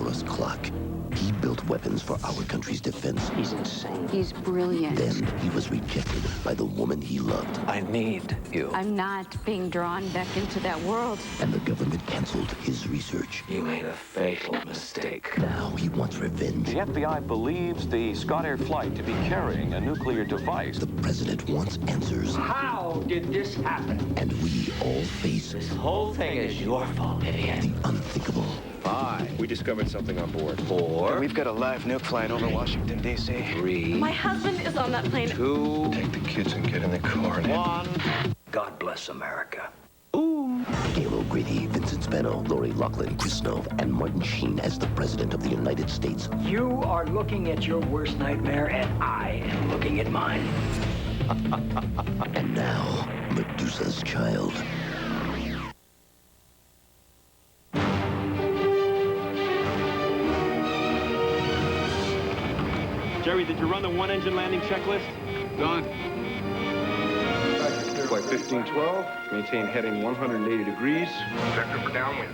Pandora's clock. He built weapons for our country's defense. He's insane. He's brilliant. Then he was rejected by the woman he loved. I need you. I'm not being drawn back into that world. And the government canceled his research. You made a fatal mistake. Now he wants revenge. The FBI believes the Scott Air flight to be carrying a nuclear device. The president wants answers. How did this happen? And we all face This whole thing is your fault, idiot. the unthinkable. 5. We discovered something on board. 4. We've got a live nuke flying over Washington, D.C. 3. My husband is on that plane. 2. Take the kids and get in the car. 1. God bless America. Gail O'Grady, Vincent Spano, Lori Loughlin, Chris Snow, and Martin Sheen as the President of the United States. You are looking at your worst nightmare, and I am looking at mine. And now, Medusa's child. Jerry, did you run the one-engine landing checklist? Done. Flight 1512, maintain heading 180 degrees. Vector for downwind.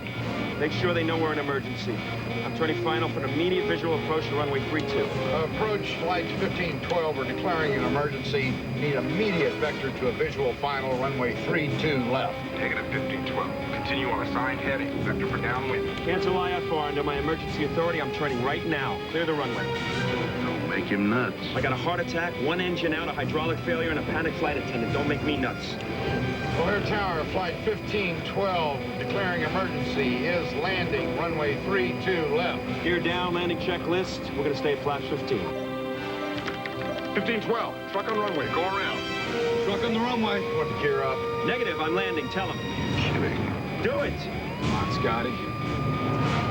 Make sure they know we're in emergency. I'm turning final for an immediate visual approach to runway 32. Approach flights 1512 are declaring an emergency. Need immediate vector to a visual final, runway 32 left. Negative 1512. Continue on assigned heading. Vector for downwind. Cancel IFR under my emergency authority. I'm turning right now. Clear the runway. Don't make him nuts. I got a heart attack, one engine out, a hydraulic failure, and a panic flight attendant. Don't make me nuts. O'Hare Tower, flight 1512, declaring emergency, is landing, runway 32 left. Gear down, landing checklist. We're gonna stay at flaps 15. 1512, truck on runway, go around. Truck on the runway. You want to gear up? Negative, I'm landing. Tell him. Do it. Come on, Scotty.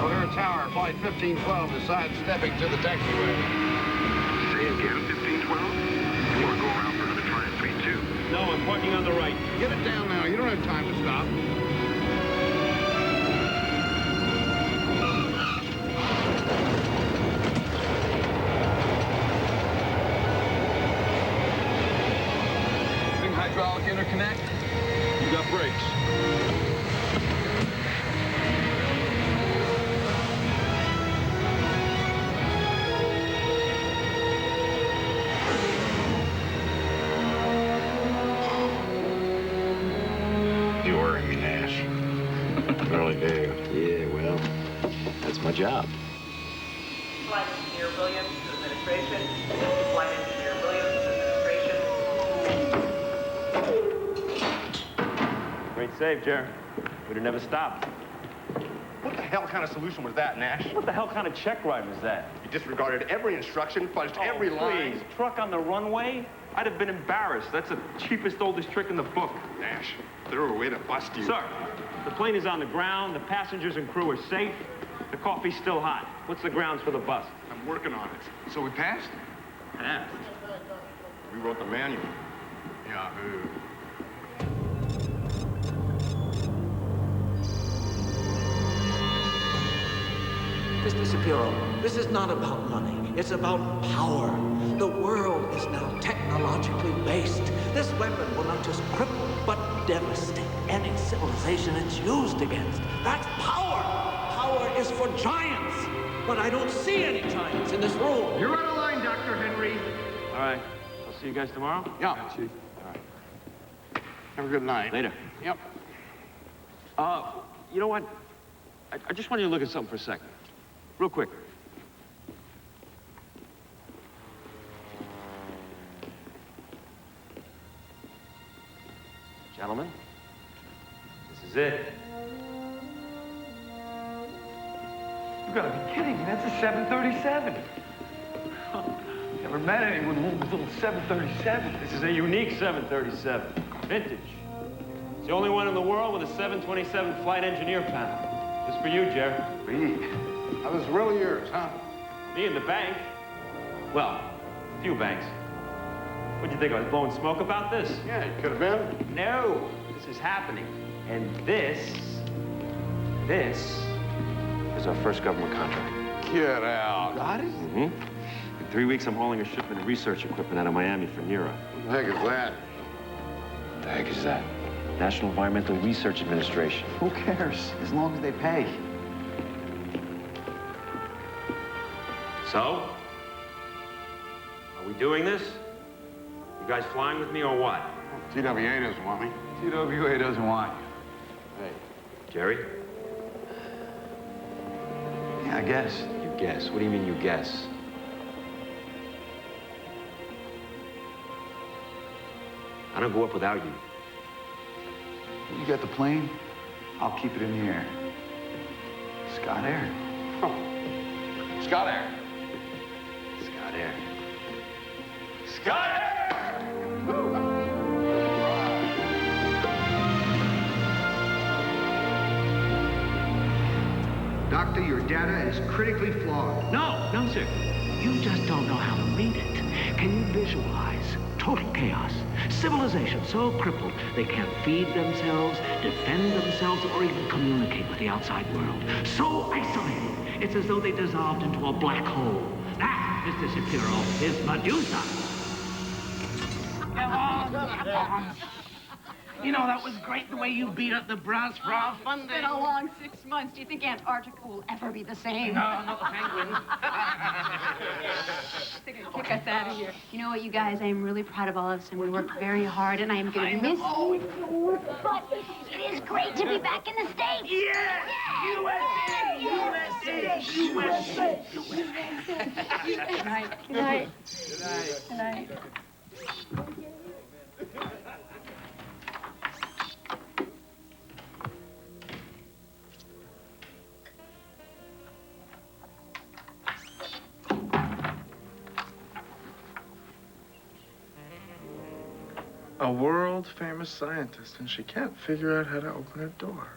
O'Hare Tower, flight 1512, is sidestepping to the taxiway. Say again, 1512? You want to go around for another try at 32? No, I'm parking on the right. Get it down now, you don't have time to stop. Big hydraulic interconnect. You got brakes. You worry me, Nash. Really do. Yeah, well, that's my job. Flight Engineer Williams to administration. Flight Engineer Williams to administration. Great save, Jerry. We'd have never stopped. What the hell kind of solution was that, Nash? What the hell kind of check ride was that? You disregarded every instruction, fudged every line. Please, truck on the runway? I'd have been embarrassed. That's the cheapest, oldest trick in the book. Nash, threw a way to bust you. Sir, the plane is on the ground. The passengers and crew are safe. The coffee's still hot. What's the grounds for the bust? I'm working on it. So we passed? Passed. We wrote the manual. Yahoo. Mr. Shapiro, this is not about money. It's about power. The world is now technologically based. This weapon will not just cripple, but devastate any civilization it's used against. That's power. Power is for giants. But I don't see any giants in this room. You're out of line, Dr. Henry. All right. I'll see you guys tomorrow. Yeah. Chief. All right. Have a good night. Later. Yep. You know what? I just want you to look at something for a second. Real quick. Gentlemen, this is it. You gotta be kidding me. That's a 737. Never met anyone who owns a little 737. This is a unique 737. Vintage. It's the only one in the world with a 727 flight engineer panel. Just for you, Jerry. Sweet. That was really yours, huh? Me in the bank. Well, a few banks. What'd you think, I was blowing smoke about this? Yeah, you could have been. No, this is happening. And this is our first government contract. Get out. Got it? Mm-hmm. In 3 weeks, I'm hauling a shipment of research equipment out of Miami for NERA. What the heck is that? What the heck is that? National Environmental Research Administration. Who cares, as long as they pay? So? Are we doing this? You guys flying with me or what? TWA doesn't want me. TWA doesn't want you. Hey, Jerry? Yeah, I guess. You guess. What do you mean you guess? I don't go up without you. You got the plane? I'll keep it in the air. Scott Air. Scott Air. Scott Air. Scott Air! Doctor, your data is critically flawed. No, sir. You just don't know how to read it. Can you visualize total chaos? Civilization so crippled they can't feed themselves, defend themselves, or even communicate with the outside world. So isolated, it's as though they dissolved into a black hole. That, Mr. Shapiro, is Medusa. Come on. You know, that was great the way you beat up the brass for our funding. It's been a long 6 months. Do you think Antarctica will ever be the same? No, not the penguins. They're gonna kick us out of here. You know what, you guys? I am really proud of all of us, and we worked very hard, and I am gonna miss you. But it is great to be back in the States. Yeah! USA! Good night. Good night. Good night. A world-famous scientist, and she can't figure out how to open a door.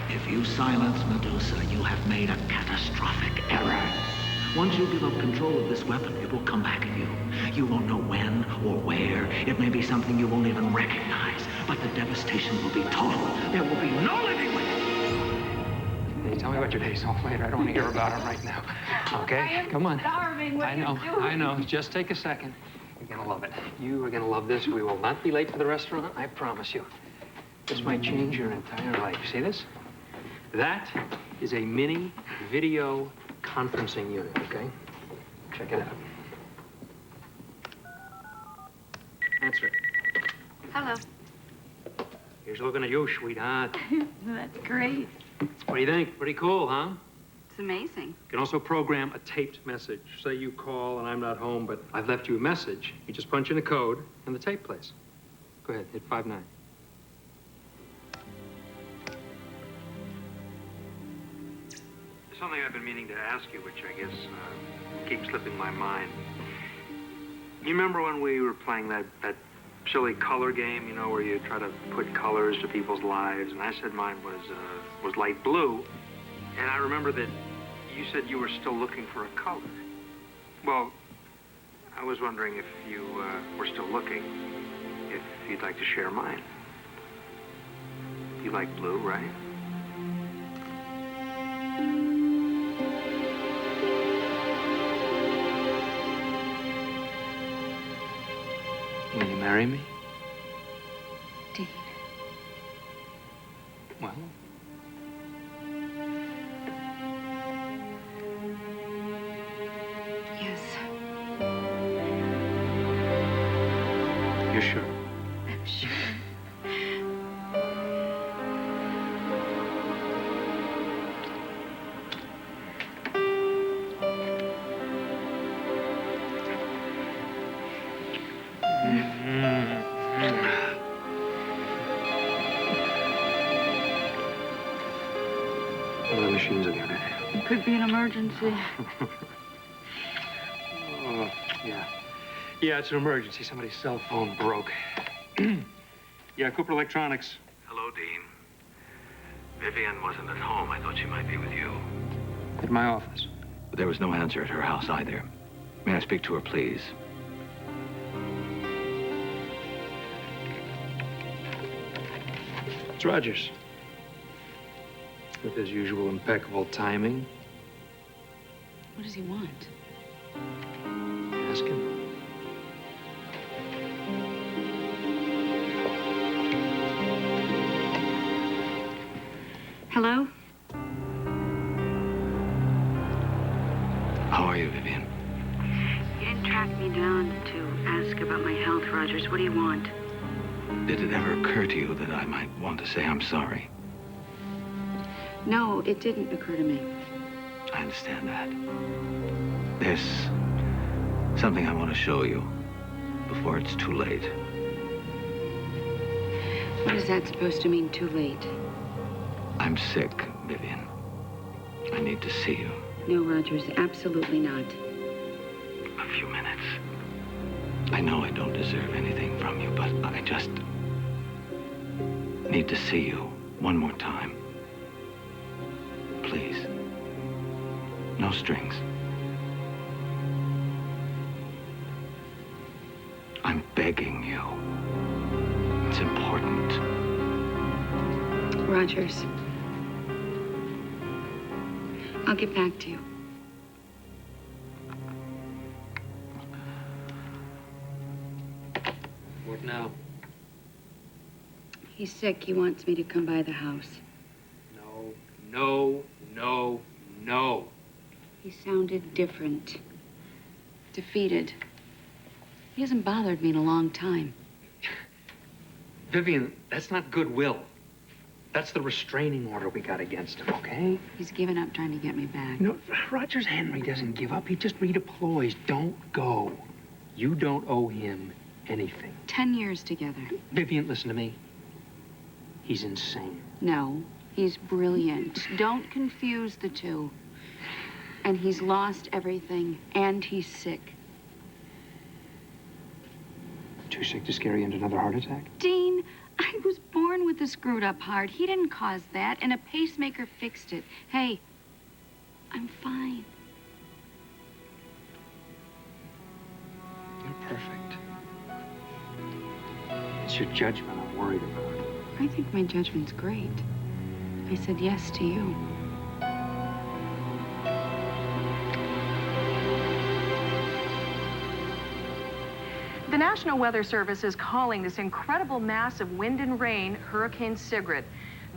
If you silence Medusa, you have made a catastrophic error. Once you give up control of this weapon, it will come back at you. You won't know when or where. It may be something you won't even recognize, but the devastation will be total. There will be no living with it. Hey, tell me about your days off later. I don't want to hear about them right now. Okay? Come on. Starving. What I know. Just take a second. You're gonna love it. You are gonna love this. We will not be late for the restaurant, I promise you. This might change your entire life. See this? That is a mini video conferencing unit, okay? Check it out. Answer it. Hello. Here's looking at you, sweetheart. That's great. What do you think? Pretty cool, huh? It's amazing. You can also program a taped message. Say you call and I'm not home, but I've left you a message. You just punch in a code and the tape plays. Go ahead, hit 5-9. Something I've been meaning to ask you, which I guess keeps slipping my mind. You remember when we were playing that silly color game, you know, where you try to put colors to people's lives? And I said mine was light blue. And I remember that you said you were still looking for a color. Well, I was wondering if you were still looking, if you'd like to share mine. You like blue, right? Will you marry me? Dean. Well, Yes. you're sure? I'm sure. One of the machines again. It could be an emergency. Oh, yeah. Yeah, it's an emergency. Somebody's cell phone broke. Yeah, Cooper Electronics. Hello, Dean. Vivian wasn't at home. I thought she might be with you. At my office. But there was no answer at her house either. May I speak to her, please? It's Rogers. With his usual impeccable timing. What does he want? Ask him. Hello? How are you, Vivian? You didn't track me down to ask about my health, Rogers. What do you want? Did it ever occur to you that I might want to say I'm sorry? No, it didn't occur to me. I understand that. There's something I want to show you before it's too late. What is that supposed to mean, too late? I'm sick, Vivian. I need to see you. No, Rogers, absolutely not. A few minutes. I know I don't deserve anything from you, but I just need to see you one more time. Please. No strings. I'm begging you. It's important. Rogers, I'll get back to you. What now? He's sick. He wants me to come by the house. No, no, no, no. He sounded different. Defeated. He hasn't bothered me in a long time. Vivian, that's not goodwill. That's the restraining order we got against him, okay? He's given up trying to get me back. No, Rogers Henry doesn't give up. He just redeploys. Don't go. You don't owe him anything. 10 years together. Vivian, listen to me. He's insane. No, he's brilliant. Don't confuse the two. And he's lost everything, and he's sick. Too sick to scare you into another heart attack? Dean, I was born with a screwed up heart. He didn't cause that, and a pacemaker fixed it. Hey, I'm fine. You're perfect. It's your judgment I'm worried about. I think my judgment's great. I said yes to you. The National Weather Service is calling this incredible mass of wind and rain Hurricane Sigrid.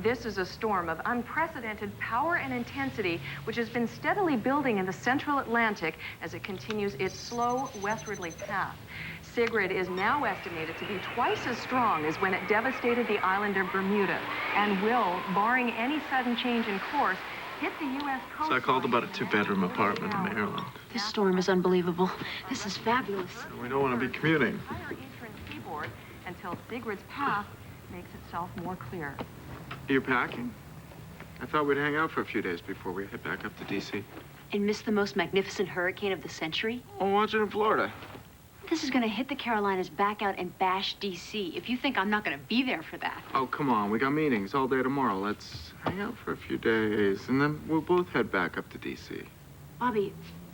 This is a storm of unprecedented power and intensity, which has been steadily building in the central Atlantic as it continues its slow westwardly path. Sigrid is now estimated to be twice as strong as when it devastated the island of Bermuda and will, barring any sudden change in course, hit the U.S. coast. So I called about a 2-bedroom apartment in Maryland. This storm is unbelievable. This is fabulous. We don't want to be commuting. Entire eastern seaboard until Sigrid's path makes itself more clear. Are you packing? I thought we'd hang out for a few days before we head back up to D.C. And miss the most magnificent hurricane of the century? Oh, watch it in Florida. This is going to hit the Carolinas, back out, and bash D.C. If you think I'm not going to be there for that. Oh, come on. We got meetings all day tomorrow. Let's hang out for a few days, and then we'll both head back up to D.C. Bobby,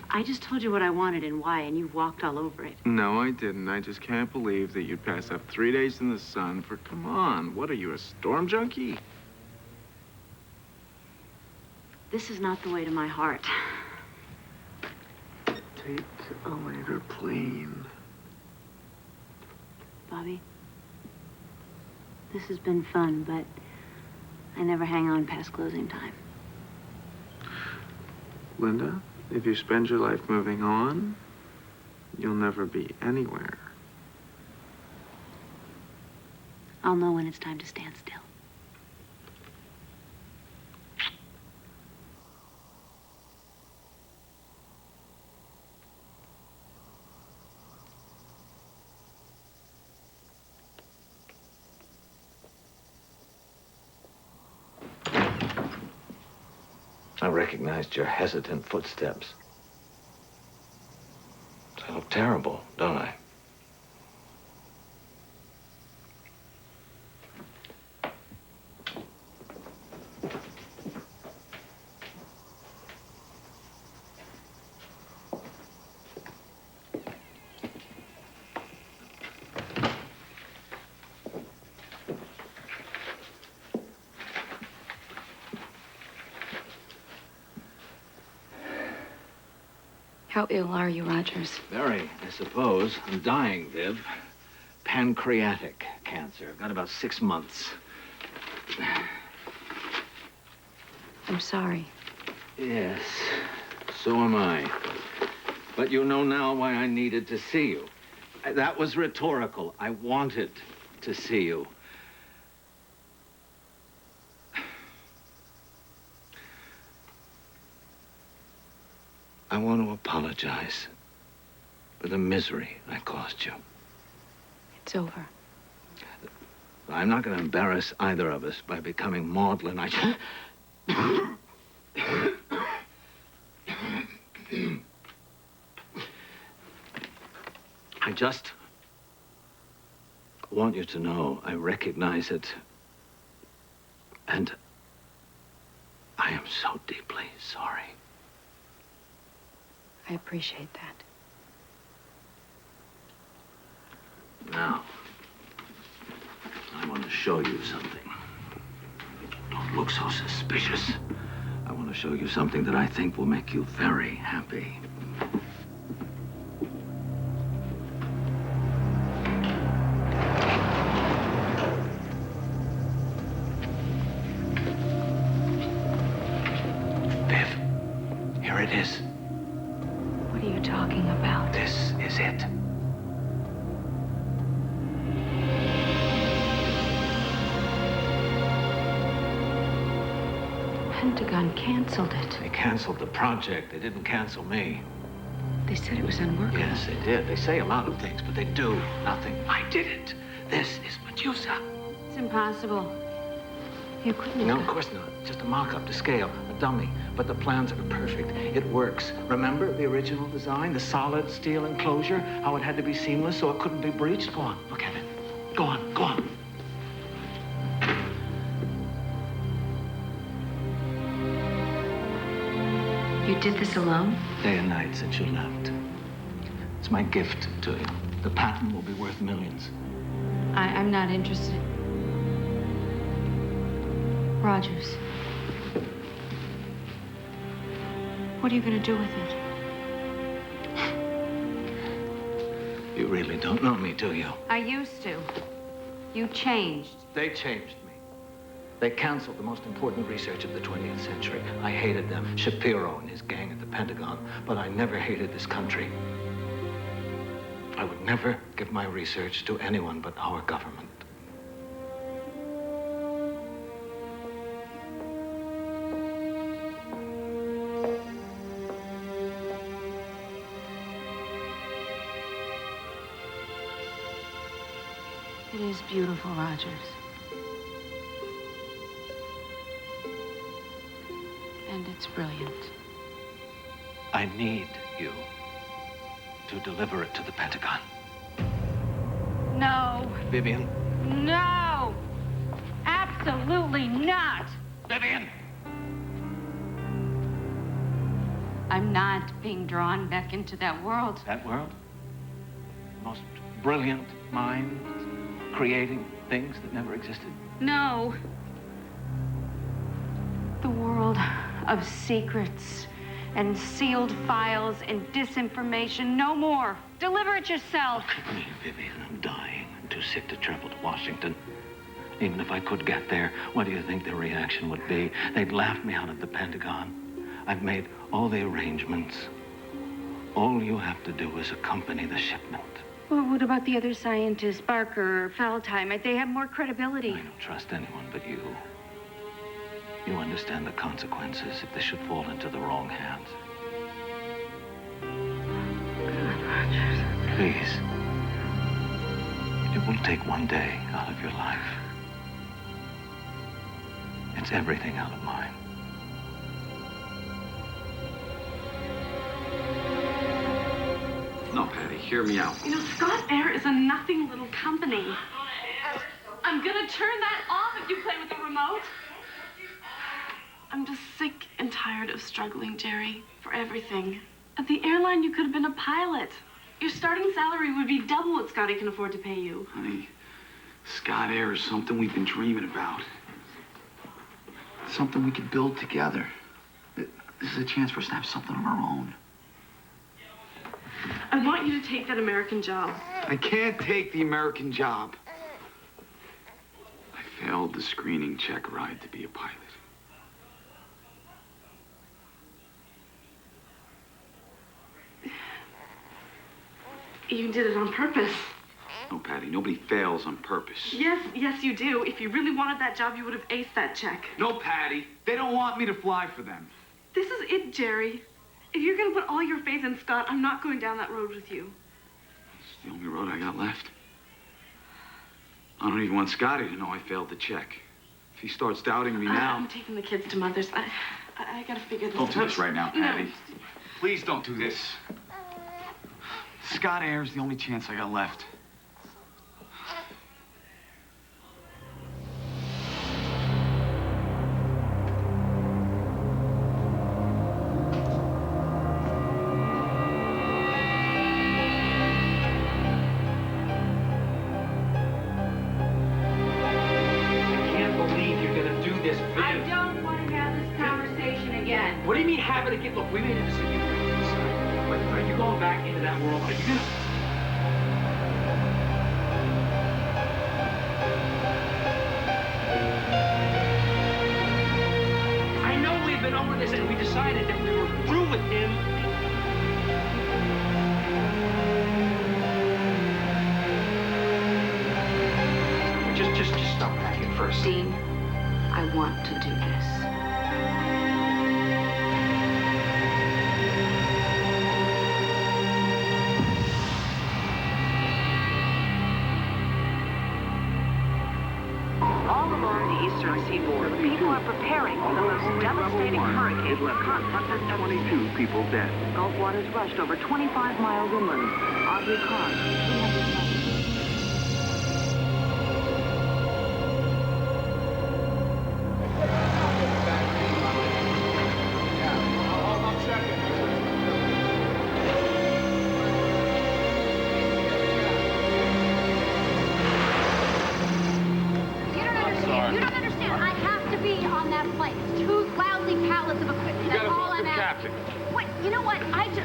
I just told you what I wanted and why, and you walked all over it. No, I didn't. I just can't believe that you'd pass up 3 days in the sun for, come on, what are you, a storm junkie? This is not the way to my heart. Take a later plane. Bobby, this has been fun, but I never hang on past closing time. Linda, if you spend your life moving on, you'll never be anywhere. I'll know when it's time to stand still. I recognized your hesitant footsteps. I look terrible, don't I? How ill are you, Rogers? Very, I suppose. I'm dying, Viv. Pancreatic cancer. I've got about 6 months. I'm sorry. Yes, so am I. But you know now why I needed to see you. That was rhetorical. I wanted to see you. I want to apologize for the misery I caused you. It's over. I'm not going to embarrass either of us by becoming maudlin. I just want you to know I recognize it. And I am so deeply sorry. I appreciate that. Now, I want to show you something. Don't look so suspicious. I want to show you something that I think will make you very happy. Viv, here it is. What are you talking about? This is it. Pentagon canceled it. They canceled the project. They didn't cancel me. They said it was unworkable. Yes, they did. They say a lot of things, but they do nothing. I did it. This is Medusa. It's impossible. You couldn't. No, of course not. Just a mock-up to scale, a dummy. But the plans are perfect. It works. Remember the original design? The solid steel enclosure? How it had to be seamless so it couldn't be breached? Go on, look at it. Go on, go on. You did this alone? Day and night since you left. It's my gift to you. The patent will be worth millions. I'm not interested. Rogers. What are you going to do with it? You really don't know me, do you? I used to. You changed. They changed me. They canceled the most important research of the 20th century. I hated them, Shapiro and his gang at the Pentagon, but I never hated this country. I would never give my research to anyone but our government. It is beautiful, Rogers. And it's brilliant. I need you to deliver it to the Pentagon. No. Vivian? No. Absolutely not. Vivian! I'm not being drawn back into that world. That world? Most brilliant mind creating things that never existed. No. The world of secrets and sealed files and disinformation. No more. Deliver it yourself. Look at me, Vivian. I'm dying. I'm too sick to travel to Washington. Even if I could get there, what do you think their reaction would be? They'd laugh me out of the Pentagon. I've made all the arrangements. All you have to do is accompany the shipment. Well, what about the other scientists, Barker or Feldheim? Might they have more credibility? I don't trust anyone but you. You understand the consequences if this should fall into the wrong hands. God, Rogers. Please. It will take one day out of your life. It's everything out of mine. Patty, hear me out. You know, Scott Air is a nothing little company. I'm gonna turn that off if you play with the remote. I'm just sick and tired of struggling, Jerry, for everything. At the airline, you could have been a pilot. Your starting salary would be double what Scotty can afford to pay you. Honey, Scott Air is something we've been dreaming about. Something we could build together. This is a chance for us to have something of our own. I want you to take that American job. I can't take the American job. I failed the screening check ride to be a pilot. You did it on purpose. No, Patty, nobody fails on purpose. Yes, you do. If you really wanted that job, you would have aced that check. No, Patty, they don't want me to fly for them. This is it, Jerry. If you're gonna put all your faith in Scott, I'm not going down that road with you. It's the only road I got left. I don't even want Scotty to know I failed the check. If he starts doubting me now... I'm taking the kids to Mother's. I gotta figure this out. Don't do this right now, Patty. No. Please don't do this. Scott Air is the only chance I got left. What do you mean have it again? Look, we made a decision. Are you going back into that world? Are you gonna... I know we've been over this and we decided that we were through with him. Just stop packing first. Dean, I want to do this. Seaboard. People are preparing for the most devastating hurricane the continent has ever seen. 22 people dead. Gulf waters rushed over 25 miles inland. Audrey Carr, 300 miles.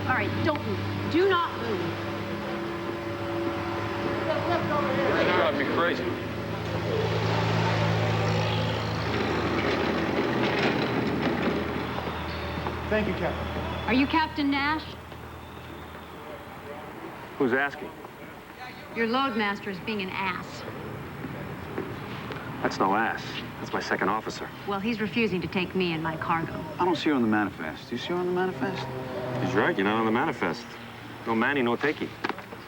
All right, don't move. Do not move. You're driving me crazy. Thank you, Captain. Are you Captain Nash? Who's asking? Your loadmaster is being an ass. That's no ass. That's my second officer. Well, he's refusing to take me and my cargo. I don't see her on the manifest. Do you see her on the manifest? He's right. You're not on the manifest. No Manny, no takey.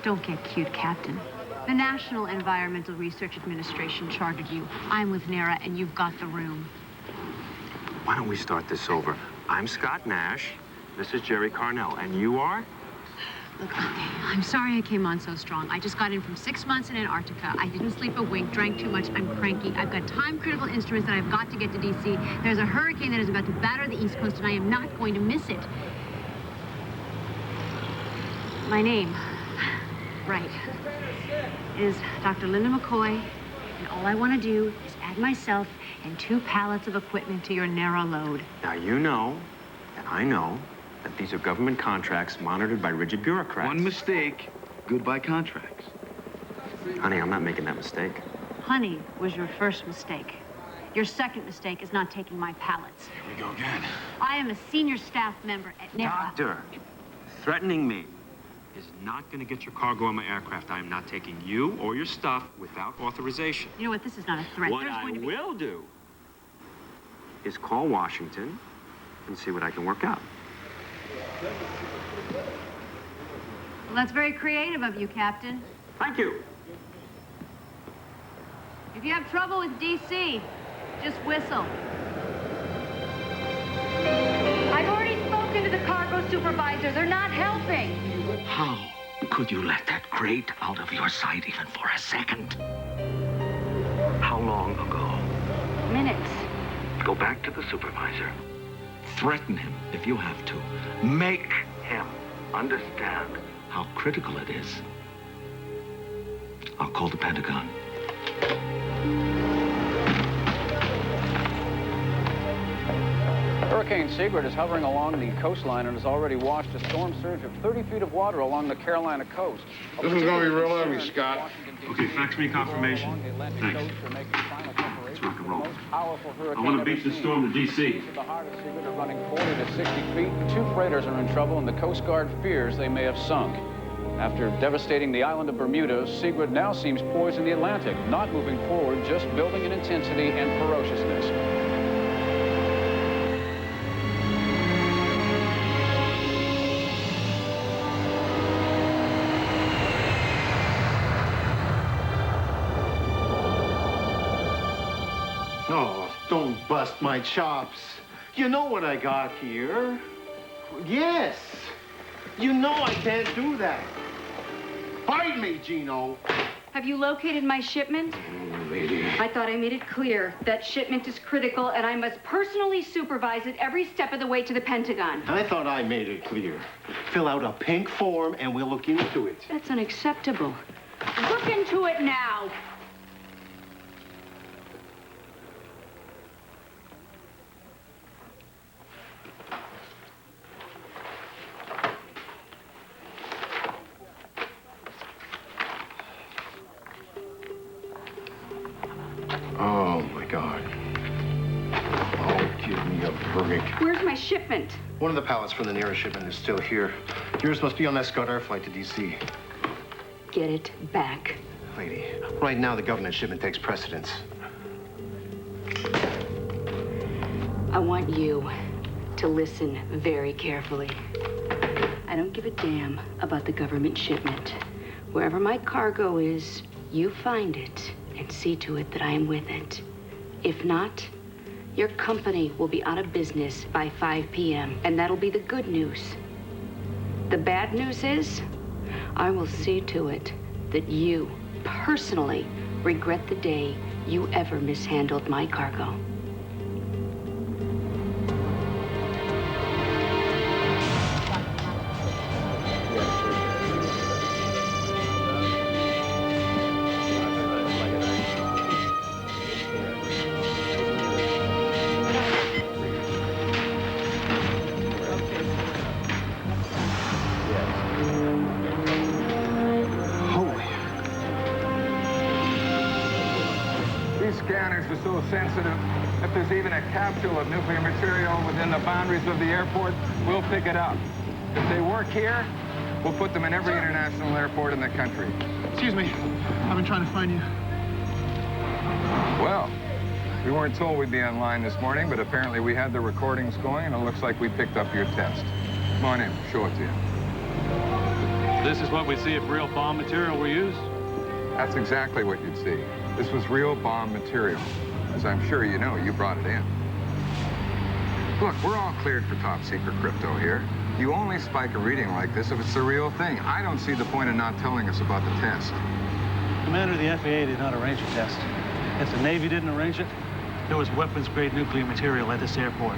Don't get cute, Captain. The National Environmental Research Administration chartered you. I'm with NARA, and you've got the room. Why don't we start this over? I'm Scott Nash. This is Jerry Carnell. And you are? Look, okay, I'm sorry I came on so strong. I just got in from 6 months in Antarctica. I didn't sleep a wink, drank too much. I'm cranky. I've got time-critical instruments that I've got to get to D.C. There's a hurricane that is about to batter the East Coast, and I am not going to miss it. My name, right, is Dr. Linda McCoy, and all I want to do is add myself and 2 pallets of equipment to your narrow load. Now, you know, and I know, that these are government contracts monitored by rigid bureaucrats. One mistake, goodbye contracts. Honey, I'm not making that mistake. Honey was your first mistake. Your second mistake is not taking my pallets. Here we go again. I am a senior staff member at NARA. Doctor, threatening me is not going to get your cargo on my aircraft. I am not taking you or your stuff without authorization. You know what? This is not a threat. What There's I going to be... will do is call Washington and see what I can work out. Well, that's very creative of you, Captain. Thank you. If you have trouble with D.C., just whistle. I've already spoken to the cargo supervisor. They're not helping. How? Could you let that crate out of your sight even for a second? How long ago? Minutes. Go back to the supervisor. Threaten him if you have to. Make him understand how critical it is. I'll call the Pentagon. Hurricane Sigrid is hovering along the coastline and has already washed a storm surge of 30 feet of water along the Carolina coast. This is going to be real heavy, Scott. Okay, fax me confirmation. Thanks. Let's rock and roll. I want to beat the storm to D.C. The heart of Sigrid are running 40 to 60 feet. 2 freighters are in trouble, and the Coast Guard fears they may have sunk. After devastating the island of Bermuda, Sigrid now seems poised in the Atlantic, not moving forward, just building in intensity and ferociousness. Oh, don't bust my chops. You know what I got here. Yes. You know I can't do that. Fight me, Gino. Have you located my shipment? Lady. I thought I made it clear that shipment is critical and I must personally supervise it every step of the way to the Pentagon. I thought I made it clear. Fill out a pink form and we'll look into it. That's unacceptable. Look into it now. Oh, my God. Oh, give me a break. Where's my shipment? One of the pallets from the nearest shipment is still here. Yours must be on that Scott Air flight to D.C. Get it back. Lady, right now the government shipment takes precedence. I want you to listen very carefully. I don't give a damn about the government shipment. Wherever my cargo is, you find it and see to it that I am with it. If not, your company will be out of business by 5 p.m., and that'll be the good news. The bad news is, I will see to it that you personally regret the day you ever mishandled my cargo. Scanners are so sensitive. If there's even a capsule of nuclear material within the boundaries of the airport, we'll pick it up. If they work here, we'll put them in every international airport in the country. Excuse me. I've been trying to find you. Well, we weren't told we'd be online this morning, but apparently we had the recordings going, and it looks like we picked up your test. Come on in, show it to you. This is what we see if real bomb material were used? That's exactly what you'd see. This was real bomb material. As I'm sure you know, you brought it in. Look, we're all cleared for top secret crypto here. You only spike a reading like this if it's the real thing. I don't see the point of not telling us about the test. Commander, the FAA did not arrange a test. If the Navy didn't arrange it, there was weapons-grade nuclear material at this airport.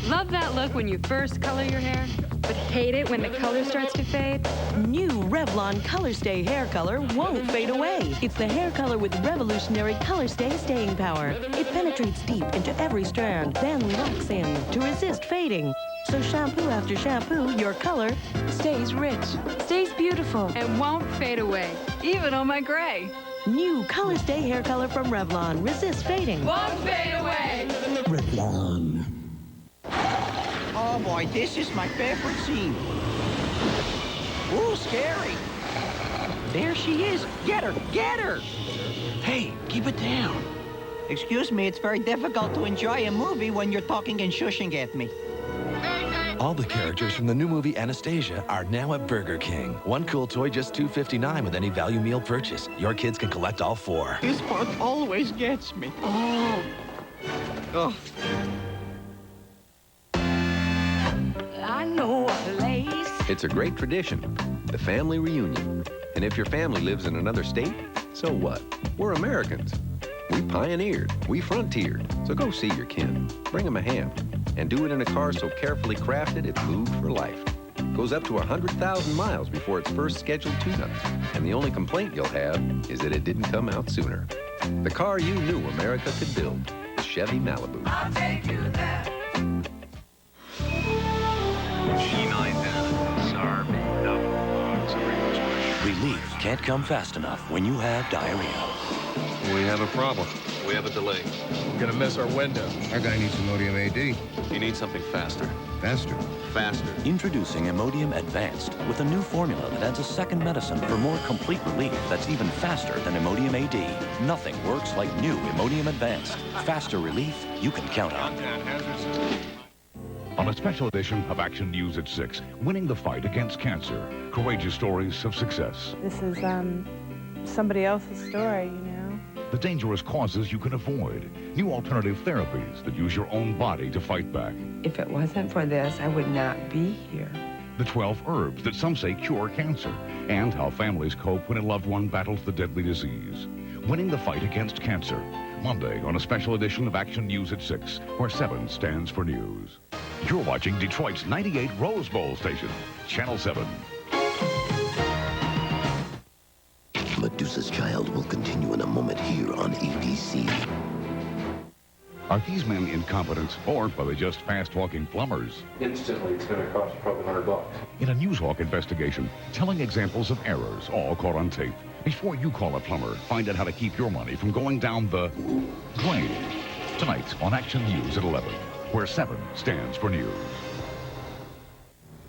Love that look when you first color your hair, but hate it when the color starts to fade? New Revlon Color Stay hair color won't fade away. It's the hair color with revolutionary Color Stay staying power. It penetrates deep into every strand, then locks in to resist fading. So shampoo after shampoo, your color stays rich, Stays beautiful, and won't fade away, even on my gray. New Color Stay hair color from Revlon. Resist fading. Won't fade away. Revlon. Oh boy, this is my favorite scene. Ooh, scary. There she is. Get her, get her. Hey, keep it down. Excuse me, it's very difficult to enjoy a movie when you're talking and shushing at me. All the characters from the new movie Anastasia are now at Burger King. One cool toy just $2.59 with any value meal purchase. Your kids can collect all 4. This part always gets me. Oh. Oh. I know a place. It's a great tradition, the family reunion. And if your family lives in another state, so what? We're Americans. We pioneered, we frontiered. So go see your kin. Bring them a ham. And do it in a car so carefully crafted it's moved for life. Goes up to 100,000 miles before its first scheduled tune-up. And the only complaint you'll have is that it didn't come out sooner. The car you knew America could build, the Chevy Malibu. I'll take you there. Relief can't come fast enough when you have diarrhea. We have a problem. We have a delay. We're gonna miss our window. Our guy needs Imodium AD. You need something faster. Faster? Faster. Introducing Imodium Advanced with a new formula that adds a second medicine for more complete relief that's even faster than Imodium AD. Nothing works like new Imodium Advanced. Faster relief you can count on. On a special edition of Action News at 6, winning the fight against cancer. Courageous stories of success. This is somebody else's story, you know. The dangerous causes you can avoid. New alternative therapies that use your own body to fight back. If it wasn't for this, I would not be here. The 12 herbs that some say cure cancer. And how families cope when a loved one battles the deadly disease. Winning the fight against cancer. Monday on a special edition of Action News at 6, where 7 stands for news. You're watching Detroit's 98 Rose Bowl station, Channel 7. Medusa's Child will continue in a moment here on ABC. Are these men incompetent, or are they just fast-walking plumbers? Instantly, it's going to cost probably $100. In a Newshawk investigation, telling examples of errors, all caught on tape. Before you call a plumber, find out how to keep your money from going down the drain. Tonight on Action News at 11, where 7 stands for news.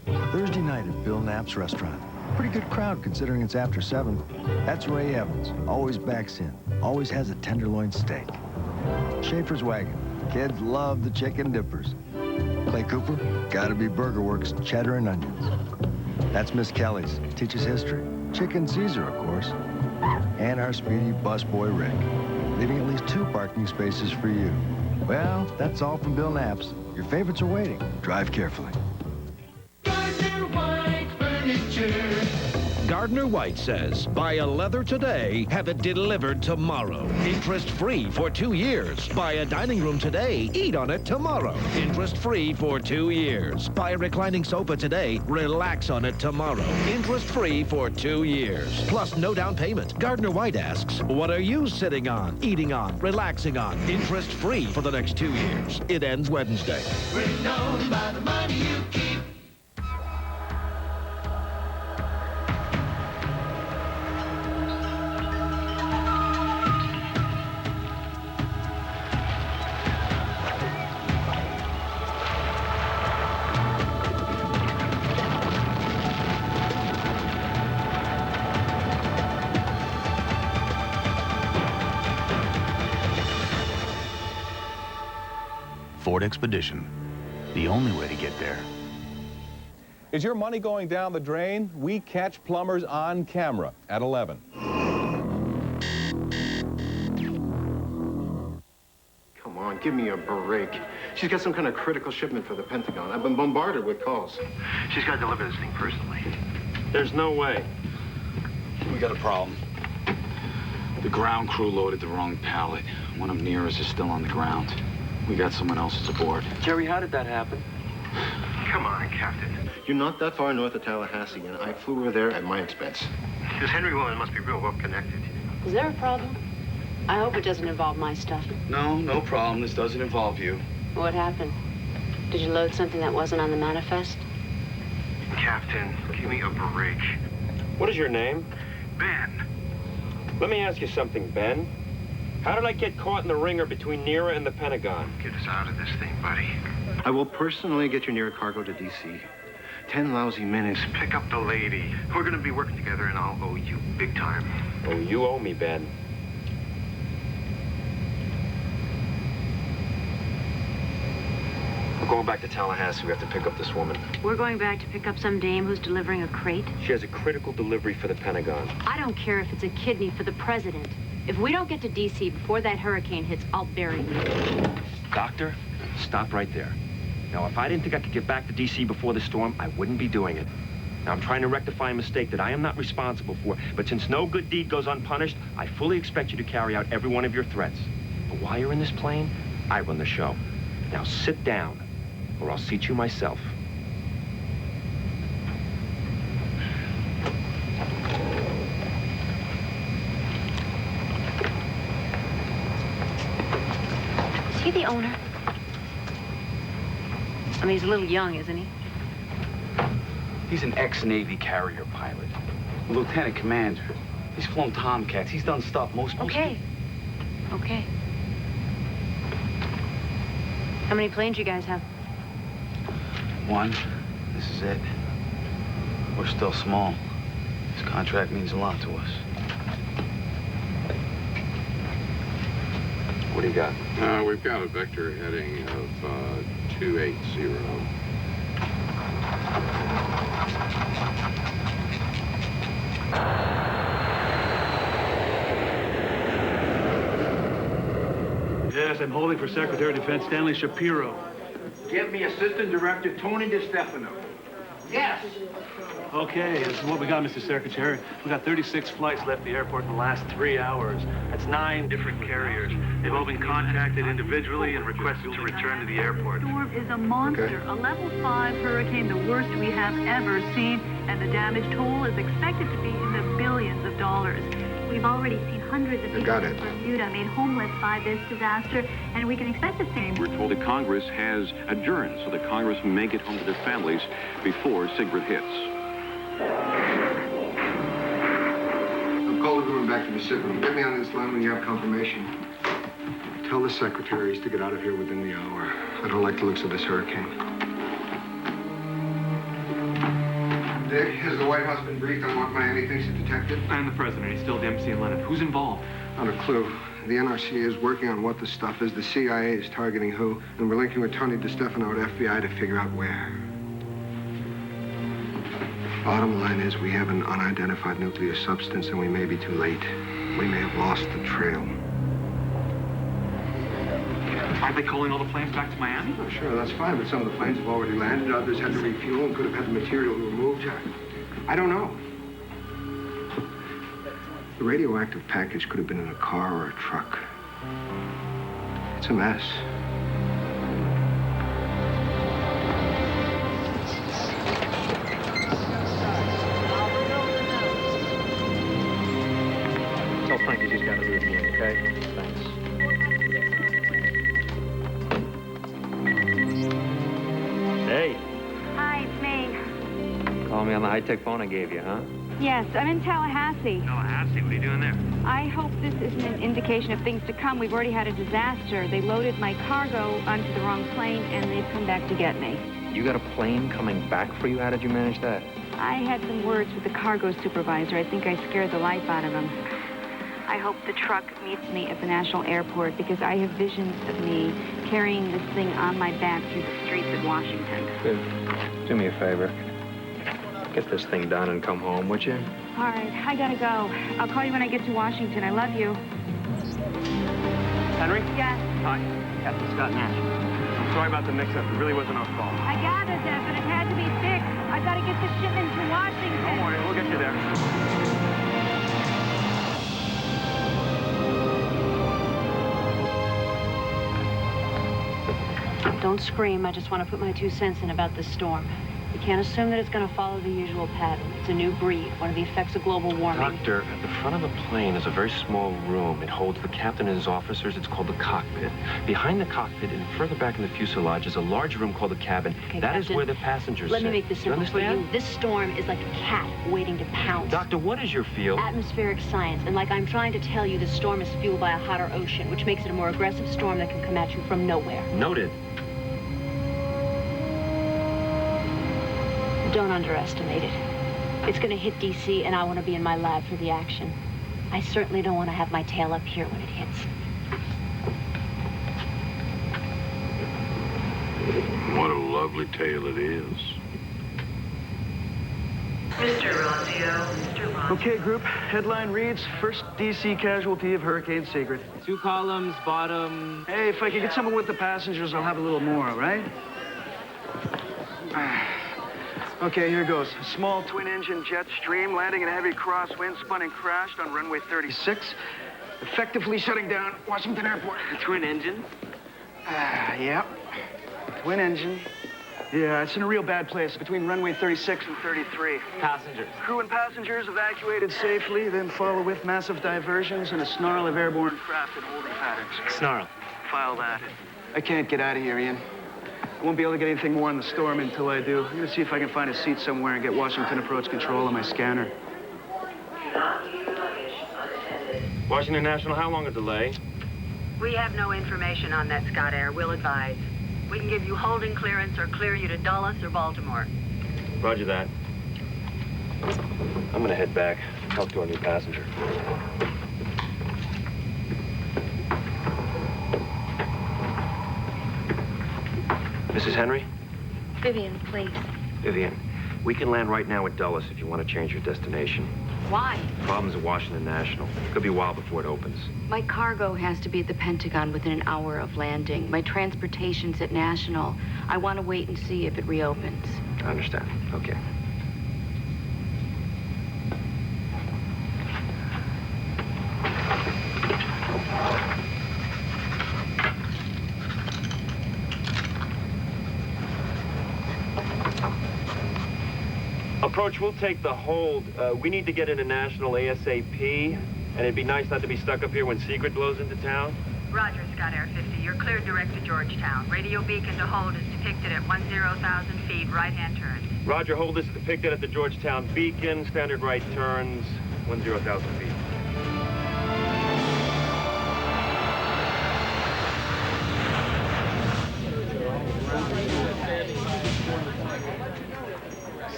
Thursday night at Bill Knapp's restaurant. Pretty good crowd considering it's after 7. That's Ray Evans. Always backs in. Always has a tenderloin steak. Schaefer's Wagon. Kids love the chicken dippers. Clay Cooper. Gotta be Burger Works cheddar and onions. That's Miss Kelly's. Teaches history. Chicken Caesar, of course. And our speedy busboy Rick. Leaving at least 2 parking spaces for you. Well, that's all from Bill Knapp's. Your favorites are waiting. Drive carefully. Gardner White says, buy a leather today, have it delivered tomorrow. Interest-free for 2 years. Buy a dining room today, eat on it tomorrow. Interest-free for 2 years. Buy a reclining sofa today, relax on it tomorrow. Interest-free for 2 years. Plus no down payment. Gardner White asks, what are you sitting on, eating on, relaxing on? Interest-free for the next 2 years. It ends Wednesday. We're known by the money you keep. Ford Expedition, the only way to get there. Is your money going down the drain? We catch plumbers on camera at 11. Come on, give me a break. She's got some kind of critical shipment for the Pentagon. I've been bombarded with calls. She's got to deliver this thing personally. There's no way. We got a problem. The ground crew loaded the wrong pallet. One of Nearest is still on the ground. We got someone else's aboard. Jerry, how did that happen? Come on, Captain. You're not that far north of Tallahassee, and I flew over there at my expense. This Henry woman must be real well connected. Is there a problem? I hope it doesn't involve my stuff. No problem. This doesn't involve you. What happened? Did you load something that wasn't on the manifest? Captain, give me a break. What is your name? Ben. Let me ask you something, Ben. How did I get caught in the ringer between Nira and the Pentagon? Get us out of this thing, buddy. I will personally get your Nira cargo to D.C. 10 lousy minutes. Pick up the lady. We're gonna be working together, and I'll owe you big time. Oh, you owe me, Ben. We're going back to Tallahassee. We have to pick up this woman. We're going back to pick up some dame who's delivering a crate. She has a critical delivery for the Pentagon. I don't care if it's a kidney for the president. If we don't get to D.C. before that hurricane hits, I'll bury you. Doctor, stop right there. Now, if I didn't think I could get back to D.C. before the storm, I wouldn't be doing it. Now, I'm trying to rectify a mistake that I am not responsible for, but since no good deed goes unpunished, I fully expect you to carry out every one of your threats. But while you're in this plane, I run the show. Now, sit down, or I'll seat you myself. Is he the owner? I mean, he's a little young, isn't he? He's an ex-Navy carrier pilot. A lieutenant commander. He's flown Tomcats. He's done stuff most Okay. Okay. How many planes you guys have? One. This is it. We're still small. This contract means a lot to us. What do you got? We've got a vector heading of 280. Yes, I'm holding for Secretary of Defense Stanley Shapiro. Get me Assistant Director Tony DiStefano. Yes. Okay, this is what we got, Mr. Secretary. We got 36 flights left the airport in the last 3 hours. That's 9 different carriers. They've all been contacted individually and requested to return to the airport. The storm is a monster, a level 5 hurricane, the worst we have ever seen, and the damage toll is expected to be in the billions of dollars. We've already seen hundreds of people in Bermuda made homeless by this disaster, and we can expect the same. We're told that Congress has adjourned so that Congress may get home to their families before Sigrid hits. I'll call everyone back to the sit room. Get me on this line when you have confirmation. Tell the secretaries to get out of here within the hour. I don't like the looks of this hurricane. Dick, has the White House been briefed on what Miami thinks it detected? And the president. He's still at the embassy in London. Who's involved? Not a clue. The NRC is working on what the stuff is. The CIA is targeting who. And we're linking with Tony DiStefano at FBI to figure out where. Bottom line is we have an unidentified nuclear substance and we may be too late. We may have lost the trail. Aren't they calling all the planes back to Miami? Oh, sure, that's fine, but some of the planes have already landed. Others had to refuel and could have had the material removed. I don't know. The radioactive package could have been in a car or a truck. It's a mess. Tell Frankie he's got to do it again, okay? Thanks. Hey. Hi, it's me. Call me on the high-tech phone I gave you, huh? Yes, I'm in Tallahassee. Tallahassee? What are you doing there? I hope this isn't an indication of things to come. We've already had a disaster. They loaded my cargo onto the wrong plane, and they've come back to get me. You got a plane coming back for you? How did you manage that? I had some words with the cargo supervisor. I think I scared the life out of him. I hope the truck meets me at the National Airport because I have visions of me carrying this thing on my back through the streets of Washington. Good. Do me a favor. Get this thing done and come home, would you? All right, I gotta go. I'll call you when I get to Washington. I love you. Henry? Yes? Hi, Captain Scott Nash. I'm sorry about the mix-up. It really wasn't our fault. I gathered that, but it had to be fixed. I gotta get the shipment to Washington. Don't worry, we'll get you there. Don't scream. I just want to put my 2 cents in about this storm. We can't assume that it's going to follow the usual pattern. It's a new breed, one of the effects of global warming. Doctor, at the front of the plane is a very small room. It holds the captain and his officers. It's called the cockpit. Behind the cockpit and further back in the fuselage is a large room called the cabin. Okay, that Captain, is where the passengers let sit. me make this simple for you. This storm is like a cat waiting to pounce. Doctor, what is your field? Atmospheric science. And like I'm trying to tell you, the storm is fueled by a hotter ocean, which makes it a more aggressive storm that can come at you from nowhere. Noted. Don't underestimate it. It's going to hit D.C., and I want to be in my lab for the action. I certainly don't want to have my tail up here when it hits. What a lovely tale it is. Mr. Rozio. Okay, group. Headline reads, first D.C. casualty of Hurricane Sigrid. 2 columns, bottom. Hey, if I could get someone with the passengers, I'll have a little more, all right? Okay, here goes. A small twin-engine jet stream landing in a heavy crosswind spun and crashed on runway 36, effectively shutting down Washington Airport. A twin engine? Yeah. Twin engine. Yeah, it's in a real bad place between runway 36 and 33. Passengers. Crew and passengers evacuated safely, then follow with massive diversions and a snarl of airborne craft and holding patterns. Snarl. File that. I can't get out of here, Ian. I won't be able to get anything more on the storm until I do. I'm gonna see if I can find a seat somewhere and get Washington approach control on my scanner. Washington National, how long a delay? We have no information on that, Scott Air. We'll advise. We can give you holding clearance or clear you to Dulles or Baltimore. Roger that. I'm gonna head back, talk to our new passenger. Mrs. Henry? Vivian, please. Vivian, we can land right now at Dulles if you want to change your destination. Why? Problems at Washington National. Could be a while before it opens. My cargo has to be at the Pentagon within an hour of landing. My transportation's at National. I want to wait and see if it reopens. I understand. Okay. Approach, we'll take the hold. We need to get into National ASAP, and it'd be nice not to be stuck up here when Sigrid blows into town. Roger, Scott Air 50. You're cleared direct to Georgetown. Radio beacon to hold is depicted at 10,000 feet, right-hand turn. Roger, hold is depicted at the Georgetown beacon. Standard right turns, 10,000 feet.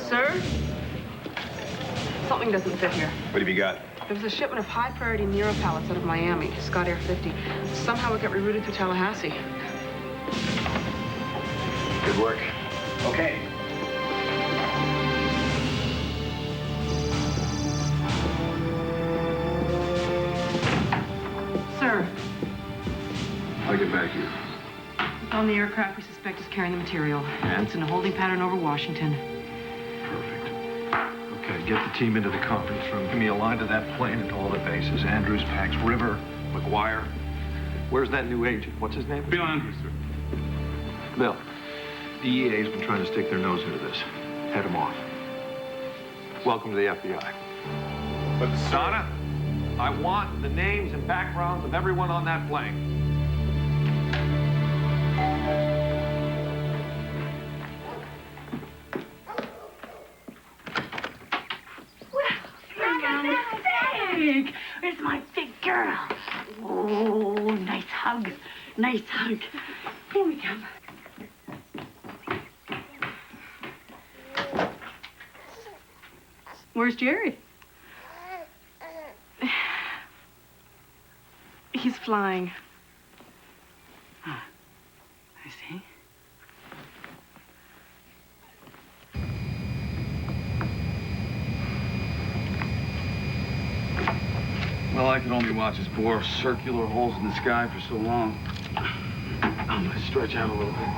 Sir? Something doesn't fit here. What have you got? There was a shipment of high-priority Nero pallets out of Miami, Scott Air 50. Somehow it got rerouted through Tallahassee. Good work. Okay. Sir, I'll get back here. on the aircraft we suspect is carrying the material. And? It's in a holding pattern over Washington. Okay, get the team into the conference room. Give me a line to that plane and to all the bases. Andrews, Pax River, McGuire. Where's that new agent? What's his name? Bill Andrews, sir. Bill. DEA's been trying to stick their nose into this. Head them off. Welcome to the FBI. But Donna, I want the names and backgrounds of everyone on that plane. Where's my big girl? Oh, nice hug. Nice hug. Here we come. Where's Jerry? He's flying. I see. Well, I can only watch us bore circular holes in the sky for so long. I'm gonna stretch out a little bit.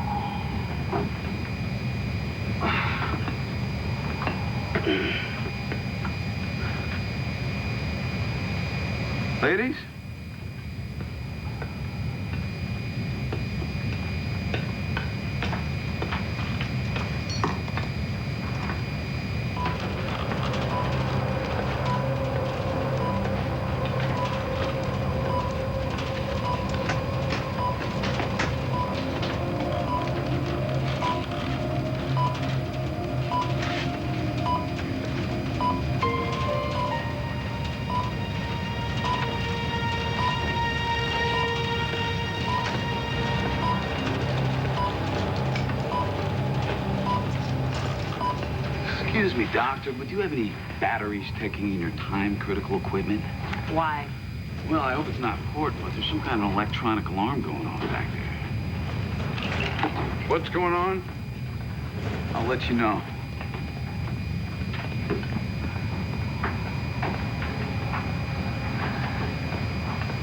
Ladies? Excuse me, doctor, but do you have any batteries taking in your time-critical equipment? Why? Well, I hope it's not important, but there's some kind of electronic alarm going on back there. What's going on? I'll let you know.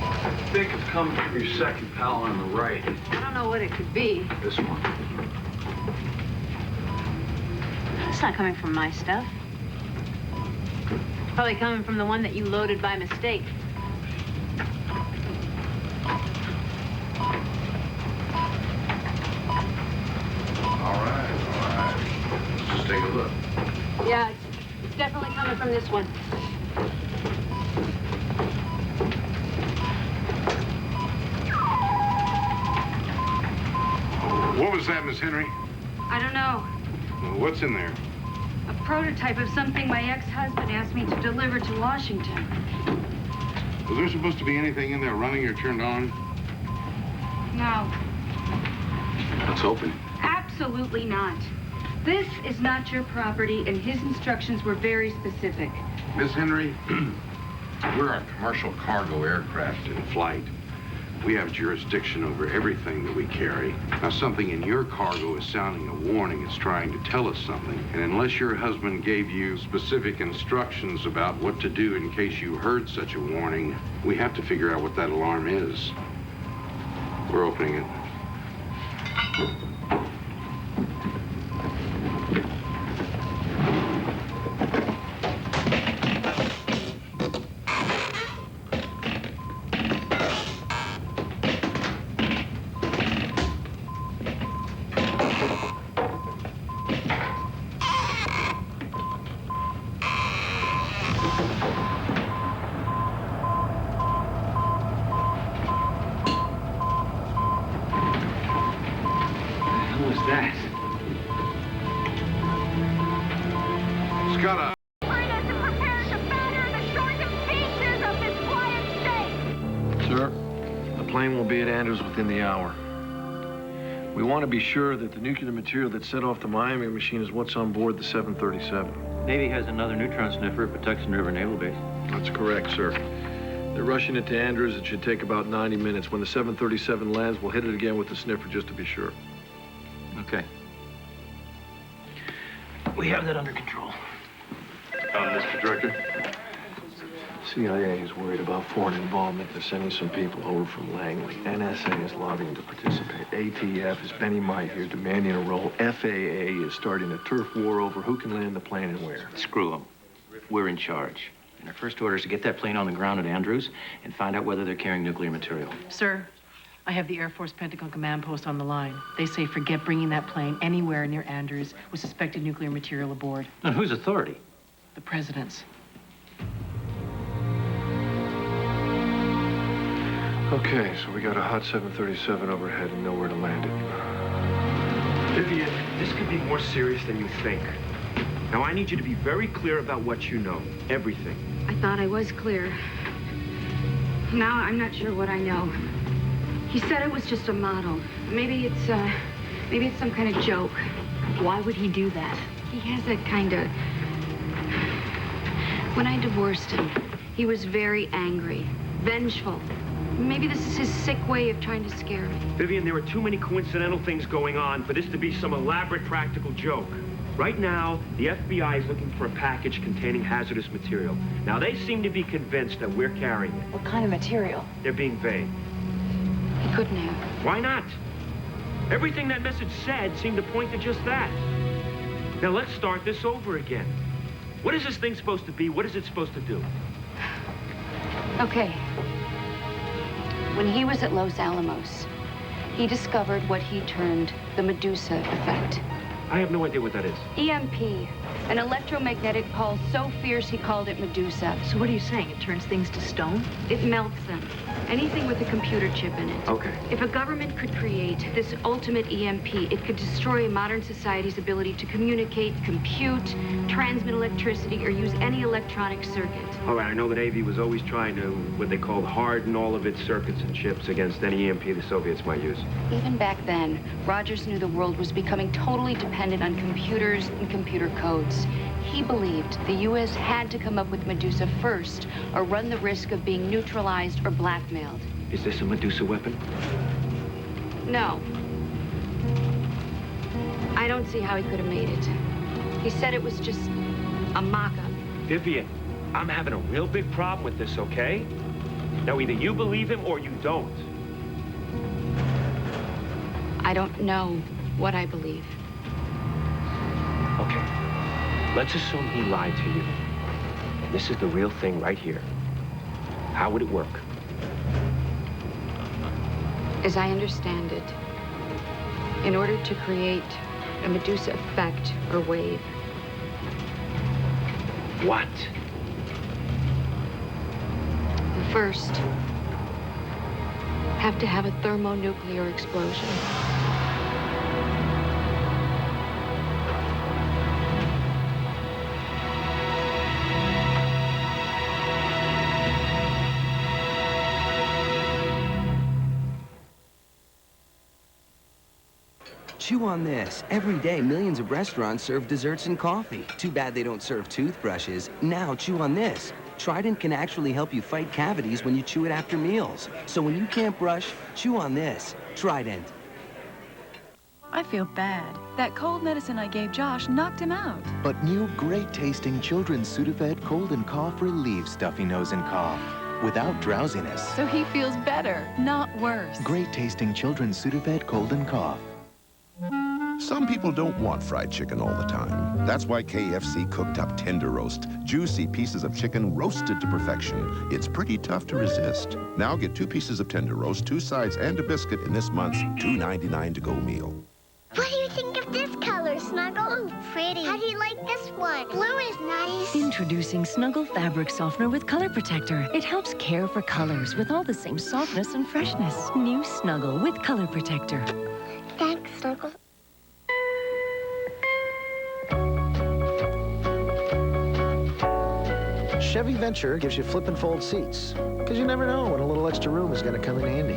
I think it's coming from your second pal on the right. I don't know what it could be. This one. It's not coming from my stuff. It's probably coming from the one that you loaded by mistake. All right. Let's just take a look. Yeah, it's definitely coming from this one. What was that, Miss Henry? I don't know. Well, what's in there? A prototype of something my ex-husband asked me to deliver to Washington. Was there supposed to be anything in there running or turned on? No, Let's open it. absolutely not. This is not your property, and his instructions were very specific. Miss Henry, we're a commercial cargo aircraft in flight. We have jurisdiction over everything that we carry. Now, something in your cargo is sounding a warning. It's trying to tell us something. And unless your husband gave you specific instructions about what to do in case you heard such a warning, we have to figure out what that alarm is. We're opening it. What was that? Scott, Sir, the plane will be at Andrews within the hour. We want to be sure that the nuclear material that set off the Miami machine is what's on board the 737. Navy has another neutron sniffer at Patuxent River Naval Base. That's correct, sir. They're rushing it to Andrews. It should take about 90 minutes. When the 737 lands, we'll hit it again with the sniffer just to be sure. Okay. We have that under control. Mr. Director. CIA is worried about foreign involvement. They're sending some people over from Langley. NSA is lobbying to participate. ATF is Benny Might here demanding a role. FAA is starting a turf war over who can land the plane and where. Screw them. We're in charge. And our first order is to get that plane on the ground at Andrews and find out whether they're carrying nuclear material. Sir, I have the Air Force Pentagon Command Post on the line. They say forget bringing that plane anywhere near Andrews with suspected nuclear material aboard. On whose authority? The President's. Okay, so we got a hot 737 overhead and nowhere to land it. Vivian, this could be more serious than you think. Now, I need you to be very clear about what you know. Everything. I thought I was clear. Now I'm not sure what I know. He said it was just a model. Maybe it's some kind of joke. Why would he do that? He has a kind of... When I divorced him, he was very angry, vengeful. Maybe this is his sick way of trying to scare me. Vivian, there are too many coincidental things going on for this to be some elaborate practical joke. Right now, the FBI is looking for a package containing hazardous material. Now, they seem to be convinced that we're carrying it. What kind of material? They're being vague. He couldn't have. Why not? Everything that message said seemed to point to just that. Now, let's start this over again. What is this thing supposed to be? What is it supposed to do? Okay. When he was at Los Alamos, he discovered what he termed the Medusa effect. I have no idea what that is. EMP, an electromagnetic pulse so fierce he called it Medusa. So what are you saying? It turns things to stone? It melts them. Anything with a computer chip in it. Okay. If a government could create this ultimate EMP, it could destroy modern society's ability to communicate, compute, transmit electricity, or use any electronic circuit. All right, I know that AV was always trying to, what they called, harden all of its circuits and chips against any EMP the Soviets might use. Even back then, Rogers knew the world was becoming totally dependent on computers and computer code. codes. He believed the U.S. had to come up with Medusa first or run the risk of being neutralized or blackmailed. Is this a Medusa weapon? No. I don't see how he could have made it. He said it was just a mock-up. Vivian, I'm having a real big problem with this, okay? Now, either you believe him or you don't. I don't know what I believe. Okay. Let's assume he lied to you. And this is the real thing right here. How would it work? As I understand it, in order to create a Medusa effect or wave. What? First, have to have a thermonuclear explosion. Chew on this. Every day, millions of restaurants serve desserts and coffee. Too bad they don't serve toothbrushes. Now, chew on this. Trident can actually help you fight cavities when you chew it after meals. So when you can't brush, chew on this. Trident. I feel bad. That cold medicine I gave Josh knocked him out. But new great-tasting children's Sudafed cold and cough relieves stuffy nose and cough without drowsiness. So he feels better, not worse. Great-tasting children's Sudafed cold and cough. Some people don't want fried chicken all the time. That's why KFC cooked up Tender Roast. Juicy pieces of chicken roasted to perfection. It's pretty tough to resist. Now get 2 pieces of Tender Roast, 2 sides, and a biscuit in this month's $2.99 to-go meal. What do you think of this color, Snuggle? Pretty. How do you like this one? Blue is nice. Introducing Snuggle Fabric Softener with Color Protector. It helps care for colors with all the same softness and freshness. New Snuggle with Color Protector. Thanks, Snuggle. Chevy Venture gives you flip and fold seats, because you never know when a little extra room is going to come in handy.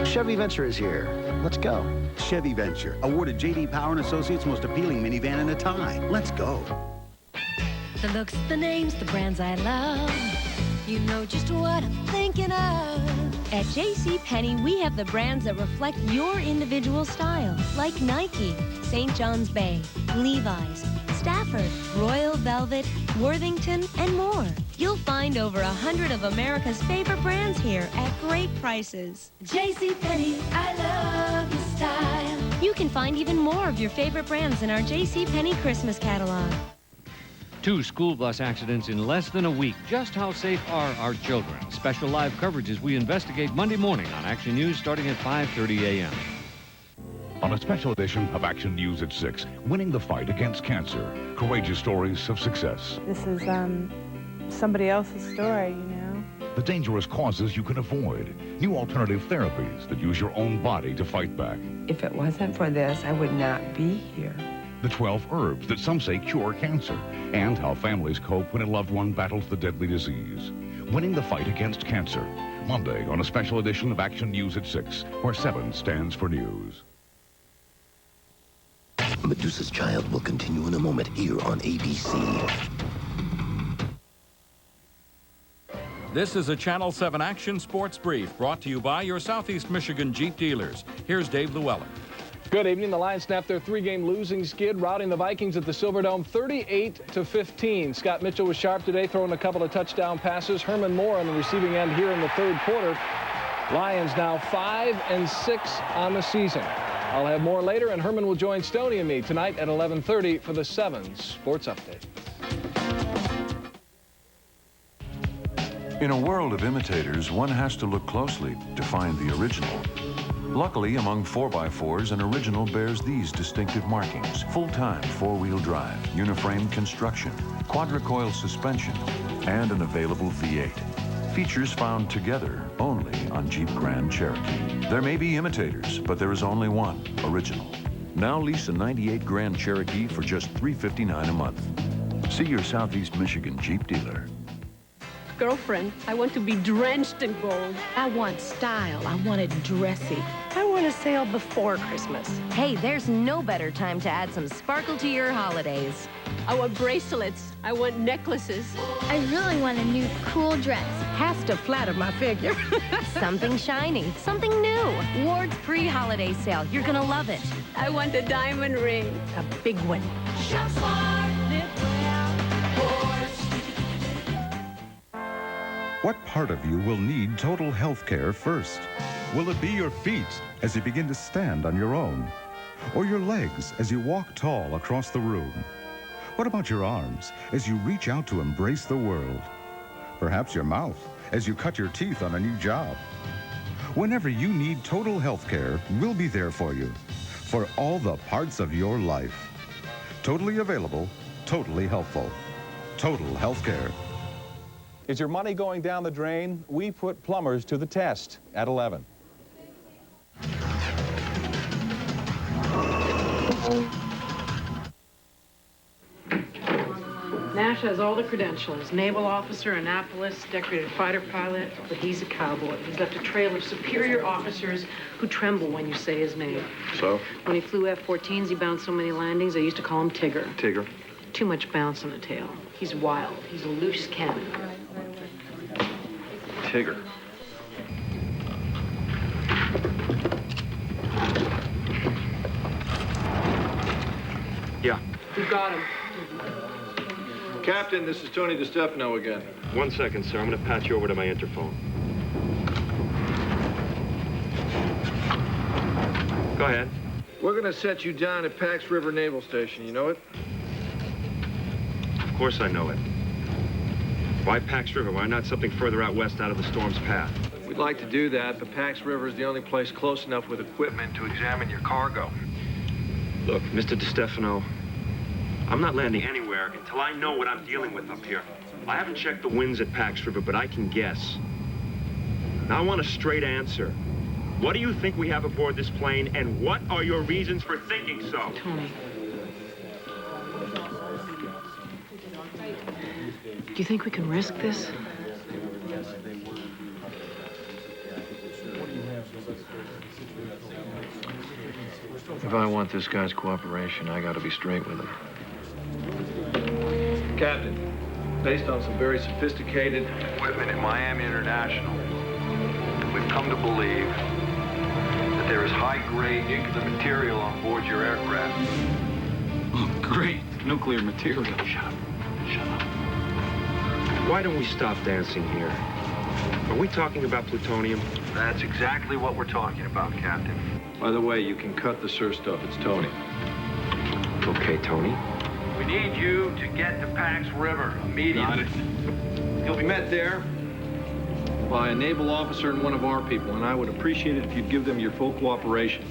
Chevy Venture is here. Let's go. Chevy Venture, awarded J.D. Power and Associates most appealing minivan in a tie. Let's go. The looks, the names, the brands I love. You know just what I'm thinking of. At JCPenney, we have the brands that reflect your individual style, like Nike, St. John's Bay, Levi's, Stafford, Royal Velvet, Worthington, and more. You'll find over 100 of America's favorite brands here at great prices. JCPenney, I love your style. You can find even more of your favorite brands in our JCPenney Christmas catalog. 2 school bus accidents in less than a week. Just how safe are our children? Special live coverage as we investigate Monday morning on Action News starting at 5:30 a.m. On a special edition of Action News at 6, winning the fight against cancer. Courageous stories of success. This is somebody else's story, you know. The dangerous causes you can avoid. New alternative therapies that use your own body to fight back. If it wasn't for this, I would not be here. The 12 herbs that some say cure cancer, and how families cope when a loved one battles the deadly disease. Winning the fight against cancer. Monday on a special edition of Action News at 6, where 7 stands for news. Medusa's Child will continue in a moment here on ABC. This is a Channel 7 Action Sports Brief brought to you by your Southeast Michigan Jeep dealers. Here's Dave Llewellyn. Good evening. The Lions snapped their 3-game losing skid, routing the Vikings at the Silverdome 38-15. Scott Mitchell was sharp today, throwing a couple of touchdown passes. Herman Moore on the receiving end here in the 3rd quarter. Lions now 5-6 on the season. I'll have more later, and Herman will join Stoney and me tonight at 11:30 for the 7 Sports Update. In a world of imitators, one has to look closely to find the original. Luckily, among 4x4s, an original bears these distinctive markings: full-time 4-wheel drive, uniframe construction, quadricoil suspension, and an available V8. Features found together only on Jeep Grand Cherokee. There may be imitators, but there is only one original. Now lease a 98 Grand Cherokee for just $359 a month. See your Southeast Michigan Jeep dealer. girlfriend. I want to be drenched in gold. I want style. I want it dressy. I want to sail before Christmas. Hey, there's no better time to add some sparkle to your holidays. I want bracelets. I want necklaces. I really want a new cool dress. Has to flatter my figure. Something shiny, something new. Ward's pre-holiday sale. You're gonna love it. I want a diamond ring. A big one. Shop smart, live well, What part of you will need total health care first? Will it be your feet as you begin to stand on your own? Or your legs as you walk tall across the room? What about your arms as you reach out to embrace the world? Perhaps your mouth as you cut your teeth on a new job. Whenever you need total health care, we'll be there for you. For all the parts of your life. Totally available, totally helpful. Total health care. Is your money going down the drain? We put plumbers to the test at 11. Nash has all the credentials. Naval officer, Annapolis, decorated fighter pilot, but he's a cowboy. He's left a trail of superior officers who tremble when you say his name. So? When he flew F-14s, he bounced so many landings, they used to call him Tigger. Tigger? Too much bounce on the tail. He's wild. He's a loose cannon. Tigger. Yeah. You got him. Captain, this is Tony DiStefano again. 1 second, sir. I'm going to patch you over to my interphone. Go ahead. We're going to set you down at Pax River Naval Station. You know it? Of course I know it. Why Pax River? Why not something further out west out of the storm's path? We'd like to do that, but Pax River is the only place close enough with equipment to examine your cargo. Look, Mr. DiStefano, I'm not landing anywhere until I know what I'm dealing with up here. I haven't checked the winds at Pax River, but I can guess. Now I want a straight answer. What do you think we have aboard this plane, and what are your reasons for thinking so? Tony. Do you think we can risk this? If I want this guy's cooperation, I got to be straight with him. Captain, based on some very sophisticated equipment at Miami International, we've come to believe that there is high-grade nuclear material on board your aircraft. Oh, great. Nuclear material. Shut up. Shut up. Why don't we stop dancing here? Are we talking about plutonium? That's exactly what we're talking about, Captain. By the way, you can cut the Sir stuff. It's Tony. Okay, Tony. We need you to get to Pax River immediately. Got it. You'll be met there by a naval officer and one of our people, and I would appreciate it if you'd give them your full cooperation.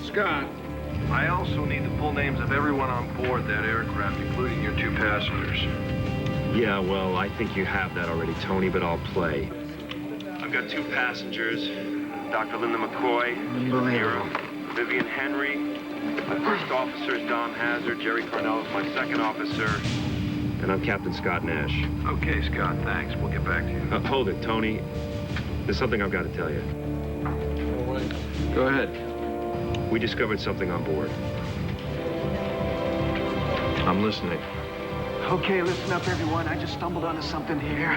Scott, I also need the full names of everyone on board that aircraft, including your 2 passengers. Yeah, well, I think you have that already, Tony, but I'll play. I've got 2 passengers, Dr. Linda McCoy, Hero, Vivian Henry. My first officer is Dom Hazard. Jerry Cornell is my second officer. And I'm Captain Scott Nash. Okay, Scott, thanks. We'll get back to you. Hold it, Tony. There's something I've got to tell you. All right. Go ahead. We discovered something on board. I'm listening. Okay, listen up, everyone. I just stumbled onto something here.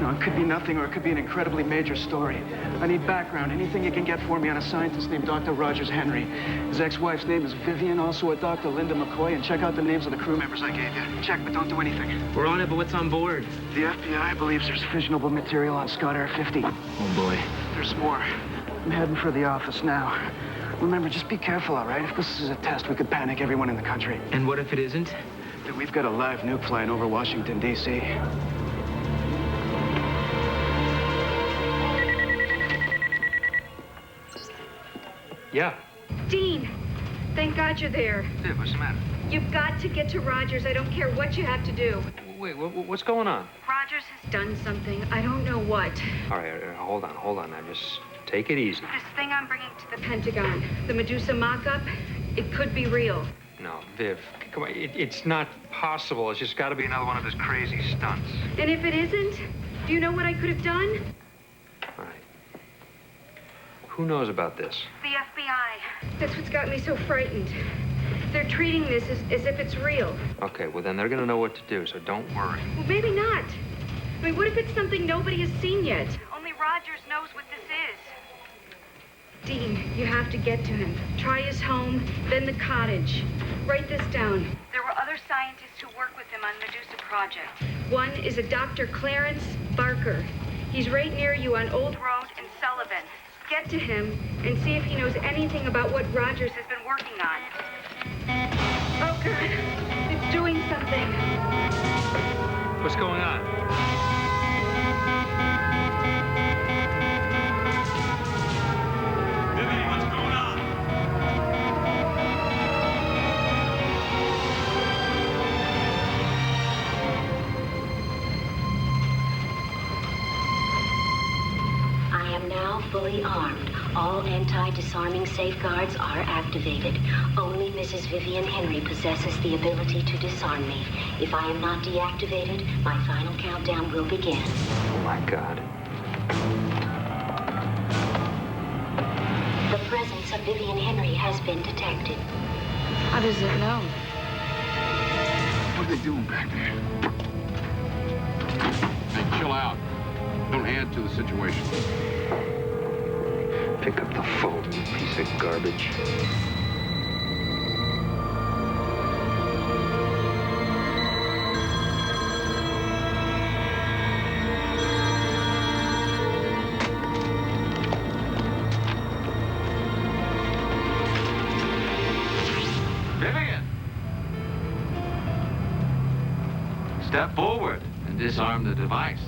No, it could be nothing, or it could be an incredibly major story. I need background, anything you can get for me on a scientist named Dr. Rogers Henry. His ex-wife's name is Vivian, also a Dr. Linda McCoy, and check out the names of the crew members I gave you. Check, but don't do anything. We're on it, but what's on board? The FBI believes there's fissionable material on Scott Air 50. Oh, boy. There's more. I'm heading for the office now. Remember, just be careful, all right? If this is a test, we could panic everyone in the country. And what if it isn't? Dude, we've got a live nuke flying over Washington, D.C. Yeah. Dean, thank God you're there. Yeah, what's the matter? You've got to get to Rogers. I don't care what you have to do. Wait, what's going on? Rogers has done something. I don't know what. All right, hold on. Now, just take it easy. This thing I'm bringing to the Pentagon, the Medusa mock-up, it could be real. No, Viv, come on. It's not possible. It's just got to be another one of his crazy stunts. And if it isn't, do you know what I could have done? All right. Who knows about this? The FBI. That's what's got me so frightened. They're treating this as if it's real. Okay, well, then they're going to know what to do, so don't worry. Well, maybe not. I mean, what if it's something nobody has seen yet? Only Rogers knows what this is. Dean, you have to get to him. Try his home, then the cottage. Write this down. There were other scientists who work with him on Medusa project. One is a Dr. Clarence Barker. He's right near you on Old Road in Sullivan. Get to him and see if he knows anything about what Rogers has been working on. Oh, God. It's doing something. What's going on? Vivian, what's going on? I am now fully armed. All anti-disarming safeguards are activated. Only Mrs. Vivian Henry possesses the ability to disarm me. If I am not deactivated, my final countdown will begin. Oh, my God. The presence of Vivian Henry has been detected. How does it know? What are they doing back there? Hey, chill out. Don't add to the situation. Pick up the phone, you piece of garbage. Vivian! Step forward and disarm the device.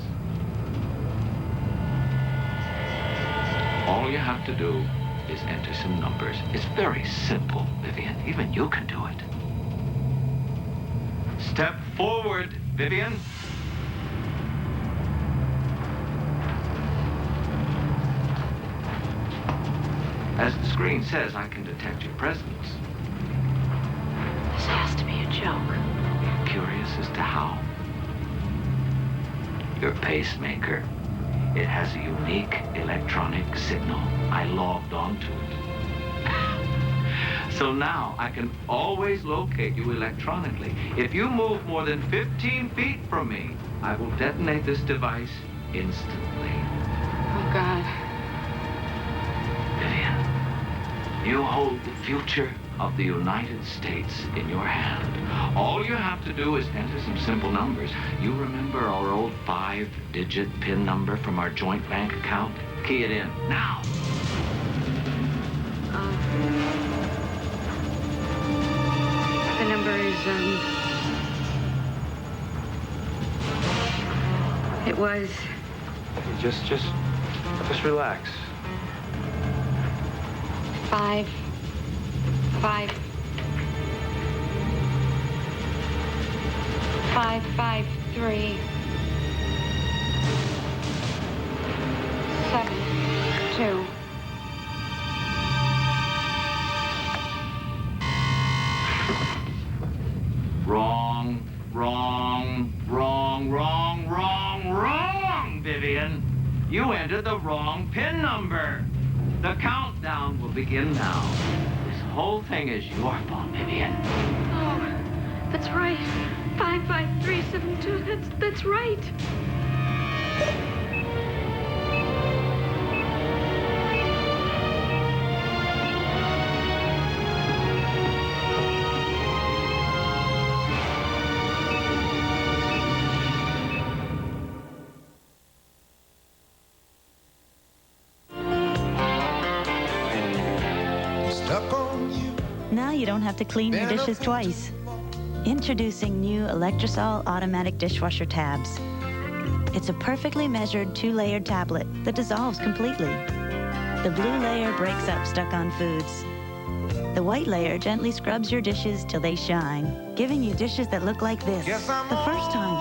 All you have to do is enter some numbers. It's very simple, Vivian. Even you can do it. Step forward, Vivian. As the screen says, I can detect your presence. This has to be a joke. You're curious as to how? Your pacemaker. It has a unique electronic signal. I logged on to it. So now I can always locate you electronically. If you move more than 15 feet from me, I will detonate this device instantly. Oh, God. Vivian, you hold the future of the United States in your hand. All you have to do is enter some simple numbers. You remember our old 5-digit PIN number from our joint bank account? Key it in, now! The number is, it was... Just relax. 5, 5, 5, 5, 3, 7, 2. Wrong, Vivian. You entered the wrong PIN number. The countdown will begin now. This whole thing is your fault, Vivian. Oh, that's right. 55372. That's right. Now you don't have to clean your dishes twice. Introducing new Electrosol automatic dishwasher tabs. It's a perfectly measured 2-layered tablet that dissolves completely. The blue layer breaks up stuck-on foods. The white layer gently scrubs your dishes till they shine, giving you dishes that look like this the first time.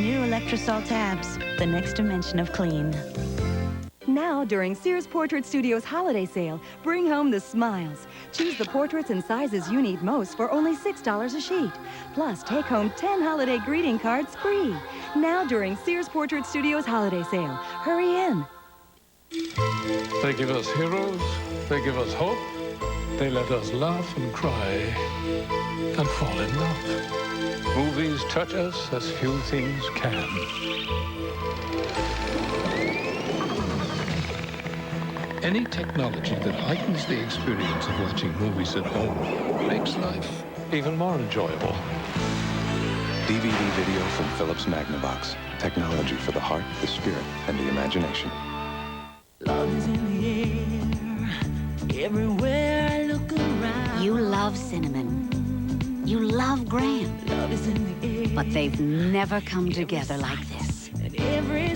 New Electrosol tabs, the next dimension of clean. Now, during Sears Portrait Studios holiday sale, bring home the smiles. Choose the portraits and sizes you need most for only $6 a sheet. Plus, take home 10 holiday greeting cards free. Now, during Sears Portrait Studios holiday sale. Hurry in. They give us heroes, they give us hope, they let us laugh and cry and fall in love. Movies touch us as few things can. Any technology that heightens the experience of watching movies at home makes life even more enjoyable. DVD video from Philips Magnavox. Technology for the heart, the spirit, and the imagination. Love is in the air, everywhere I look around. You love cinnamon. You love Graham. Love is in the air. But they've never come together like this.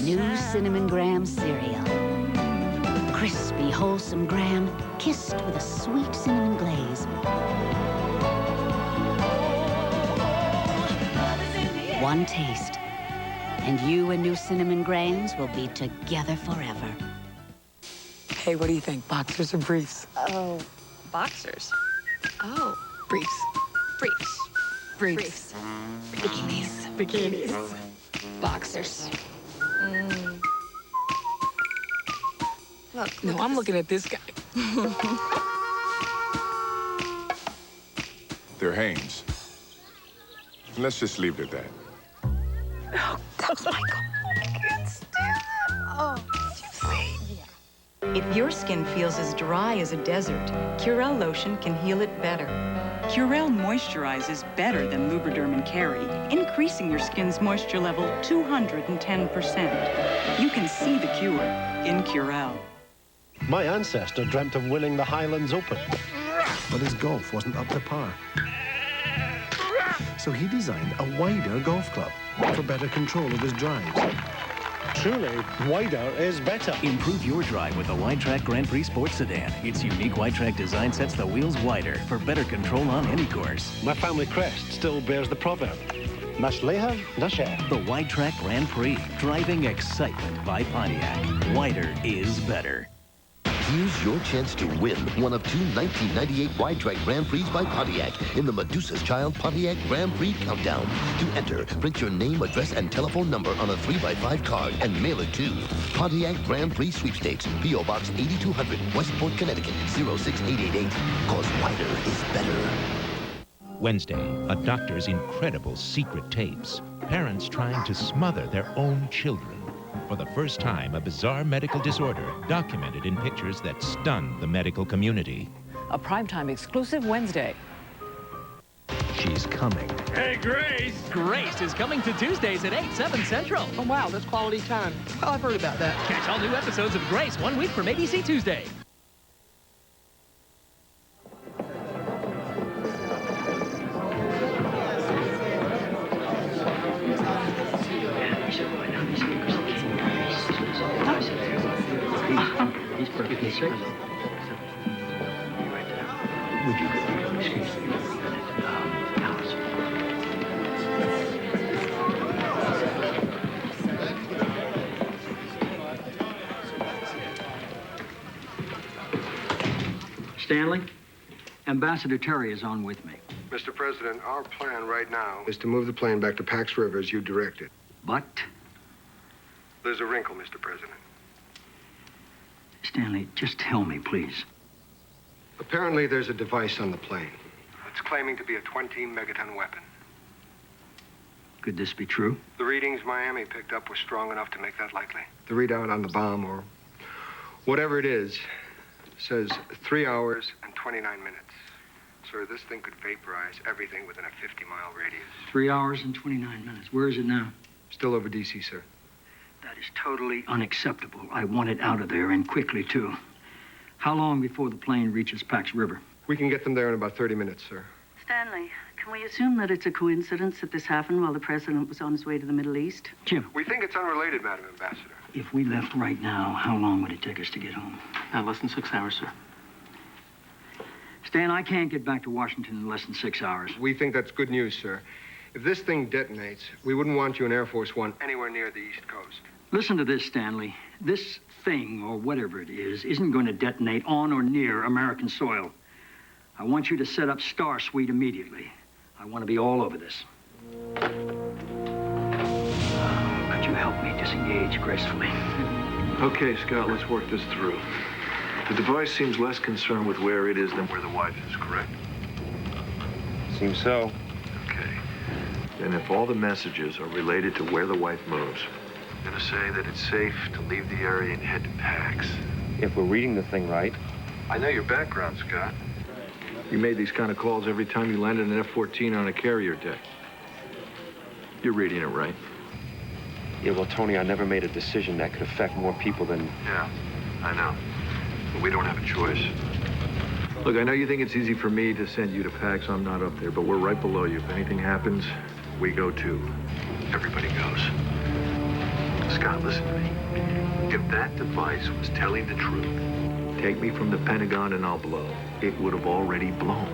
New Cinnamon Graham cereal. Crispy, wholesome Graham, kissed with a sweet cinnamon glaze. One taste, and you and New Cinnamon Grahams will be together forever. Hey, what do you think, boxers or briefs? Oh, boxers. Oh, Briefs. briefs. Briefs. Bikinis. Bikinis. Boxers. Look, No, I'm looking at this guy. They're Hanes. Let's just leave it at that. Oh, Michael. I can't stand it. Oh, did you see? Yeah. If your skin feels as dry as a desert, Curel lotion can heal it better. Curel moisturizes better than Lubriderm and Carry, increasing your skin's moisture level 210%. You can see the cure in Curel. My ancestor dreamt of winning the Highlands Open, but his golf wasn't up to par. So he designed a wider golf club for better control of his drives. Truly, wider is better. Improve your drive with the Wide-Track Grand Prix Sports Sedan. Its unique Wide-Track design sets the wheels wider for better control on any course. My family crest still bears the proverb, Nash Leha, Nasher. The Wide-Track Grand Prix, driving excitement by Pontiac. Wider is better. Here's your chance to win one of two 1998 Wide-Track Grand Prix by Pontiac in the Medusa's Child Pontiac Grand Prix Countdown. To enter, print your name, address, and telephone number on a 3x5 card and mail it to Pontiac Grand Prix Sweepstakes, P.O. Box 8200, Westport, Connecticut, 06888. Cause wider is better. Wednesday, a doctor's incredible secret tapes. Parents trying to smother their own children. For the first time, a bizarre medical disorder documented in pictures that stunned the medical community. A primetime exclusive Wednesday. She's coming. Hey, Grace! Grace is coming to Tuesdays at 8, 7 Central. Oh, wow, that's quality time. Well, I've heard about that. Catch all new episodes of Grace 1 week from ABC Tuesday. He's perfectly safe. Would you excuse me? Stanley, Ambassador Terry is on with me. Mr. President, our plan right now is to move the plane back to Pax River as you directed. But, There's a wrinkle, Mr. President. Stanley, just tell me, please. Apparently, there's a device on the plane. It's claiming to be a 20-megaton weapon. Could this be true? The readings Miami picked up were strong enough to make that likely. The readout on the bomb, or whatever it is, says 3 hours and 29 minutes. Sir, this thing could vaporize everything within a 50-mile radius. 3 hours and 29 minutes. Where is it now? Still over D.C., sir. That is totally unacceptable. I want it out of there, and quickly, too. How long before the plane reaches Pax River? We can get them there in about 30 minutes, sir. Stanley, can we assume that it's a coincidence that this happened while the president was on his way to the Middle East? Jim. We think it's unrelated, Madam Ambassador. If we left right now, how long would it take us to get home? Less than 6 hours, sir. Stan, I can't get back to Washington in less than 6 hours. We think that's good news, sir. If this thing detonates, we wouldn't want you in Air Force One anywhere near the East Coast. Listen to this, Stanley. This thing, or whatever it is, isn't going to detonate on or near American soil. I want you to set up Star Suite immediately. I want to be all over this. Could you help me disengage gracefully? Okay, Scott, let's work this through. The device seems less concerned with where it is than where the wife is, correct? Seems so. Okay. Then if all the messages are related to where the wife moves, I'm gonna say that it's safe to leave the area and head to PAX. If we're reading the thing right. I know your background, Scott. You made these kind of calls every time you landed an F-14 on a carrier deck. You're reading it right. Yeah, well, Tony, I never made a decision that could affect more people than... Yeah, I know. But we don't have a choice. Look, I know you think it's easy for me to send you to PAX. I'm not up there, but we're right below you. If anything happens, we go too. Everybody goes. Scott, listen to me. If that device was telling the truth, take me from the Pentagon and I'll blow. It would have already blown.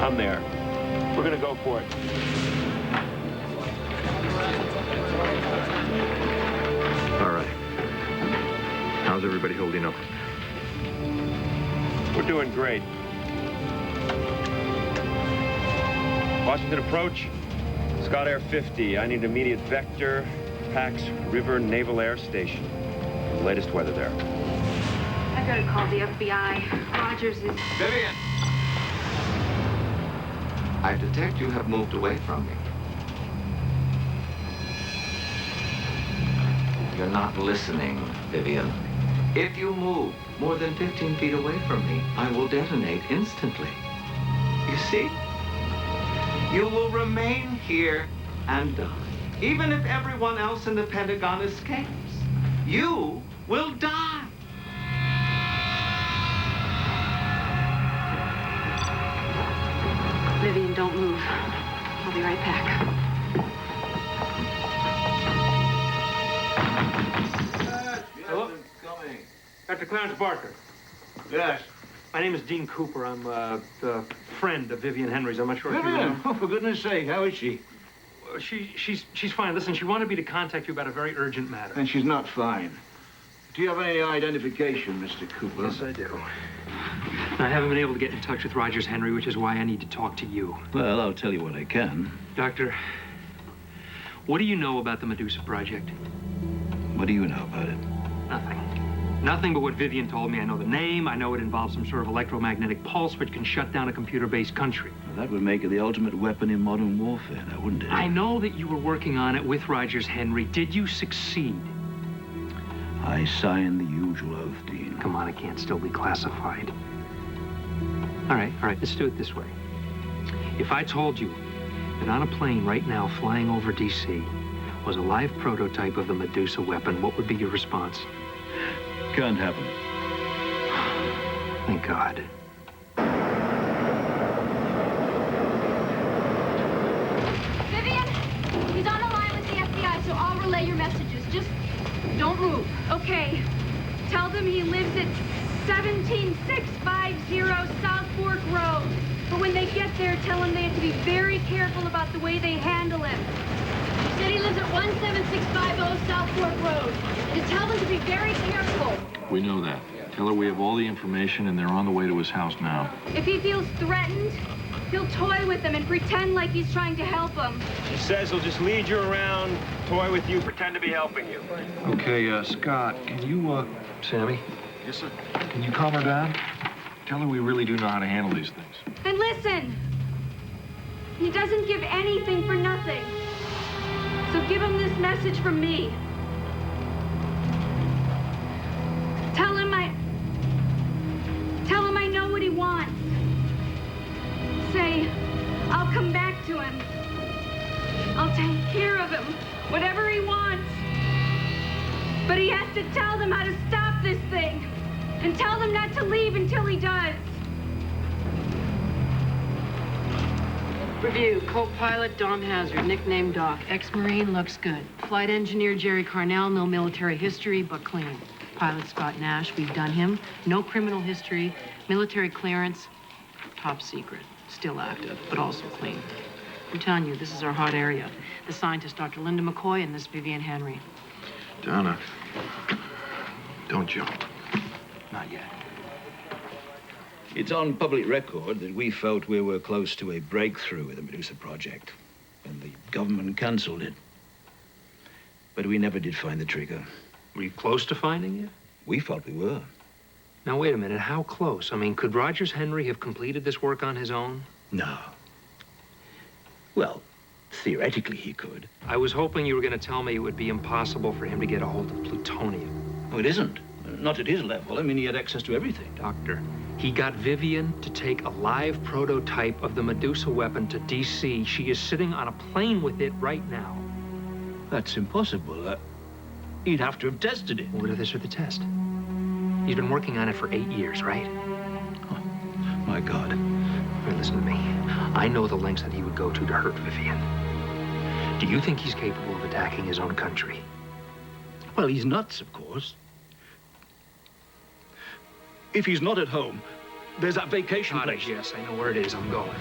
I'm there. We're gonna go for it. All right. How's everybody holding up? We're doing great. Washington approach. Scott Air 50. I need immediate vector. PAX River Naval Air Station. The latest weather there. I gotta call the FBI. Rogers is... Vivian! I detect you have moved away from me. You're not listening, Vivian. If you move more than 15 feet away from me, I will detonate instantly. You see? You will remain here and die. Even if everyone else in the Pentagon escapes, you will die. Vivian, don't move. I'll be right back. Hello? Dr. Clarence Barker. Yes. My name is Dean Cooper. I'm a friend of Vivian Henry's. I'm not sure if you Vivian, know. oh, for goodness sake, how is she? She's fine. Listen, she wanted me to contact you about a very urgent matter. And she's not fine. Do you have any identification, Mr. Cooper? Yes, I do. I haven't been able to get in touch with Rogers Henry, which is why I need to talk to you. Well, I'll tell you what I can. Doctor, what do you know about the Medusa project? What do you know about it? Nothing. Nothing but what Vivian told me. I know the name. I know it involves some sort of electromagnetic pulse which can shut down a computer-based country. Well, that would make it the ultimate weapon in modern warfare, now, wouldn't it? I know that you were working on it with Rogers Henry. Did you succeed? I signed the usual oath, Dean. Come on, it can't still be classified. All right, let's do it this way. If I told you that on a plane right now flying over D.C. was a live prototype of the Medusa weapon, what would be your response? Can't happen. Thank God. Vivian, he's on the line with the FBI, so I'll relay your messages. Just don't move. Okay. Tell them he lives at 17650 South Fork Road. But when they get there, tell him they have to be very careful about the way they handle him. He said he lives at 17650 South Fork Road. Just tell them to be very careful. We know that. Tell her we have all the information and they're on the way to his house now. If he feels threatened, he'll toy with them and pretend like he's trying to help them. She says he'll just lead you around, toy with you, pretend to be helping you. Okay, Scott, can you, Sammy? Yes, sir. Can you calm her down? Tell her we really do know how to handle these things. Then listen. He doesn't give anything for nothing. So give him this message from me. Tell him I know what he wants. Say, I'll come back to him. I'll take care of him, whatever he wants. But he has to tell them how to stop this thing. And tell them not to leave until he does. Review. Co-pilot Dom Hazard, nicknamed Doc. Ex-Marine, looks good. Flight engineer Jerry Carnell, no military history, but clean. Pilot Scott Nash, we've done him. No criminal history. Military clearance, top secret. Still active, but also clean. I'm telling you, this is our hot area. The scientist, Dr. Linda McCoy, and this Vivian Henry. Donna, don't jump. Not yet. It's on public record that we felt we were close to a breakthrough with the Medusa project, and the government canceled it. But we never did find the trigger. Were you close to finding it? We felt we were. Now, wait a minute. How close? I mean, could Rogers Henry have completed this work on his own? No. Well, theoretically he could. I was hoping you were going to tell me it would be impossible for him to get a hold of plutonium. Oh, it isn't. Not at his level. I mean, he had access to everything. Doctor, he got Vivian to take a live prototype of the Medusa weapon to D.C. She is sitting on a plane with it right now. That's impossible. He'd have to have tested it. Well, what if this were the test? He's been working on it for 8 years, right? Oh, my God. Here, listen to me. I know the lengths that he would go to hurt Vivian. Do you think he's capable of attacking his own country? Well, he's nuts, of course. If he's not at home, there's that vacation place. Yes, I know where it is. I'm going.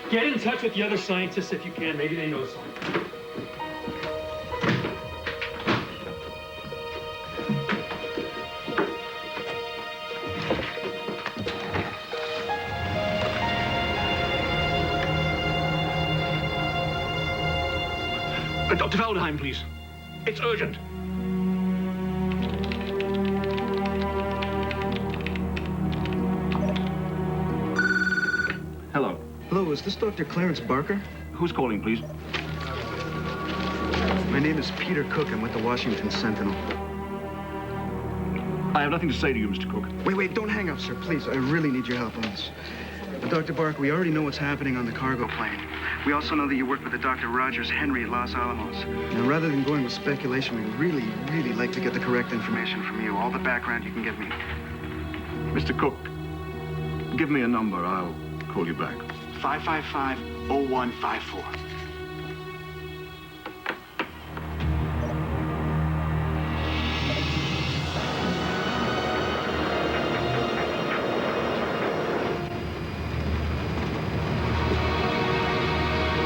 Get in touch with the other scientists if you can. Maybe they know something. Dr. Feldheim, please. It's urgent. Hello. Hello, is this Dr. Clarence Barker? Who's calling, please? My name is Peter Cook. I'm with the Washington Sentinel. I have nothing to say to you, Mr. Cook. Wait, don't hang up, sir. Please, I really need your help on this. Dr. Barker, we already know what's happening on the cargo plane. We also know that you work with the Dr. Rogers Henry at Los Alamos. Now, rather than going with speculation, we'd really like to get the correct information from you. All the background you can give me. Mr. Cook, give me a number. I'll call you back. 555-0154.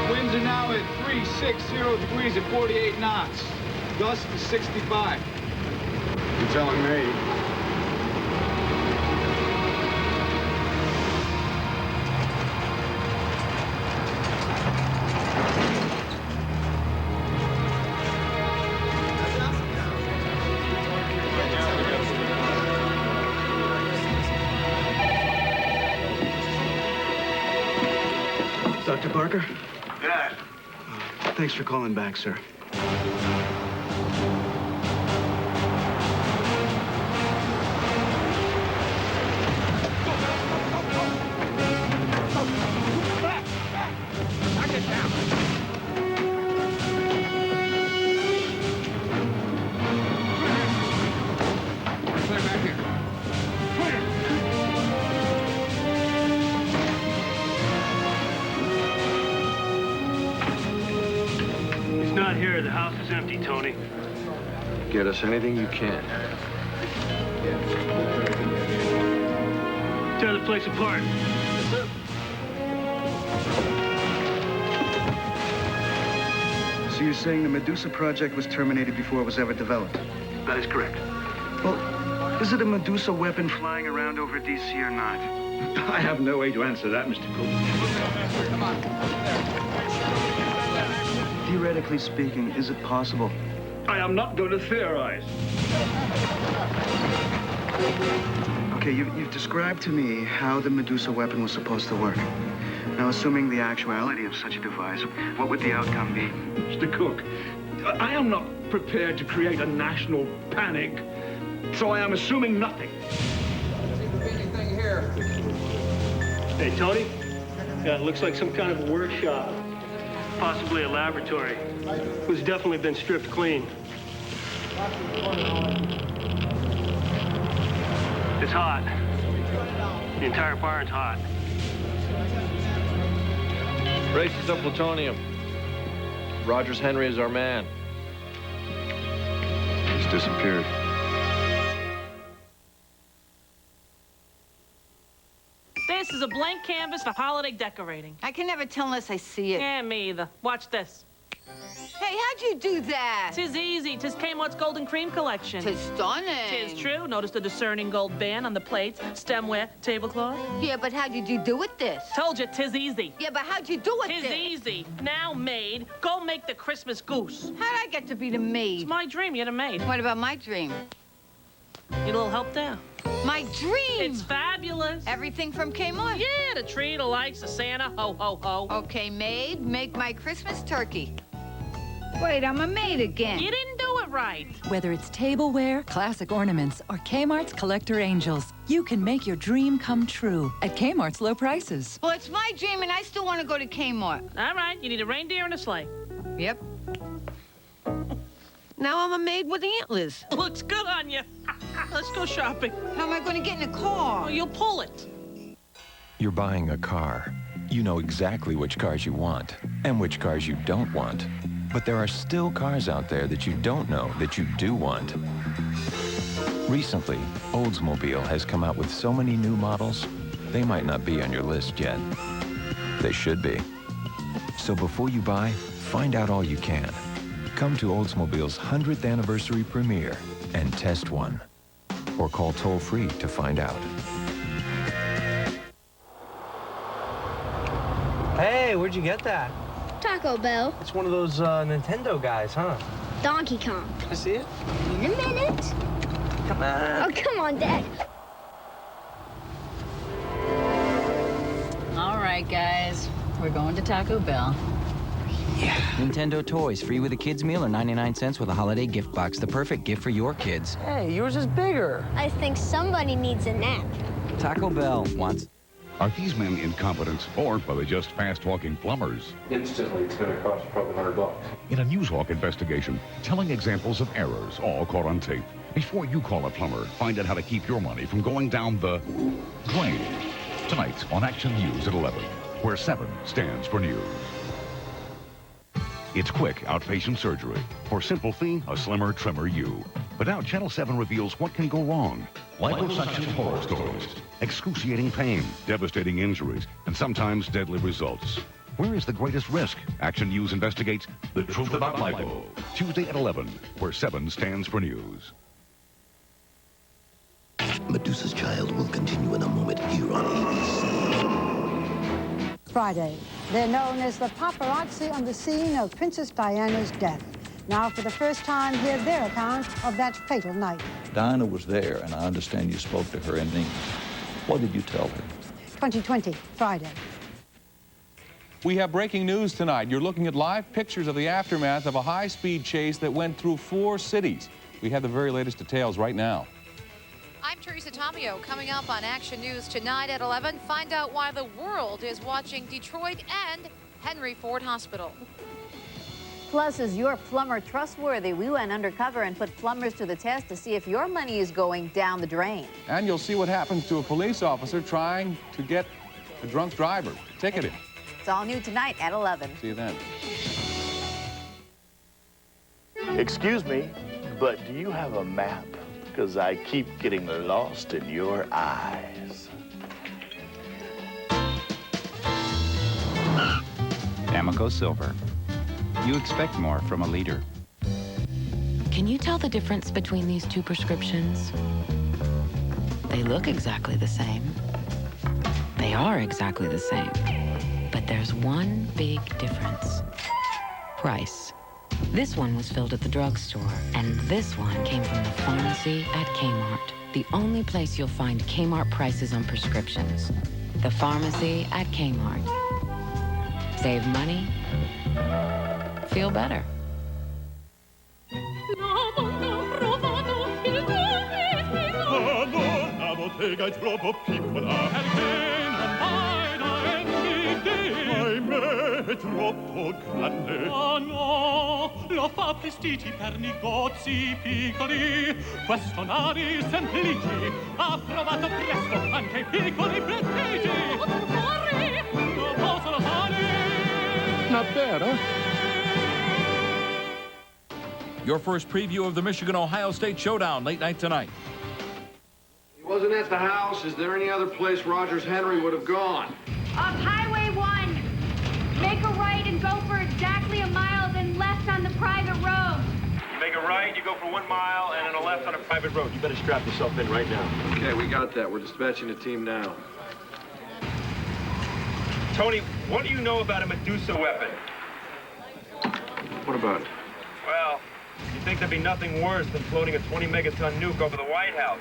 Winds are now at 360 degrees at 48 knots. Gust is 65. You're telling me. Dr. Barker? Yeah. Thanks for calling back, sir. Not here. The house is empty, Tony. Get us anything you can. Tear the place apart. So you're saying the Medusa project was terminated before it was ever developed? That is correct. Well, is it a Medusa weapon flying around over D.C. or not? I have no way to answer that, Mr. Cook. Come on. Theoretically speaking, is it possible? I am not going to theorize. Okay, you've described to me how the Medusa weapon was supposed to work. Now, assuming the actuality of such a device, what would the outcome be? Mr. Cook, I am not prepared to create a national panic, so I am assuming nothing. Anything here? Hey, Tony? Yeah, it looks like some kind of a workshop. Possibly a laboratory. It's definitely been stripped clean. It's hot. The entire barn's hot. Braces up plutonium. Rogers Henry is our man. He's disappeared. This This is a blank canvas for holiday decorating. I can never tell unless I see it. Yeah, me either. Watch this. Hey, how'd you do that? Tis easy. Tis Kmart's Golden Cream Collection. Tis stunning. Tis true. Notice the discerning gold band on the plates, stemware, tablecloth. Yeah, but how'd you do with this? Told you, tis easy. Yeah, but how'd you do with Tis this? easy. Now made. Go make the Christmas goose. How'd I get to be the maid? It's my dream. You're the maid. What about my dream? Need a little help there? My dream! It's fabulous. Everything from Kmart? Yeah, the tree, the lights, the Santa, ho, ho, ho. Okay, maid, make my Christmas turkey. Wait, I'm a maid again. You didn't do it right. Whether it's tableware, classic ornaments, or Kmart's Collector Angels, you can make your dream come true at Kmart's low prices. Well, it's my dream, and I still want to go to Kmart. All right, you need a reindeer and a sleigh. Yep. Now I'm a maid with antlers. Looks good on you. Let's go shopping. How am I going to get in a car? Oh, you'll pull it. You're buying a car. You know exactly which cars you want and which cars you don't want. But there are still cars out there that you don't know that you do want. Recently, Oldsmobile has come out with so many new models, they might not be on your list yet. They should be. So before you buy, find out all you can. Come to Oldsmobile's 100th anniversary premiere and test one. Or call toll-free to find out. Hey, where'd you get that? Taco Bell. It's one of those Nintendo guys, huh? Donkey Kong. Can I see it? In a minute. Come on. Oh, come on, Dad. All right, guys. We're going to Taco Bell. Yeah. Nintendo toys, free with a kid's meal or 99 cents with a holiday gift box. The perfect gift for your kids. Hey, yours is bigger. I think somebody needs a nap. Taco Bell wants... Are these men incompetent, or are they just fast-talking plumbers? Instantly, it's going to cost you probably $100. In a Newshawk investigation, telling examples of errors, all caught on tape. Before you call a plumber, find out how to keep your money from going down the drain. Tonight on Action News at 11, where 7 stands for news. It's quick outpatient surgery. For simple fee, a slimmer, trimmer you. But now Channel 7 reveals what can go wrong. Liposuction horror stories, excruciating pain, devastating injuries, and sometimes deadly results. Where is the greatest risk? Action News investigates the truth about lipo. Tuesday at 11, where 7 stands for news. Medusa's Child will continue in a moment here on ABC. Friday. They're known as the paparazzi on the scene of Princess Diana's death. Now, for the first time, hear their account of that fatal night. Diana was there, and I understand you spoke to her in English. What did you tell her? 2020, Friday. We have breaking news tonight. You're looking at live pictures of the aftermath of a high-speed chase that went through 4 cities. We have the very latest details right now. I'm Teresa Tomeo. Coming up on Action News tonight at 11, find out why the world is watching Detroit and Henry Ford Hospital. Plus, is your plumber trustworthy? We went undercover and put plumbers to the test to see if your money is going down the drain. And you'll see what happens to a police officer trying to get a drunk driver ticketed. It's all new tonight at 11. See you then. Excuse me, but do you have a map? Because I keep getting lost in your eyes. Amoco Silver. You expect more from a leader. Can you tell the difference between these 2 prescriptions? They look exactly the same. They are exactly the same. But there's one big difference. Price. This one was filled at the drugstore, and this one came from the pharmacy at Kmart. The only place you'll find Kmart prices on prescriptions. The pharmacy at Kmart. Save money. Feel better. La bottega è troppo piccola perché non vai da NBD. Ahimè, è troppo grande. Oh no, lo fa Prestigi per negozi piccoli. Questo Nari Semplici ha provato presto anche i piccoli Prestigi. Lo possono fare. Not bad, huh? Your first preview of the Michigan-Ohio State Showdown late night tonight. Wasn't at the house. Is there any other place Rogers Henry would have gone? Off Highway 1. Make a right and go for exactly a mile, then left on the private road. You make a right, you go for 1 mile, and then a left on a private road. You better strap yourself in right now. Okay, we got that. We're dispatching a team now. Tony, what do you know about a Medusa weapon? What about it? Well, you think there'd be nothing worse than floating a 20-megaton nuke over the White House.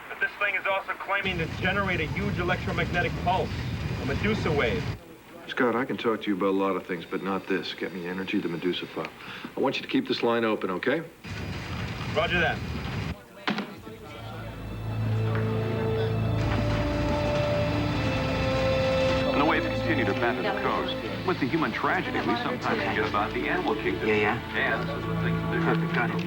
But this thing is also claiming to generate a huge electromagnetic pulse, a Medusa wave. Scott, I can talk to you about a lot of things, but not this. Get me energy, the Medusa file. I want you to keep this line open, okay? Roger that. And the waves continue to batter the coast. With the human tragedy, we sometimes forget about the animal kingdom. Yeah. And this is the thing that they're got it.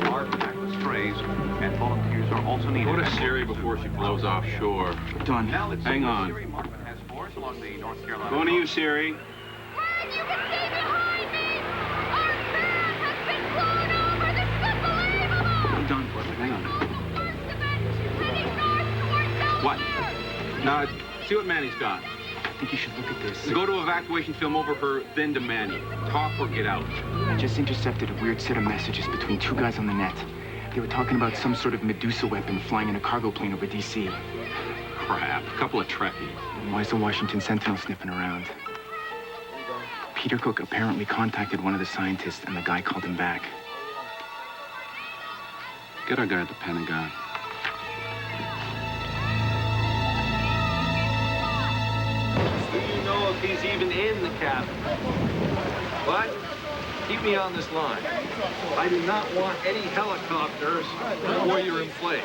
Are packed with strays, and volunteers are also needed. Go to Siri before she blows offshore. Done. Hang on. Siri Markman has force along the North Carolina. Going to you, Siri. Hey, you can see behind me! Our van has been blown over! This is unbelievable! Hold on for it. Hang on. Heading north towards Delaware! What? Now, see what Manny's got. I think you should look at this. Go to evacuation film over her, then to Manny. Talk or get out. I just intercepted a weird set of messages between two guys on the net. They were talking about some sort of Medusa weapon flying in a cargo plane over D.C. Crap. A couple of trappies. And why is the Washington Sentinel sniffing around? Peter Cook apparently contacted one of the scientists, and the guy called him back. Get our guy at the Pentagon. Do you know if he's even in the cabin? What? Keep me on this line. I do not want any helicopters before you're in place.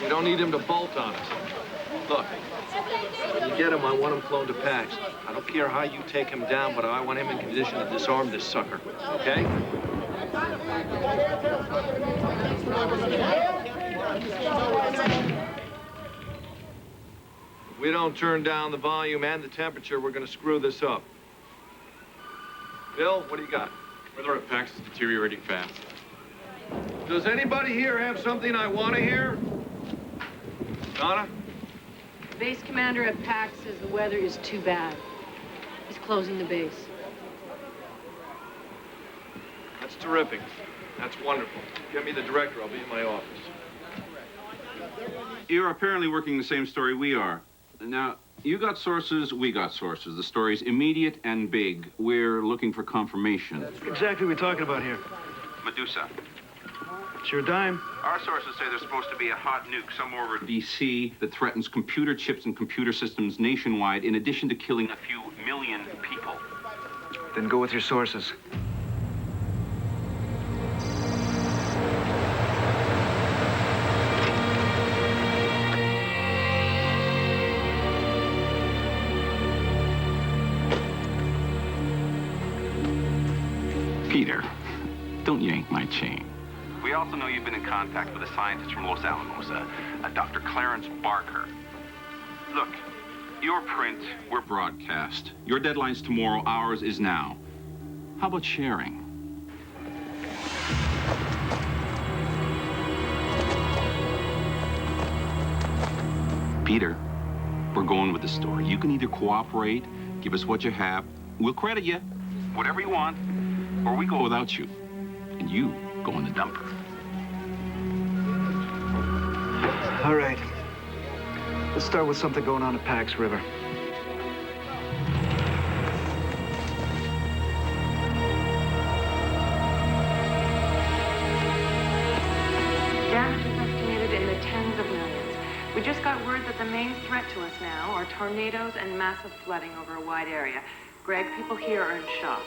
We don't need him to bolt on us. Look, when you get him, I want him flown to PAX. I don't care how you take him down, but I want him in condition to disarm this sucker, okay? If we don't turn down the volume and the temperature, we're going to screw this up. Bill, what do you got? Weather at PAX is deteriorating fast. Does anybody here have something I want to hear? Donna? Base commander at PAX says the weather is too bad. He's closing the base. That's terrific. That's wonderful. Get me the director. I'll be in my office. You're apparently working the same story we are. Now, you got sources, we got sources. The story's immediate and big. We're looking for confirmation. Exactly what we're talking about here. Medusa. It's your dime. Our sources say there's supposed to be a hot nuke somewhere over DC that threatens computer chips and computer systems nationwide, in addition to killing a few million people. Then go with your sources. Peter, don't yank my chain. We also know you've been in contact with a scientist from Los Alamos, a Dr. Clarence Barker. Look, your print, we're broadcast. Your deadline's tomorrow, ours is now. How about sharing? Peter, we're going with the story. You can either cooperate, give us what you have, we'll credit you, whatever you want, or we go without you, and you go in the dumper. All right. Let's start with something going on at Pax River. Damage is estimated in the tens of millions. We just got word that the main threat to us now are tornadoes and massive flooding over a wide area. Greg, people here are in shock.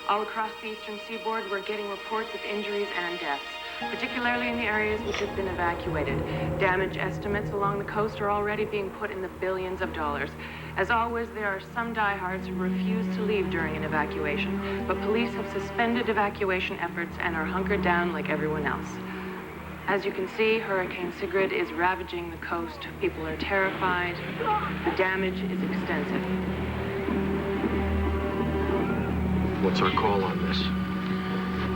All across the eastern seaboard, we're getting reports of injuries and deaths, particularly in the areas which have been evacuated. Damage estimates along the coast are already being put in the billions of dollars. As always, there are some diehards who refuse to leave during an evacuation, but police have suspended evacuation efforts and are hunkered down like everyone else. As you can see, Hurricane Sigrid is ravaging the coast. People are terrified. The damage is extensive. What's our call on this?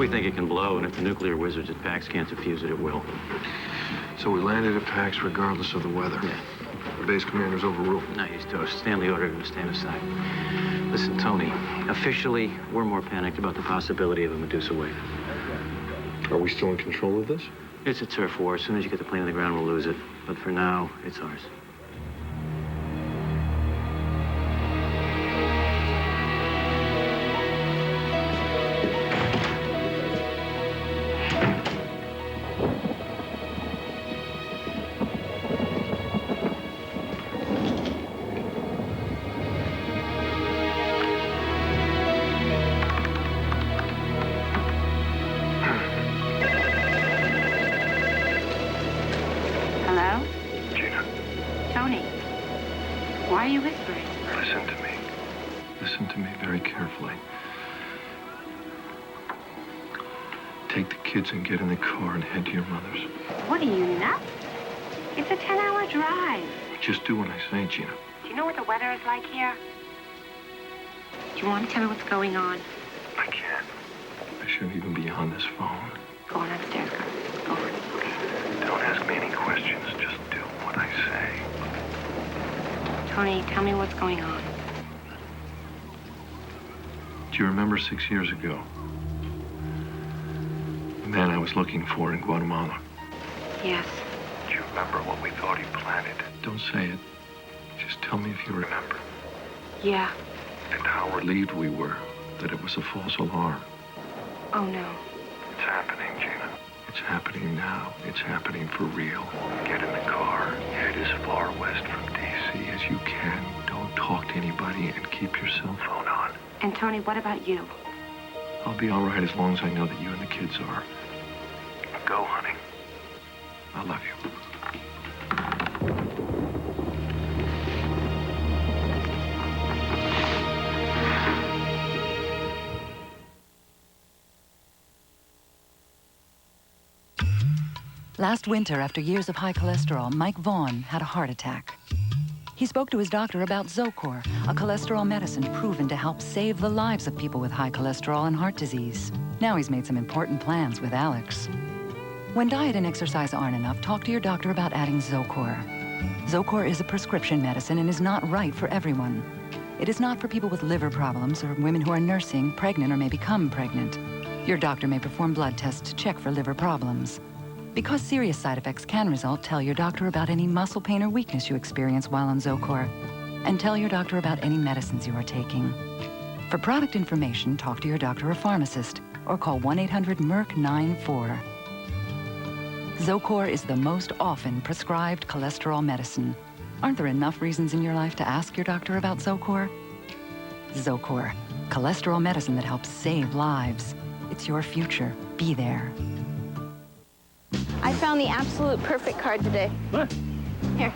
we think it can blow, and if the nuclear wizards at PAX can't defuse it, it will. So we landed at PAX regardless of the weather. Yeah. The base commander's overruled. No, he's toast. Stanley ordered him to stand aside. Listen, Tony, officially, we're more panicked about the possibility of a Medusa wave. Are we still in control of this? It's a turf war. As soon as you get the plane on the ground, we'll lose it. But for now, it's ours. Hello? Gina, Tony? Why are you whispering? listen to me. Listen to me very carefully. Take the kids and get in the car and head to your mother's. What are you, nuts? It's a 10-hour drive. Just do what I say, Gina. Do you know what the weather is like here? Do you want to tell me what's going on? I can't. I shouldn't even be on this phone. Go on upstairs, girl. Go on. Don't ask me any questions. Just do what I say. Tony, tell me what's going on. Do you remember 6 years ago? The man I was looking for in Guatemala. Yes. Do you remember what we thought he planted? Don't say it. Just tell me if you remember. Yeah. And how relieved we were that it was a false alarm. Oh, no. It's happening, Gina. It's happening now. It's happening for real. Get in the car. Head as far west from D.C. as you can. Don't talk to anybody and keep your cell phone on. And Tony, what about you? I'll be all right as long as I know that you and the kids are. Go, honey. I love you. Last winter, after years of high cholesterol, Mike Vaughn had a heart attack. He spoke to his doctor about Zocor, a cholesterol medicine proven to help save the lives of people with high cholesterol and heart disease. Now he's made some important plans with Alex. When diet and exercise aren't enough, talk to your doctor about adding Zocor. Zocor is a prescription medicine and is not right for everyone. It is not for people with liver problems or women who are nursing, pregnant, or may become pregnant. Your doctor may perform blood tests to check for liver problems. Because serious side effects can result, tell your doctor about any muscle pain or weakness you experience while on Zocor. And tell your doctor about any medicines you are taking. For product information, talk to your doctor or pharmacist, or call 1-800-MERC-94. Zocor is the most often prescribed cholesterol medicine. Aren't there enough reasons in your life to ask your doctor about Zocor? Zocor, cholesterol medicine that helps save lives. It's your future. Be there. I found the absolute perfect card today. What? Here.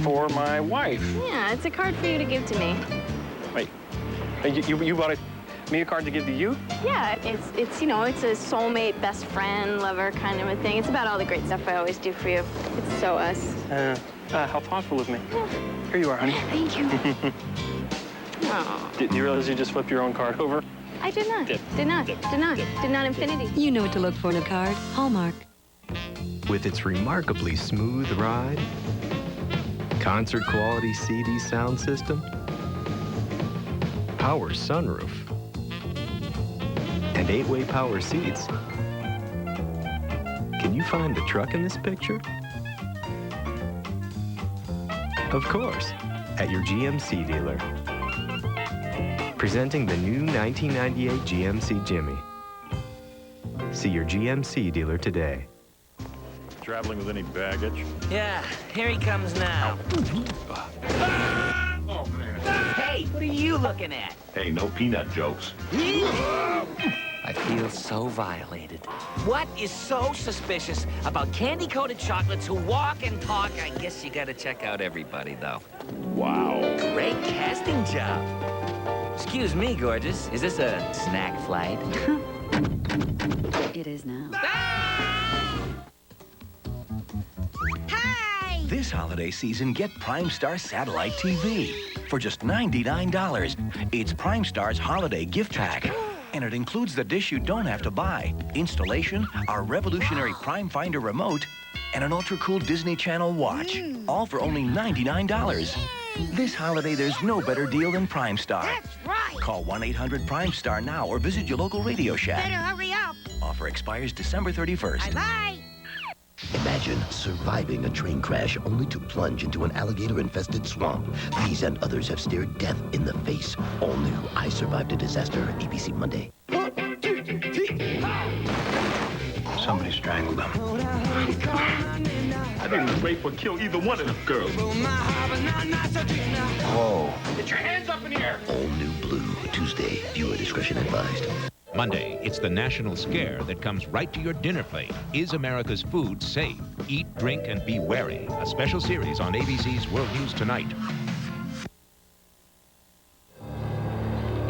For my wife. Yeah, it's a card for you to give to me. Wait, you bought me a card to give to you? Yeah, it's you know, it's a soulmate, best friend, lover kind of a thing. It's about all the great stuff I always do for you. It's so us. How thoughtful of me. Yeah. Here you are, honey. Thank you. Oh. Did you realize you just flipped your own card over? I did not. Did not infinity. You know what to look for in a card. Hallmark. With its remarkably smooth ride, concert quality CD sound system, power sunroof, and 8-way power seats. Can you find the truck in this picture? Of course, at your GMC dealer. Presenting the new 1998 GMC Jimmy. See your GMC dealer today. Traveling with any baggage? Yeah, here he comes now. Oh, man. Hey, what are you looking at? Hey, no peanut jokes. I feel so violated. What is so suspicious about candy-coated chocolates who walk and talk? I guess you gotta check out everybody, though. Wow. Great casting job. Excuse me, gorgeous. Is this a snack flight? It is now. This holiday season, get Prime Star Satellite TV for just $99. It's Prime Star's holiday gift pack, and it includes the dish you don't have to buy, installation, our revolutionary Prime Finder remote, and an ultra-cool Disney Channel watch, all for only $99. This holiday, there's no better deal than Prime Star. That's right. Call 1-800-PRIME-STAR now or visit your local Radio Shack. Better hurry up. Offer expires December 31st. Bye-bye. Imagine surviving a train crash only to plunge into an alligator-infested swamp. These and others have stared death in the face. All new I Survived a Disaster, ABC Monday. Somebody strangled them. I didn't rape or kill either one of them girls. Whoa. Get your hands up in the air. All new Blue, Tuesday. Viewer discretion advised. Monday, it's the national scare that comes right to your dinner plate. Is America's food safe? Eat, drink, and be wary. A special series on ABC's World News Tonight.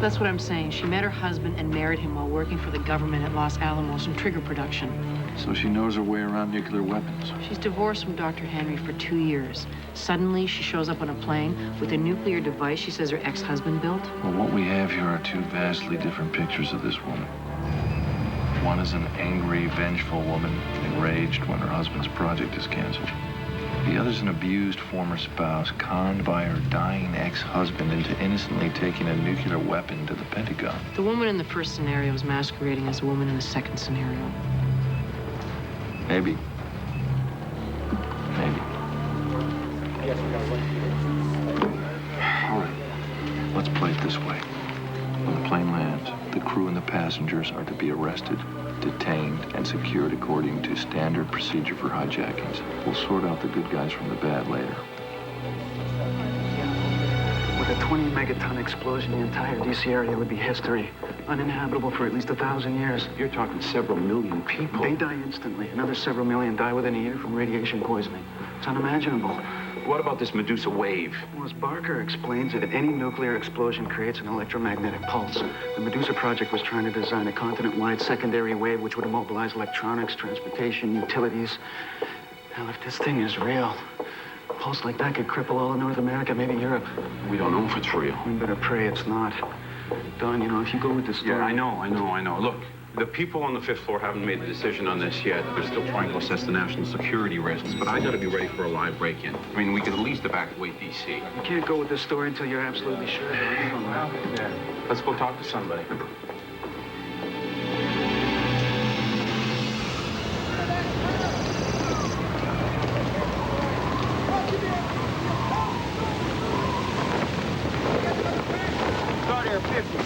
That's what I'm saying. She met her husband and married him while working for the government at Los Alamos in trigger production. So she knows her way around nuclear weapons. She's divorced from Dr. Henry for 2 years. Suddenly, she shows up on a plane with a nuclear device she says her ex-husband built. Well, what we have here are two vastly different pictures of this woman. One is an angry, vengeful woman, enraged when her husband's project is canceled. The other's an abused former spouse, conned by her dying ex-husband into innocently taking a nuclear weapon to the Pentagon. The woman in the first scenario is masquerading as a woman in the second scenario. Maybe. Maybe. All right. Let's play it this way. When the plane lands, the crew and the passengers are to be arrested, detained, and secured according to standard procedure for hijackings. We'll sort out the good guys from the bad later. With a 20-megaton explosion, the entire DC area would be history. Uninhabitable for at least 1,000 years. You're talking several million people. They die instantly. Another several million die within a year from radiation poisoning. It's unimaginable. What about this Medusa wave? Well, as Barker explains it, any nuclear explosion creates an electromagnetic pulse. The Medusa project was trying to design a continent-wide secondary wave which would immobilize electronics, transportation, utilities. Now, if this thing is real, a pulse like that could cripple all of North America, maybe Europe. We don't know if it's real. We better pray it's not. Don, you know, if you go with this story... Yeah, I know. Look, the people on the 5th floor haven't made a decision on this yet. They're still trying to assess the national security risks, but I gotta be ready for a live break-in. I mean, we could at least evacuate D.C. You can't go with this story until you're absolutely sure. Yeah. Let's go talk to somebody.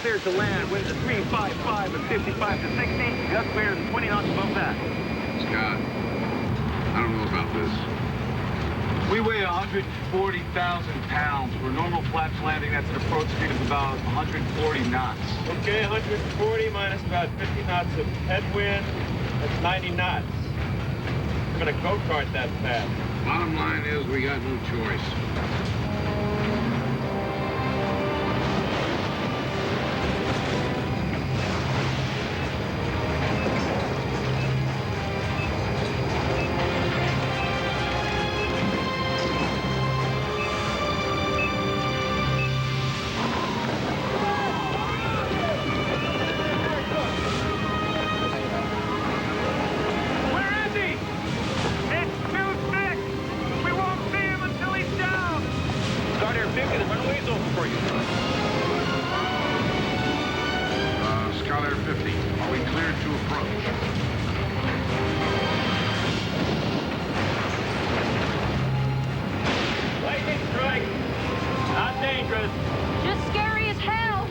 Cleared to land, winds at 355 and 55 to 60. Gust winds 20 knots above that. Scott, I don't know about this. We weigh 140,000 pounds. For a normal flaps landing, that's an approach speed of about 140 knots. Okay, 140 minus about 50 knots of headwind. That's 90 knots. We're gonna go-kart that fast. Bottom line is we got no choice. Just scary as hell.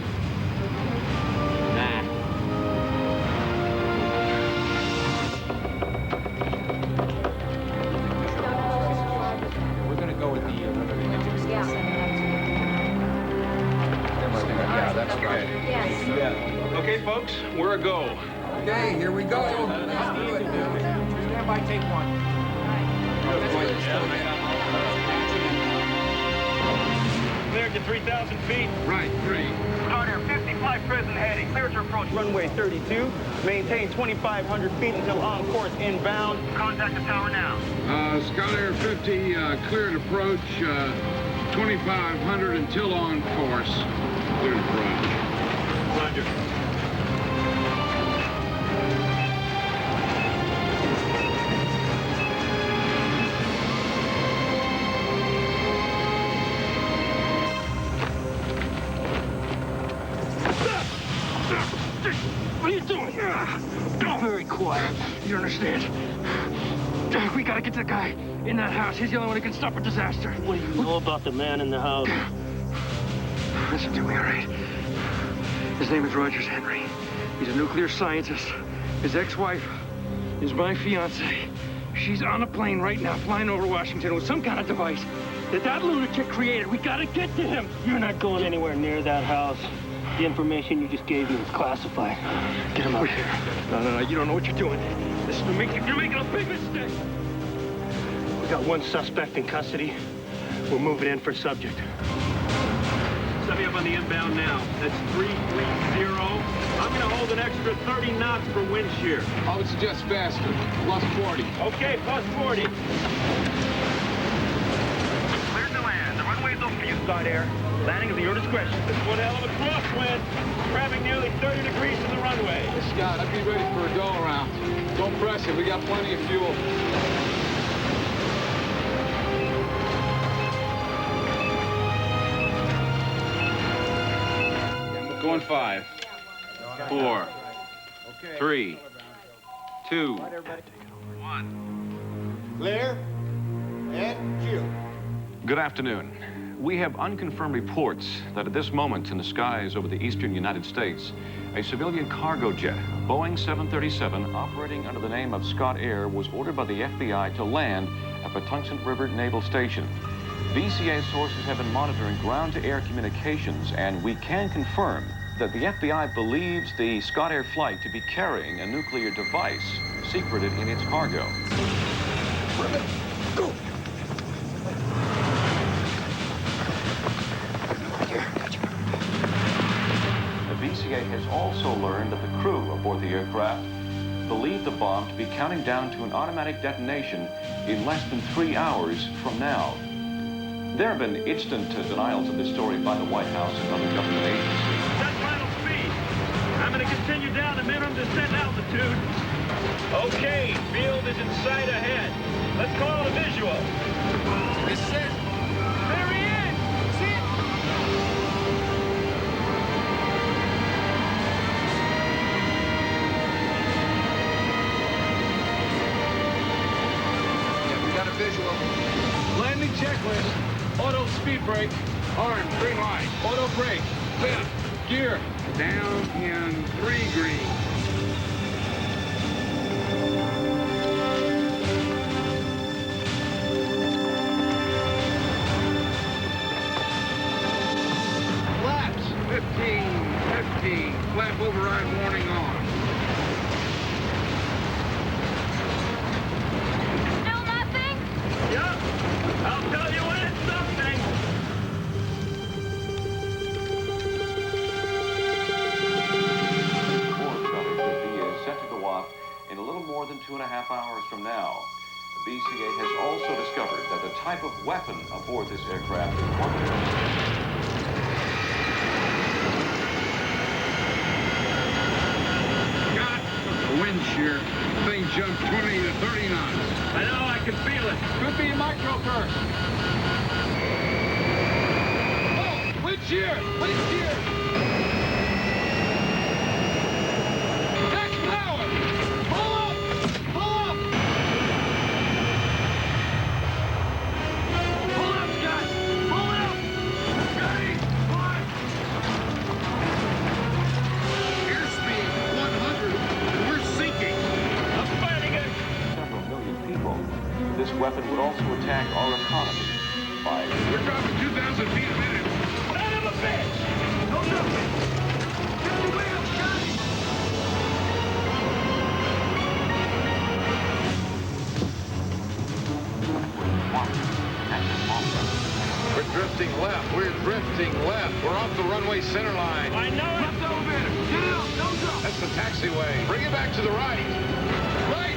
We're gonna go with the Yeah, that's right. Yes. Okay, folks, we're a go. Okay, here we go. Stand by, take one. Cleared to 3,000 feet. Right, 3. Start Air 55 present heading. Clear to approach runway 32. Maintain 2,500 feet until on course inbound. Contact the tower now. Scout Air 50, cleared approach, 2,500 until on course. Cleared approach. Roger. quiet. You don't understand. We gotta get the guy in that house. He's the only one who can stop a disaster. What do you know about the man in the house? Listen to me, all right? His name is Rogers Henry. He's a nuclear scientist. His ex-wife is my fiancée. She's on a plane right now, flying over Washington with some kind of device that lunatic created. We gotta get to him. You're not going anywhere near that house. The information you just gave me is classified. Get him out here. No, you don't know what you're doing. You're making a big mistake. We got one suspect in custody. We're moving in for subject. Set me up on the inbound now. That's 330. I'm going to hold an extra 30 knots for wind shear. I would suggest faster. Plus 40. Okay, plus 40. Clear to land. The runway's open for you, Scott Air. Landing is at your discretion. This is one hell of a crosswind. Traveling nearly 30 degrees from the runway. Hey, Scott, I'd be ready for a go-around. Don't press it. We got plenty of fuel. Going 5, 4, 3, 2, 1. Clear and cue. Good afternoon. We have unconfirmed reports that at this moment in the skies over the eastern United States, a civilian cargo jet, Boeing 737, operating under the name of Scott Air, was ordered by the FBI to land at Patuxent River Naval Station. VCA sources have been monitoring ground-to-air communications, and we can confirm that the FBI believes the Scott Air flight to be carrying a nuclear device secreted in its cargo. Go! The VCA has also learned that the crew aboard the aircraft believe the bomb to be counting down to an automatic detonation in less than 3 hours from now. There have been instant denials of this story by the White House and other government agencies. Set final speed. I'm going to continue down to minimum descent altitude. Okay, field is in sight ahead. Let's call it a visual. This is it. There he is. See it? Yeah, we got a visual. Landing checklist. Auto speed brake. Orange, green light. Auto brake. Left. Gear. Down in 3 green. Flaps. 15. Flap override warning on. Still nothing? Yep. I'll tell you when it's something. Sent to the WAP in a little more than 2.5 hours from now. The BCA has also discovered that the type of weapon aboard this aircraft is Got a wind shear. Thing jumped 20 to 30 knots. I know, I can feel it. Could be a microburst. Oh, wind shear! Wind shear! This weapon would also attack our economy by... We're dropping 2,000 feet a minute. Son of a bitch! No, nothing! Get the wheel, Johnny! We're drifting left. We're off the runway center line. I know it! Left elevator. Get out. Don't go. That's the taxiway. Bring it back to the right. Right.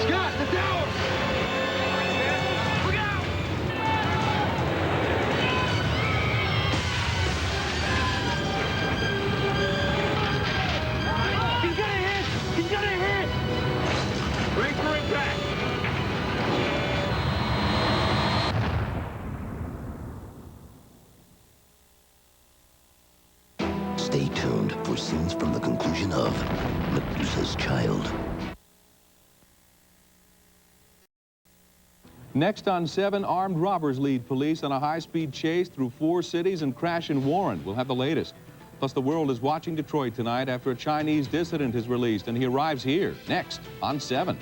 Scott, the down! Stay tuned for scenes from the conclusion of Medusa's Child. Next on 7, armed robbers lead police on a high-speed chase through 4 cities and crash in Warren. We'll have the latest. Plus, the world is watching Detroit tonight after a Chinese dissident is released, and he arrives here next on 7.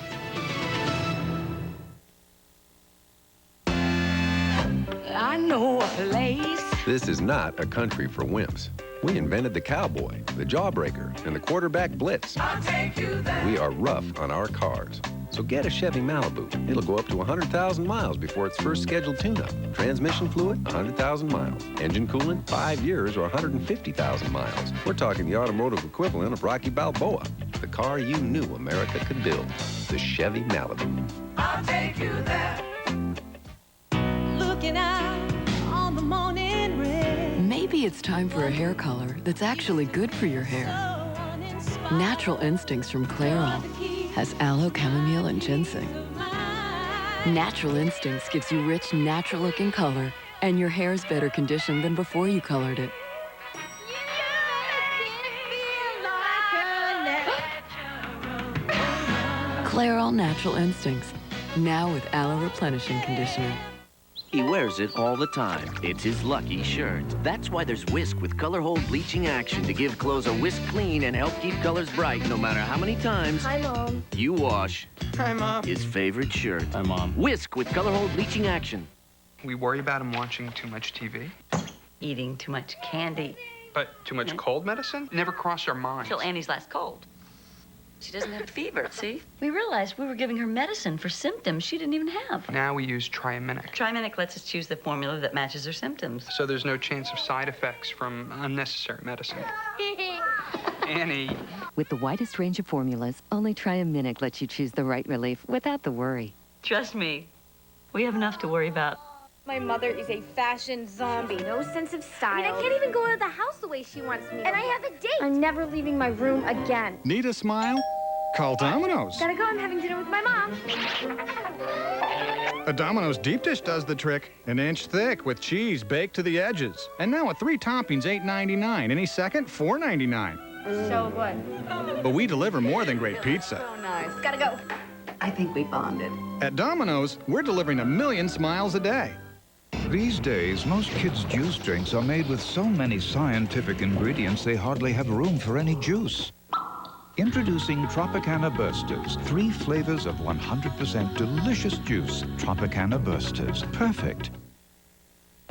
I know a place. This is not a country for wimps. We invented the cowboy, the jawbreaker, and the quarterback blitz. I'll take you there. We are rough on our cars. So get a Chevy Malibu. It'll go up to 100,000 miles before its first scheduled tune-up. Transmission fluid, 100,000 miws. Engine coolant, 5 years or 150,000 miles. We're talking the automotive equivalent of Rocky Balboa. The car you knew America could build. The Chevy Malibu. I'll take you there. Looking out on the morning rain. Maybe it's time for a hair color that's actually good for your hair. Natural Instincts from Clairol has aloe, chamomile, and ginseng. Natural Instincts gives you rich, natural-looking color, and your hair's better conditioned than before you colored it. Clairol Natural Instincts, now with aloe replenishing conditioner. He wears it all the time. It's his lucky shirt. That's why there's Whisk with Color Hold bleaching action to give clothes a whisk clean and help keep colors bright no matter how many times Hi, Mom. you wash Hi, Mom. his favorite shirt. Hi, Mom. Whisk with Color Hold bleaching action. We worry about him watching too much TV. Eating too much candy. But too much cold medicine? Never crossed our minds. Till Annie's last cold. She doesn't have a fever, see? We realized we were giving her medicine for symptoms she didn't even have. Now we use Triaminic. Triaminic lets us choose the formula that matches her symptoms. So there's no chance of side effects from unnecessary medicine. Annie. With the widest range of formulas, only Triaminic lets you choose the right relief without the worry. Trust me, we have enough to worry about. My mother is a fashion zombie. No sense of style. I mean, I can't even go out of the house the way she wants me to. And I have a date. I'm never leaving my room again. Need a smile? Call Domino's. Gotta go. I'm having dinner with my mom. A Domino's deep dish does the trick. An inch thick with cheese baked to the edges. And now with 3 toppings, $8.99. Any second, $4.99. So good. But we deliver more than great pizza. So nice. Gotta go. I think we bonded. At Domino's, we're delivering 1 million smiles a day. These days, most kids' juice drinks are made with so many scientific ingredients they hardly have room for any juice. Introducing Tropicana Bursters, 3 flavors of 100% delicious juice. Tropicana Bursters, perfect.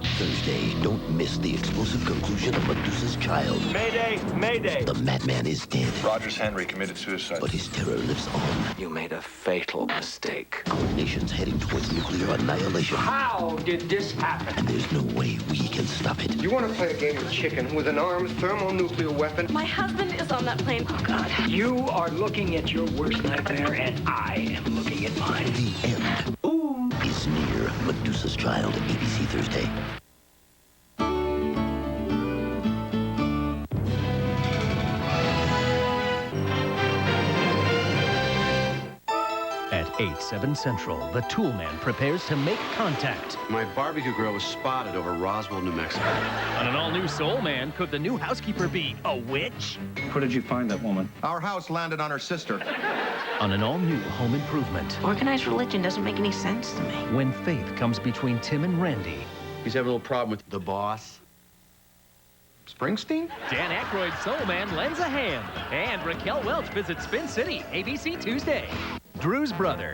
Thursday, don't miss the explosive conclusion of Medusa's Child. Mayday! Mayday! The madman is dead, Rogers Henry committed suicide. but his terror lives on. You made a fatal mistake. Our nation's heading towards nuclear annihilation. How did this happen? And there's no way we can stop it. You want to play a game of chicken with an armed thermonuclear weapon? My husband is on that plane. Oh, God. You are looking at your worst nightmare, and I am looking at mine. The end is near. Medusa's Child, ABC Thursday. At 8/7 Central, the tool man prepares to make contact. My barbecue grill was spotted over Roswell, New Mexico. On an all-new Soul Man, could the new housekeeper be a witch? Where did you find that woman? Our house landed on her sister. On an all-new Home Improvement, Organized religion doesn't make any sense to me. when faith comes between Tim and Randy. He's having a little problem with the boss. Springsteen? Dan Aykroyd's Soul Man lends a hand. And Raquel Welch visits Spin City, ABC Tuesday. Drew's brother.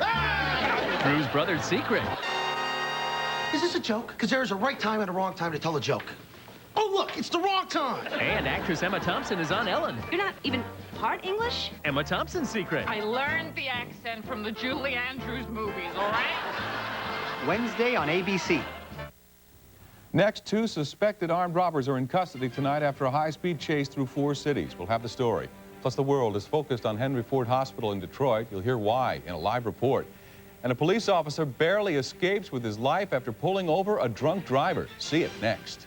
Drew's brother's secret. Is this a joke? Because there is a right time and a wrong time to tell a joke. Oh, look, it's the wrong time. And actress Emma Thompson is on Ellen. You're not even part English? Emma Thompson's secret. I learned the accent from the Julie Andrews movies, all right? Wednesday on ABC. Next, 2 suspected armed robbers are in custody tonight after a high-speed chase through 4 cities. We'll have the story. Plus, the world is focused on Henry Ford Hospital in Detroit. You'll hear why in a live report. And a police officer barely escapes with his life after pulling over a drunk driver. See it next.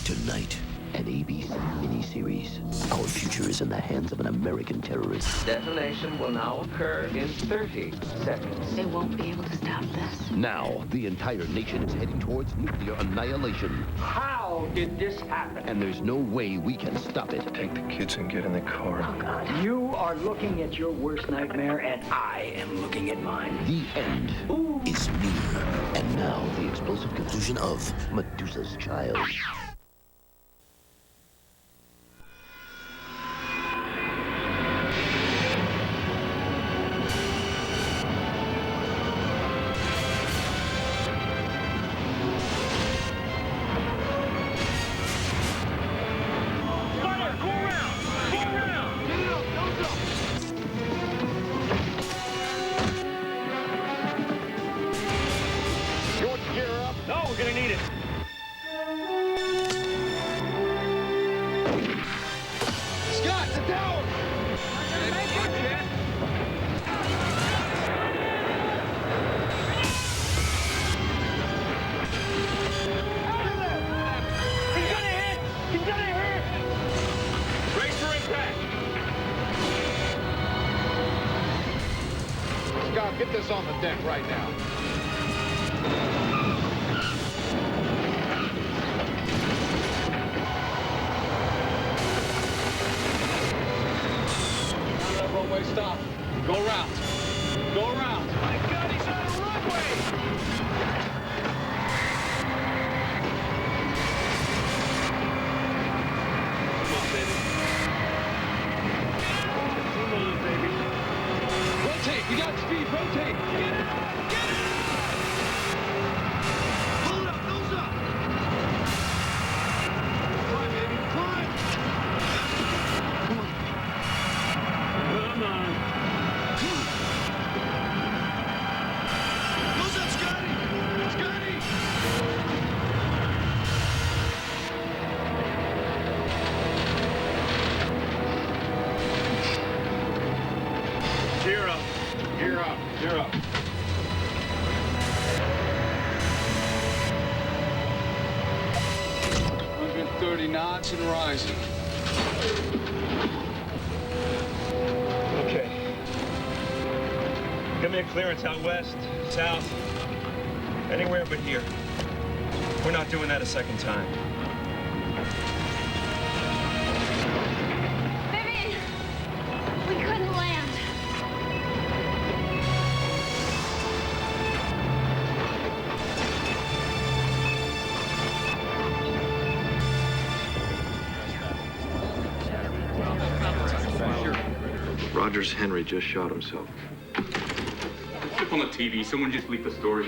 Tonight at ABC Miniseries. Miniseries. Our future is in the hands of an American terrorist. Detonation will now occur in 30 seconds. They won't be able to stop this. Now, the entire nation is heading towards nuclear annihilation. How did this happen? And there's no way we can stop it. Take the kids and get in the car. Oh, God. You are looking at your worst nightmare, and I am looking at mine. The end is near. And now, the explosive conclusion of Medusa's Child. No, we're gonna need it. Scott, the tower! He's gonna hit! He's gonna hit! Brace for impact! Scott, get this on the deck right now. Runway stop. Go around. Go around. My God, he's on the runway! Come on, baby. Come on, baby. Rotate. You got speed. Rotate. Get it up. Get it up. Hold up. Nose up. Climb, baby. Climb. Come on. Come on. Nose up, Scotty. Scotty. Gear up. Gear up. Gear up. $130 knots and rising. Okay. Give me a clearance out west, south, anywhere but here. We're not doing that a second time. Vivian! We couldn't land. Rogers Henry just shot himself. Flip on the TV. Someone just leaked the story.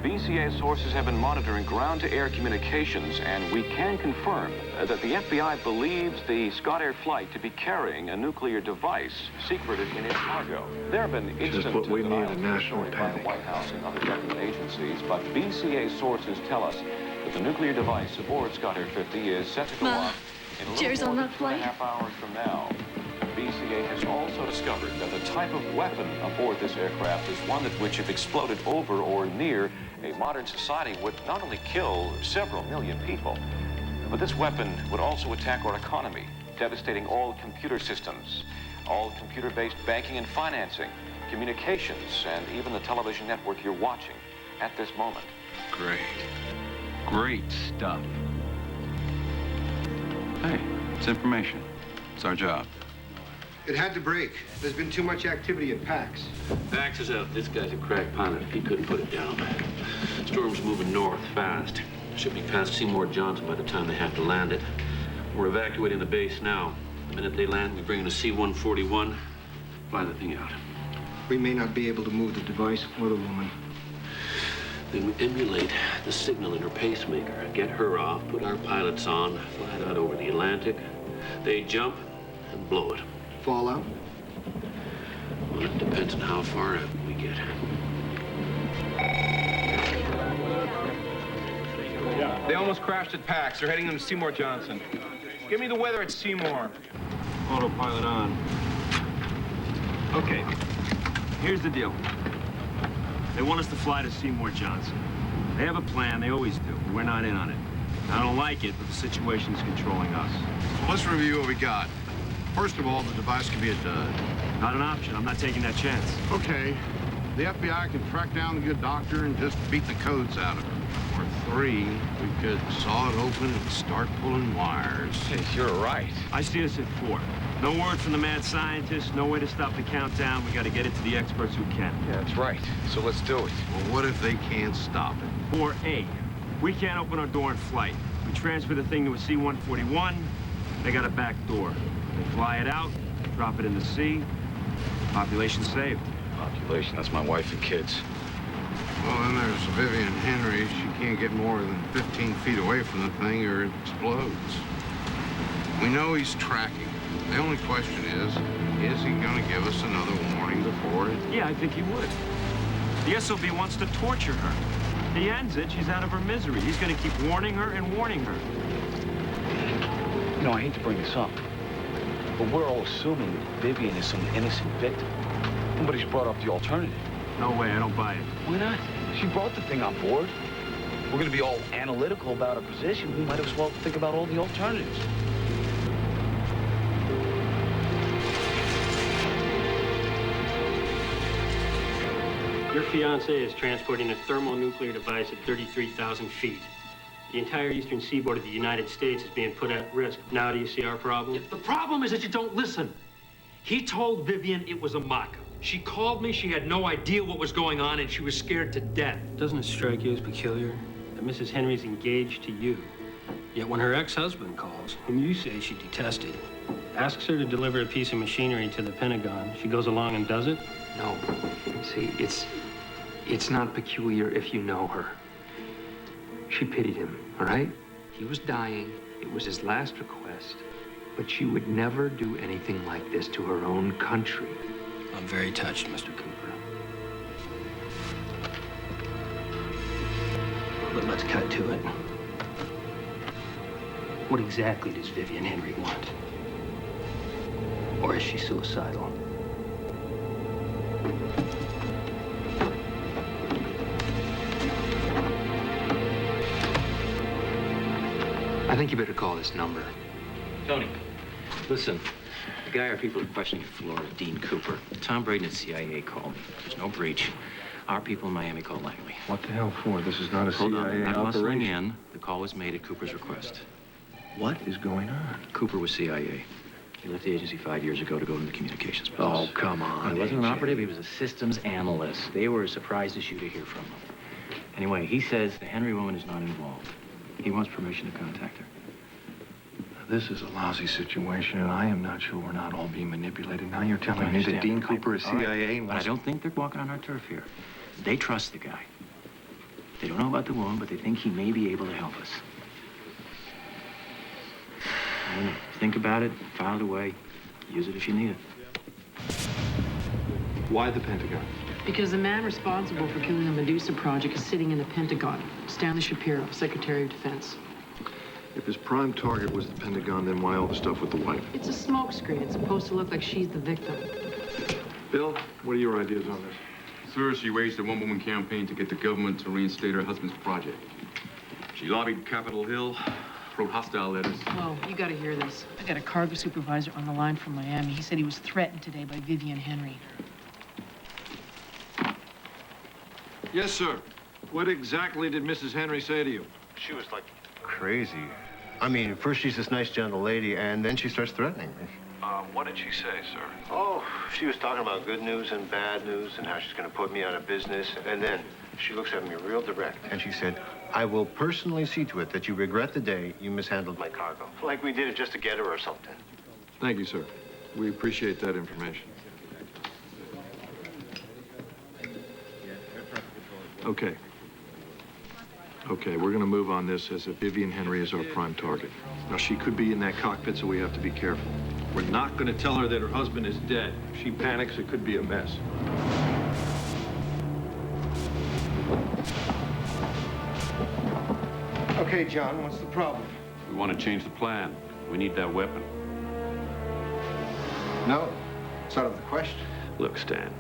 BCA sources have been monitoring ground-to-air communications, and we can confirm that the FBI believes the Scott Air flight to be carrying a nuclear device secreted in its cargo. There have been Just what we need, a national by the panic. White House and other government agencies, but BCA sources tell us that the nuclear device aboard Scott Air 50 is set to go Ma, off in a Jerry's little on more that than 2.5 flight. hours from now. BCA has also discovered that the type of weapon aboard this aircraft is one that which, if exploded over or near a modern society, would not only kill several million people, but this weapon would also attack our economy, devastating all computer systems, all computer-based banking and financing, communications, and even the television network you're watching at this moment. Great. Great stuff. Hey, it's information. It's our job. It had to break. There's been too much activity at PAX. Pax is out. This guy's a crack pilot. He couldn't put it down. Storm's moving north fast. Should be past Seymour Johnson by the time they have to land it. We're evacuating the base now. The minute they land, we bring in a C-141, fly the thing out. We may not be able to move the device or the woman. Then we emulate the signal in her pacemaker, get her off, put our pilots on, fly it out over the Atlantic. They jump and blow it. Fallout? Well, it depends on how far out we get. They almost crashed at PAX. They're heading them to Seymour Johnson. Give me the weather at Seymour. Autopilot on. Okay, here's the deal. They want us to fly to Seymour Johnson. They have a plan, they always do. We're not in on it. I don't like it, but the situation's controlling us. Well, let's review what we got. First of all, the device can be a dud. Not an option. I'm not taking that chance. Okay. The FBI can track down the good doctor and just beat the codes out of her. Or 3, we could saw it open and start pulling wires. Hey, you're right. I see us at 4. No word from the mad scientist, no way to stop the countdown. We got to get it to the experts who can. Yeah, that's right. So let's do it. Well, what if they can't stop it? 4A. We can't open our door in flight. We transfer the thing to a C-141. They got a back door. They fly it out, drop it in the sea. Population saved. Population, that's my wife and kids. Well, then there's Vivian Henry. She can't get more than 15 feet away from the thing or it explodes. We know he's tracking. The only question is he going to give us another warning before it? Yeah, I think he would. The SOB wants to torture her. He ends it, she's out of her misery. He's going to keep warning her and warning her. You know, I hate to bring this up, but we're all assuming that Vivian is some innocent victim. Nobody's brought up the alternative. No way, I don't buy it. Why not? She brought the thing on board. We're going to be all analytical about her position. We might as well think about all the alternatives. Your fiancé is transporting a thermonuclear device at 33,000 feet. The entire eastern seaboard of the United States is being put at risk. Now do you see our problem? The problem is that you don't listen. He told Vivian it was a mock-up. She called me, she had no idea what was going on, and she was scared to death. Doesn't it strike you as peculiar that Mrs. Henry's engaged to you, yet when her ex-husband calls, whom you say she detested, asks her to deliver a piece of machinery to the Pentagon, she goes along and does it? No. See, it's not peculiar if you know her. She pitied him, all right? He was dying. It was his last request. But she would never do anything like this to her own country. I'm very touched, Mr. Cooper. But let's cut to it. What exactly does Vivian Henry want? Or is she suicidal? I think you better call this number. Tony, listen. The guy our people are questioning in Florida, Dean Cooper. Tom Braden at CIA called me. There's no breach. Our people in Miami called Langley. What the hell for? This is not a Hold on, CIA I'm not bustling operation. in. The call was made at Cooper's request. What is going on? Cooper was CIA. He left the agency 5 years ago to go into the communications business. Oh, come on. He wasn't an operative, he was a systems analyst. They were as surprised as you to hear from him. Anyway, he says the Henry woman is not involved. He wants permission to contact her. This is a lousy situation, and I am not sure we're not all being manipulated. Now you're telling me that Dean Cooper is All right, CIA and but I don't think they're walking on our turf here. They trust the guy. They don't know about the woman, but they think he may be able to help us. I don't know. Think about it, file it away, use it if you need it. Why the Pentagon? Because the man responsible for killing the Medusa project is sitting in the Pentagon. Stanley Shapiro, Secretary of Defense. If his prime target was the Pentagon, then why all the stuff with the wife? It's a smokescreen. It's supposed to look like she's the victim. Bill, what are your ideas on this? Sir, she waged a one-woman campaign to get the government to reinstate her husband's project. She lobbied Capitol Hill, wrote hostile letters. Whoa, you gotta hear this. I got a cargo supervisor on the line from Miami. He said he was threatened today by Vivian Henry. Yes, sir. What exactly did Mrs. Henry say to you? She was like crazy. I mean, first she's this nice, gentle lady, and then she starts threatening me. What did she say, sir? Oh, she was talking about good news and bad news and how she's going to put me out of business. And then she looks at me real direct, and she said, I will personally see to it that you regret the day you mishandled my cargo. Like we did it just to get her or something. Thank you, sir. We appreciate that information. Okay. Okay, we're going to move on this as if Vivian Henry is our prime target. Now, she could be in that cockpit, so we have to be careful. We're not going to tell her that her husband is dead. If she panics, it could be a mess. Okay, John, what's the problem? We want to change the plan. We need that weapon. No, it's out of the question. Look, Stan,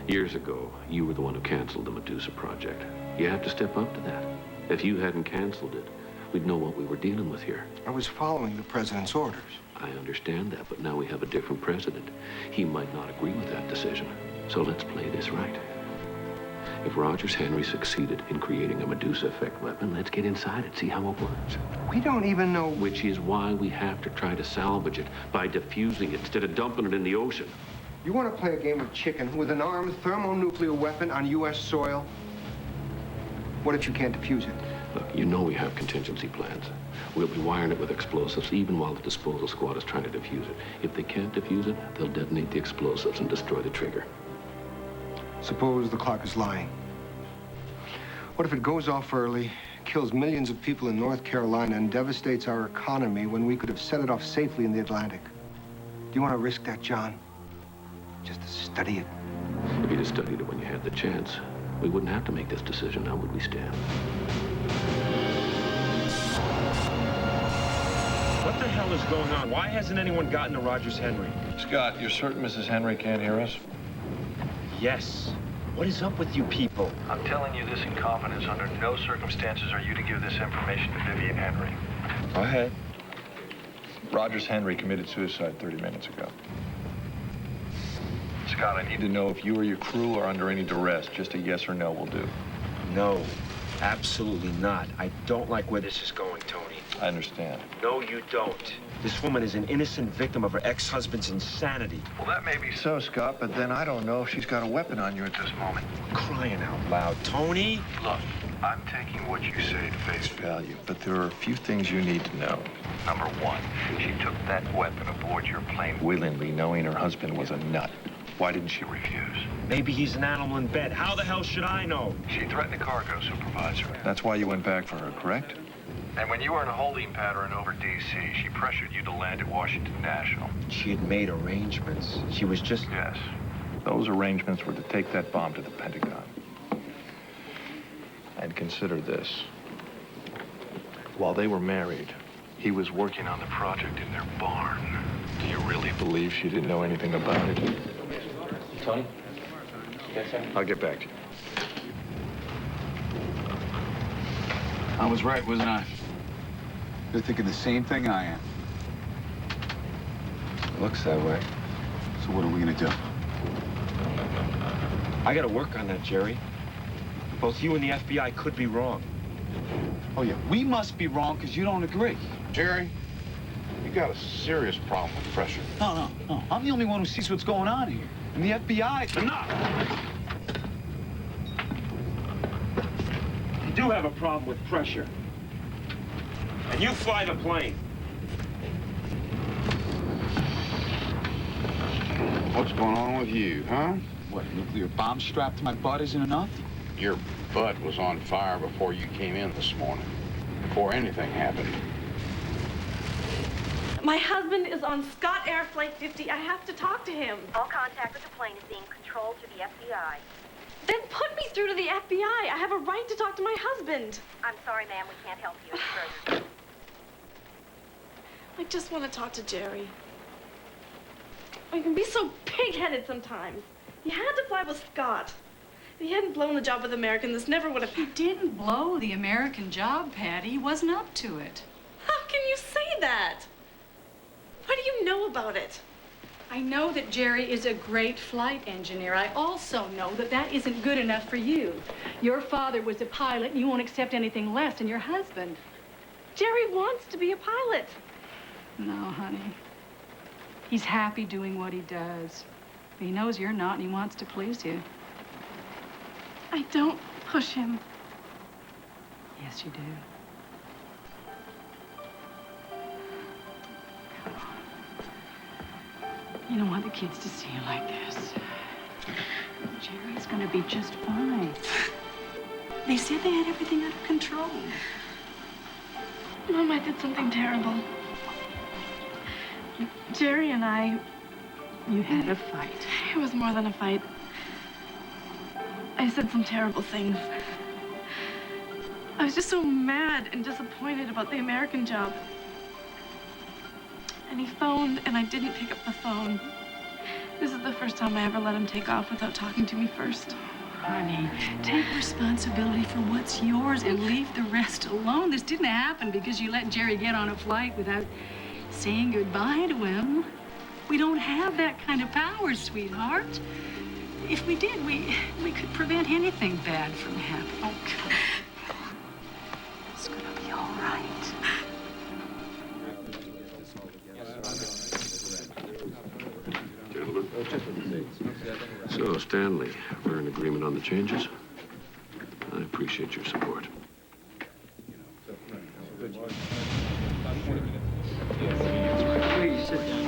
years ago, you were the one who canceled the Medusa project. You have to step up to that. If you hadn't canceled it, we'd know what we were dealing with here. I was following the president's orders. I understand that, but now we have a different president. He might not agree with that decision. So let's play this right. If Rogers Henry succeeded in creating a Medusa effect weapon, let's get inside it, see how it works. We don't even know... Which is why we have to try to salvage it by defusing it instead of dumping it in the ocean. You want to play a game of chicken with an armed thermonuclear weapon on U.S. soil? What if you can't defuse it? Look, you know we have contingency plans. We'll be wiring it with explosives even while the disposal squad is trying to defuse it. If they can't defuse it, they'll detonate the explosives and destroy the trigger. Suppose the clock is lying. What if it goes off early, kills millions of people in North Carolina, and devastates our economy when we could have set it off safely in the Atlantic? Do you want to risk that, John? Just to study it? If you'd have studied it when you had the chance, we wouldn't have to make this decision now, would we, Stan? What the hell is going on? Why hasn't anyone gotten to Rogers Henry? Scott, you're certain Mrs. Henry can't hear us? Yes. What is up with you people? I'm telling you this in confidence. Under no circumstances are you to give this information to Vivian Henry. Go ahead. Rogers Henry committed suicide 30 minutes ago. Scott, I need to know if you or your crew are under any duress. Just a yes or no will do. No, absolutely not. I don't like where this is going, Tony. I understand. No, you don't. This woman is an innocent victim of her ex-husband's insanity. Well, that may be so, Scott, but then I don't know if she's got a weapon on you at this moment. Crying out loud, Tony. Look, I'm taking what you say at face value, but there are a few things you need to know. Number one, she took that weapon aboard your plane willingly, knowing her husband was a nut. Why didn't she refuse? Maybe he's an animal in bed. How the hell should I know? She threatened the cargo supervisor. That's why you went back for her, correct? And when you were in a holding pattern over D.C., she pressured you to land at Washington National. She had made arrangements. She was just... Yes. Those arrangements were to take that bomb to the Pentagon. And consider this. While they were married, he was working on the project in their barn. Do you really believe she didn't know anything about it? Tony? Yes, sir? I'll get back to you. I was right, wasn't I? You're thinking the same thing I am. Looks that way. So what are we gonna do? I gotta work on that, Jerry. Both you and the FBI could be wrong. Oh, yeah, we must be wrong because you don't agree. Jerry, you got a serious problem with pressure. No. I'm the only one who sees what's going on here. And the FBI... Enough! You do have a problem with pressure. And you fly the plane. What's going on with you, huh? What, a nuclear bomb strapped to my butt isn't enough? Your butt was on fire before you came in this morning. Before anything happened. My husband is on Scott Air Flight 50. I have to talk to him. All contact with the plane is being controlled to the FBI. Then put me through to the FBI. I have a right to talk to my husband. I'm sorry, ma'am. We can't help you any further. I just want to talk to Jerry. You can be so pig-headed sometimes. You had to fly with Scott. If he hadn't blown the job with American, this never would have... He didn't blow the American job, Patty. He wasn't up to it. How can you say that? What do you know about it? I know that Jerry is a great flight engineer. I also know that that isn't good enough for you. Your father was a pilot, and you won't accept anything less than your husband. Jerry wants to be a pilot. No, honey. He's happy doing what he does. But he knows you're not, and he wants to please you. I don't push him. Yes, you do. Come on. You don't want the kids to see you like this. Jerry's gonna be just fine. They said they had everything under control. Mom, I did something terrible. Jerry and I... You had a fight. It was more than a fight. I said some terrible things. I was just so mad and disappointed about the American job. And he phoned, and I didn't pick up the phone. This is the first time I ever let him take off without talking to me first. honey, take responsibility for what's yours and leave the rest alone. This didn't happen because you let Jerry get on a flight without saying goodbye to him. We don't have that kind of power, sweetheart. If we did, we could prevent anything bad from happening. Oh, God. It's gonna be all right. Gentlemen. So, Stanley, we're in agreement on the changes. I appreciate your support. Please sit down.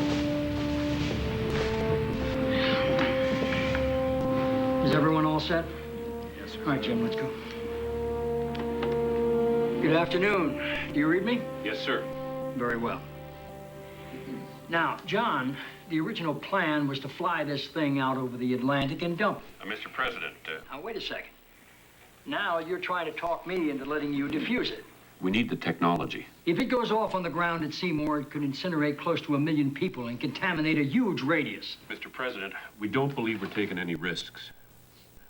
Is everyone all set? Yes, sir. All right, Jim, let's go. Good afternoon. Do you read me? Yes, sir. Very well. Now, John, the original plan was to fly this thing out over the Atlantic and dump it. Mr. President, Now, wait a second. Now you're trying to talk me into letting you defuse it. we need the technology. If it goes off on the ground at Seymour, it could incinerate close to 1 million people and contaminate a huge radius. Mr. President, we don't believe we're taking any risks.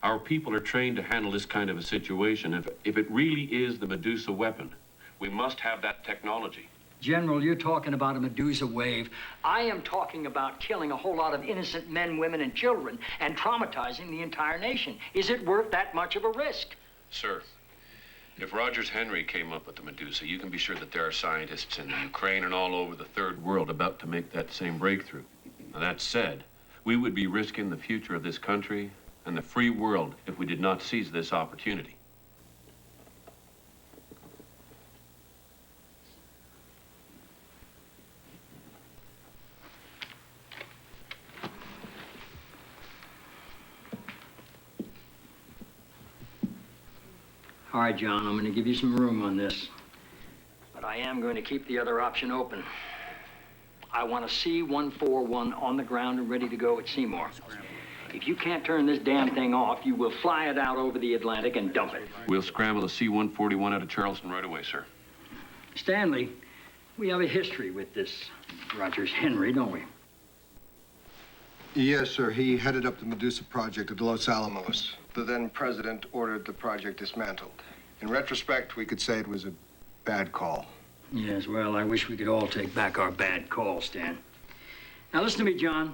Our people are trained to handle this kind of a situation. If it really is the Medusa weapon, we must have that technology. General, you're talking about a Medusa wave. I am talking about killing a whole lot of innocent men, women, and children and traumatizing the entire nation. Is it worth that much of a risk? Sir, if Rogers Henry came up with the Medusa, you can be sure that there are scientists in the Ukraine and all over the third world about to make that same breakthrough. Now, that said, we would be risking the future of this country and the free world if we did not seize this opportunity. All right, John, I'm going to give you some room on this. But I am going to keep the other option open. I want a C-141 on the ground and ready to go at Seymour. If you can't turn this damn thing off, you will fly it out over the Atlantic and dump it. We'll scramble a C-141 out of Charleston right away, sir. Stanley, we have a history with this Rogers Henry, don't we? Yes, sir. He headed up the Medusa project at Los Alamos. The then president ordered the project dismantled. In retrospect, we could say it was a bad call. Yes, well, I wish we could all take back our bad calls, Stan. Now, listen to me, John.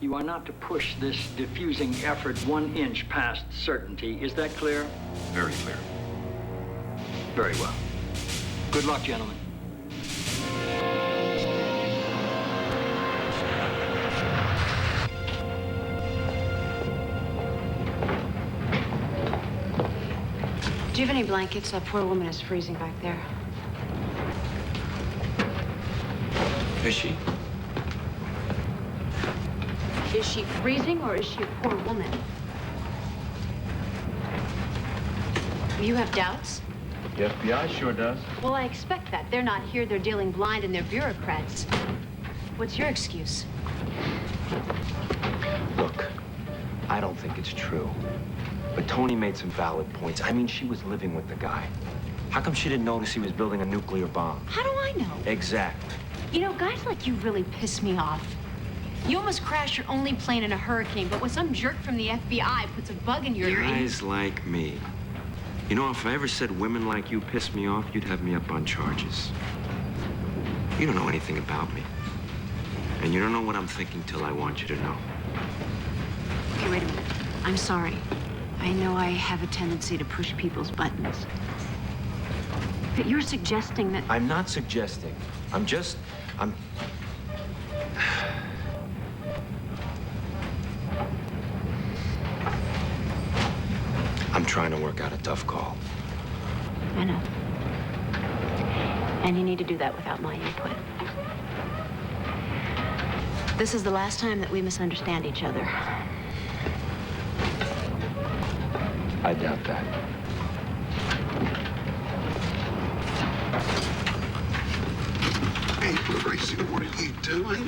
You are not to push this diffusing effort 1 inch past certainty. Is that clear? Very clear. Very well. Good luck, gentlemen. Do you have any blankets? That poor woman is freezing back there. Is she? Is she freezing or is she a poor woman? You have doubts? The FBI sure does. Well, I expect that. They're not here. They're dealing blind and they're bureaucrats. What's your excuse? Look, I don't think it's true. But Tony made some valid points. I mean, she was living with the guy. How come she didn't notice he was building a nuclear bomb? How do I know? Exactly. You know, guys like you really piss me off. You almost crashed your only plane in a hurricane, but when some jerk from the FBI puts a bug in your ear... Guys like me. You know, if I ever said women like you piss me off, you'd have me up on charges. You don't know anything about me. And you don't know what I'm thinking till I want you to know. Okay, wait a minute. I'm sorry. I know I have a tendency to push people's buttons. But you're suggesting that... I'm not suggesting. I'm trying to work out a tough call. I know. And you need to do that without my input. This is the last time that we misunderstand each other. I doubt that. Hey, Tracy, what are you doing?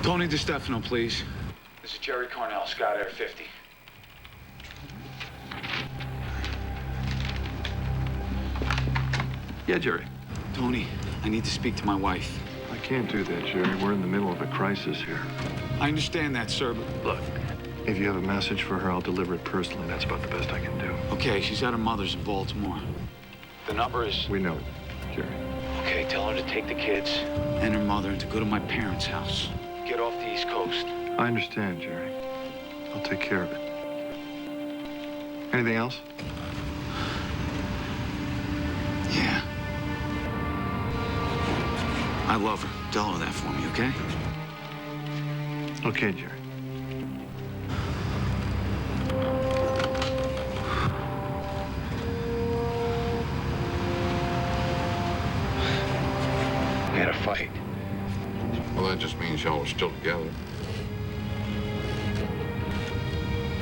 Tony DiStefano, please. This is Jerry Cornell, Scout Air 50. Yeah, Jerry. Tony, I need to speak to my wife. I can't do that, Jerry. We're in the middle of a crisis here. I understand that, sir, but Look, If you have a message for her, I'll deliver it personally. That's about the best I can do. Okay, she's at her mother's in Baltimore. The number is... We know it, Jerry. Okay, tell her to take the kids and her mother to go to my parents' house. Get off the East Coast. I understand, Jerry. I'll take care of it. Anything else? Yeah. I love her. Tell her that for me, okay? Okay, Jerry. We had a fight. Well, that just means y'all are still together.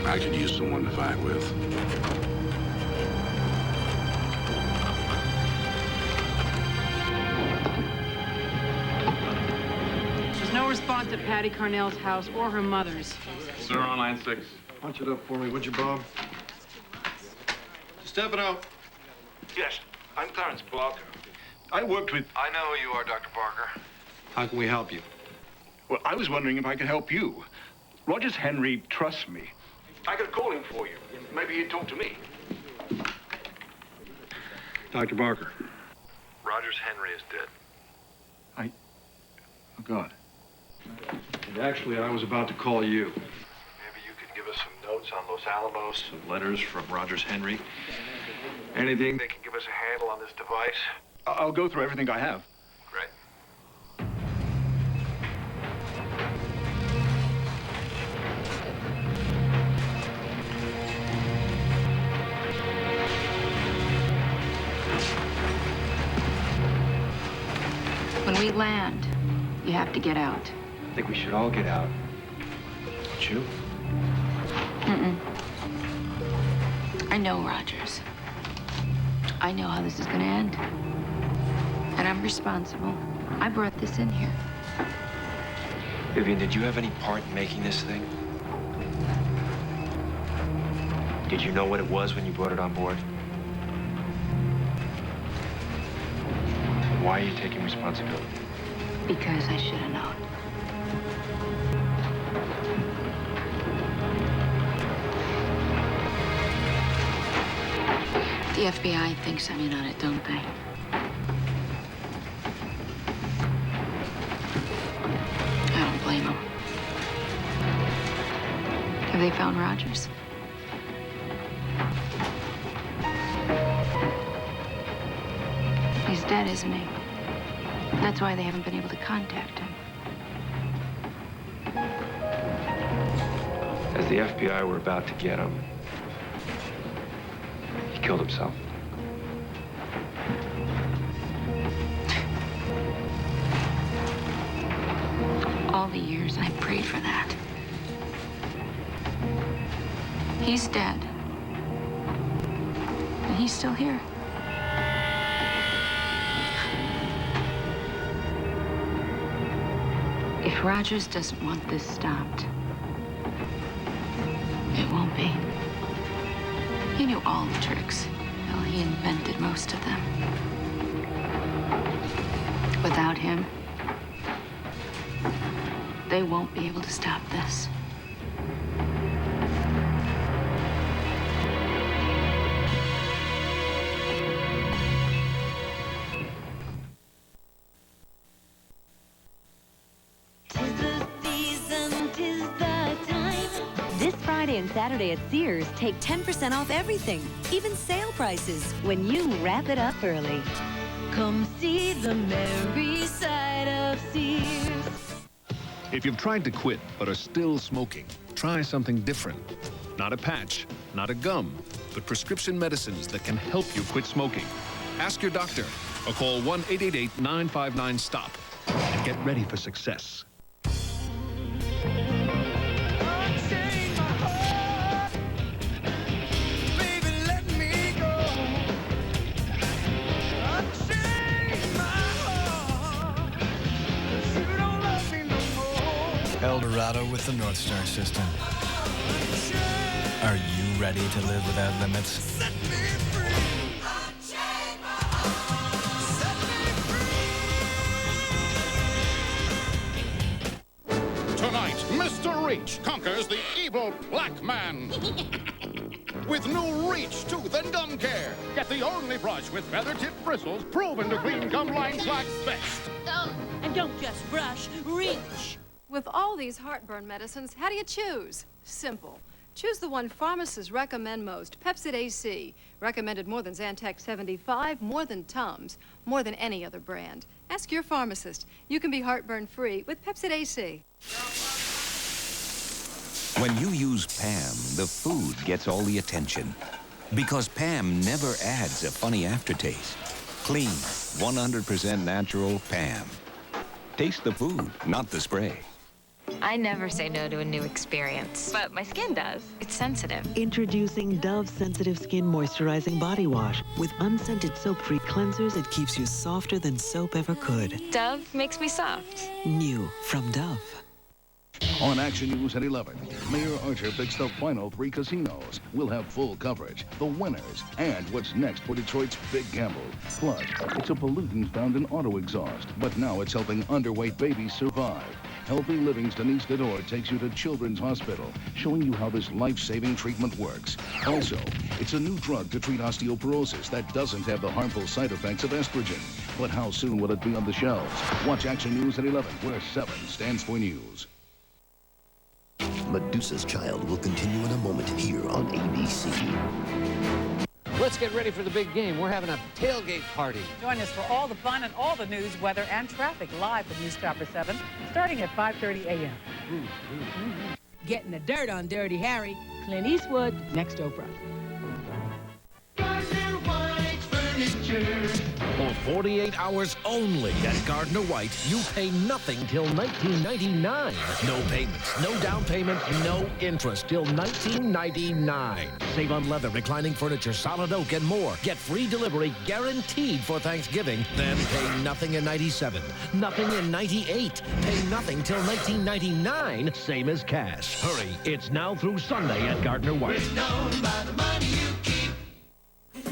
I could use someone to fight with. There's no response at Patty Carnell's house or her mother's. Sir, on line 6. Punch it up for me, would you, Bob? Step it out. Yes, I'm Clarence Barker. I worked with... I know who you are, Dr. Barker. How can we help you? Well, I was wondering if I could help you. Rogers Henry trusts me. I could call him for you. Maybe he'd talk to me. Dr. Barker. Rogers Henry is dead. Oh, God. And actually, I was about to call you. Maybe you could give us some notes on Los Alamos. Some letters from Rogers Henry. Anything that can give us a handle on this device? I'll go through everything I have. Great. When we land, you have to get out. I think we should all get out. Don't you? Mm-mm. I know Rogers. I know how this is going to end. And I'm responsible. I brought this in here. Vivian, did you have any part in making this thing? Did you know what it was when you brought it on board? Why are you taking responsibility? Because I should have known. The FBI thinks I'm in on it, don't they? I don't blame them. Have they found Rogers? He's dead, isn't he? That's why they haven't been able to contact him. As the FBI were about to get him, he killed himself. All the years I prayed for that. He's dead. And he's still here. If Rogers doesn't want this stopped, it won't be. He knew all the tricks. Well, he invented most of them. Without him, they won't be able to stop this. Friday and Saturday at Sears, take 10% off everything, even sale prices, when you wrap it up early. Come see the merry side of Sears. If you've tried to quit but are still smoking, try something different. Not a patch, not a gum, but prescription medicines that can help you quit smoking. Ask your doctor or call 1-888-959-STOP and get ready for success. El Dorado with the North Star system. Are you ready to live without limits? Tonight, Mystery. Reach conquers the evil black man. With new Reach tooth and gum care. Get the only brush with feather-tipped bristles proven to clean gum lines like best. And don't just brush, reach. With all these heartburn medicines, how do you choose? Simple. Choose the one pharmacists recommend most, Pepcid AC. Recommended more than Zantac 75, more than Tums, more than any other brand. Ask your pharmacist. You can be heartburn-free with Pepcid AC. When you use Pam, the food gets all the attention. Because Pam never adds a funny aftertaste. Clean, 100% natural Pam. Taste the food, not the spray. I never say no to a new experience, but my skin does. It's sensitive. Introducing Dove Sensitive Skin Moisturizing Body Wash. With unscented soap-free cleansers, it keeps you softer than soap ever could. Dove makes me soft. New from Dove. On Action News at 11, Mayor Archer picks the final 3 casinos. We'll have full coverage, the winners, and what's next for Detroit's big gamble. Plus, it's a pollutant found in auto exhaust, but now it's helping underweight babies survive. Healthy Living's Denise Dador takes you to Children's Hospital, showing you how this life-saving treatment works. Also, it's a new drug to treat osteoporosis that doesn't have the harmful side effects of estrogen. But how soon will it be on the shelves? Watch Action News at 11, where 7 stands for news. Medusa's Child will continue in a moment here on ABC. Let's get ready for the big game. We're having a tailgate party. Join us for all the fun and all the news, weather, and traffic live from News Chopper 7, starting at 5:30 a.m. Getting the dirt on Dirty Harry. Clint Eastwood, next Oprah. For 48 hours only at Gardner White, you pay nothing till 1999. No payments, no down payment, no interest till 1999. Save on leather, reclining furniture, solid oak, and more. Get free delivery guaranteed for Thanksgiving. Then pay nothing in 97, nothing in 98. Pay nothing till 1999, same as cash. Hurry, it's now through Sunday at Gardner White.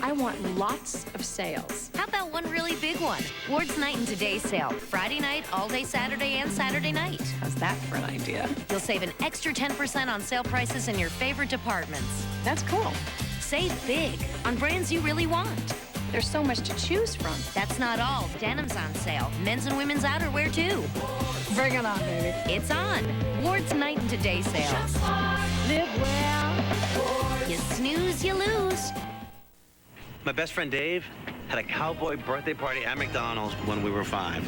I want lots of sales. How about one really big one? Ward's Night and Today sale. Friday night, all day Saturday, and Saturday night. How's that for an idea? You'll save an extra 10% on sale prices in your favorite departments. That's cool. Save big on brands you really want. There's so much to choose from. That's not all. Denim's on sale. Men's and women's outerwear, too. Bring it on, baby. It's on. Ward's Night and Today sale. Live well. You snooze, you lose. My best friend Dave had a cowboy birthday party at McDonald's when we were 5.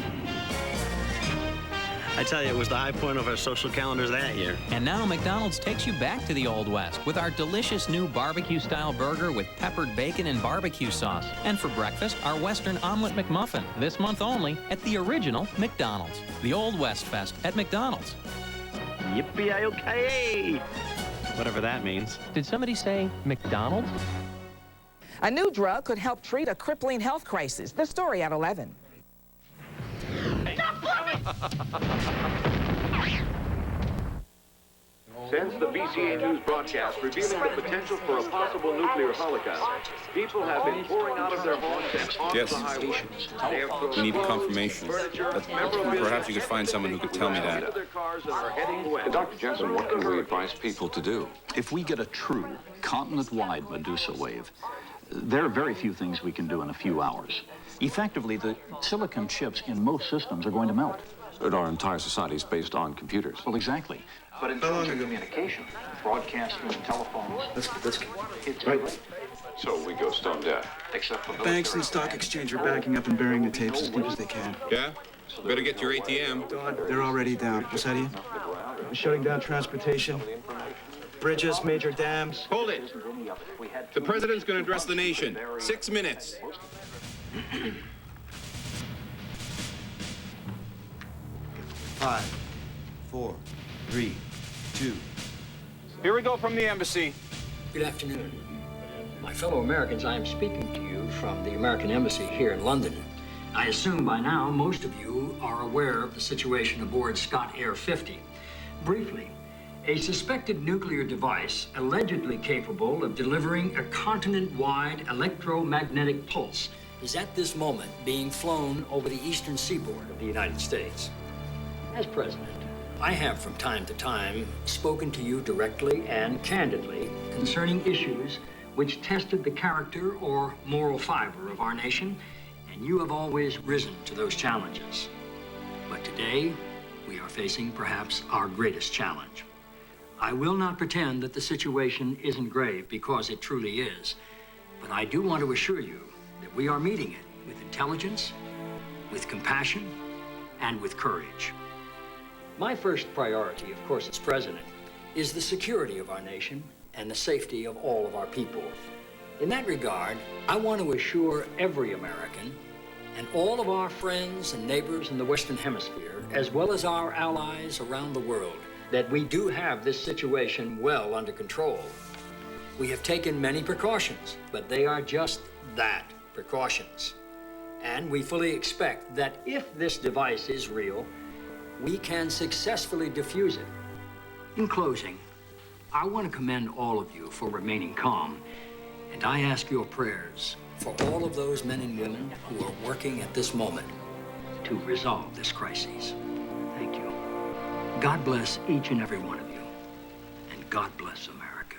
I tell you, it was the high point of our social calendars that year. And now McDonald's takes you back to the Old West with our delicious new barbecue-style burger with peppered bacon and barbecue sauce. And for breakfast, our Western Omelet McMuffin. This month only at the original McDonald's. The Old West Fest at McDonald's. Yippee-yi-okay! Whatever that means. Did somebody say McDonald's? A new drug could help treat a crippling health crisis. The story at 11. Since the BCA News broadcast revealing the potential for a possible nuclear holocaust, people have been pouring out of their homes and onto the highways. We need a confirmation. Perhaps you could find someone who could tell me that. Dr. Jensen, what can we advise people to do? If we get a true continent-wide Medusa wave, there are very few things we can do in a few hours. Effectively, the silicon chips in most systems are going to melt. But our entire society is based on computers. Well, exactly. But in terms of communication, broadcasting, telephones, it's right. So we go stone deaf. Except for Banks and stock exchange are backing up and burying the tapes as deep as they can. Yeah? Better get your ATM. They're already down. What's that, Ian? We're shutting down transportation, bridges, major dams. Hold it. The president's going to address the nation. 6 minutes. Five, 4, 3, 2. Here we go from the embassy. Good afternoon. My fellow Americans, I am speaking to you from the American Embassy here in London. I assume by now most of you are aware of the situation aboard Scott Air 50. Briefly, a suspected nuclear device allegedly capable of delivering a continent-wide electromagnetic pulse is at this moment being flown over the eastern seaboard of the United States. As president, I have from time to time spoken to you directly and candidly concerning issues which tested the character or moral fiber of our nation, and you have always risen to those challenges. But today, we are facing perhaps our greatest challenge. I will not pretend that the situation isn't grave, because it truly is, but I do want to assure you that we are meeting it with intelligence, with compassion, and with courage. My first priority, of course, as president, is the security of our nation and the safety of all of our people. In that regard, I want to assure every American and all of our friends and neighbors in the Western Hemisphere, as well as our allies around the world, that we do have this situation well under control. We have taken many precautions, but they are just that, precautions. And we fully expect that if this device is real, we can successfully defuse it. In closing, I want to commend all of you for remaining calm, and I ask your prayers for all of those men and women who are working at this moment to resolve this crisis. Thank you. God bless each and every one of you, and God bless America.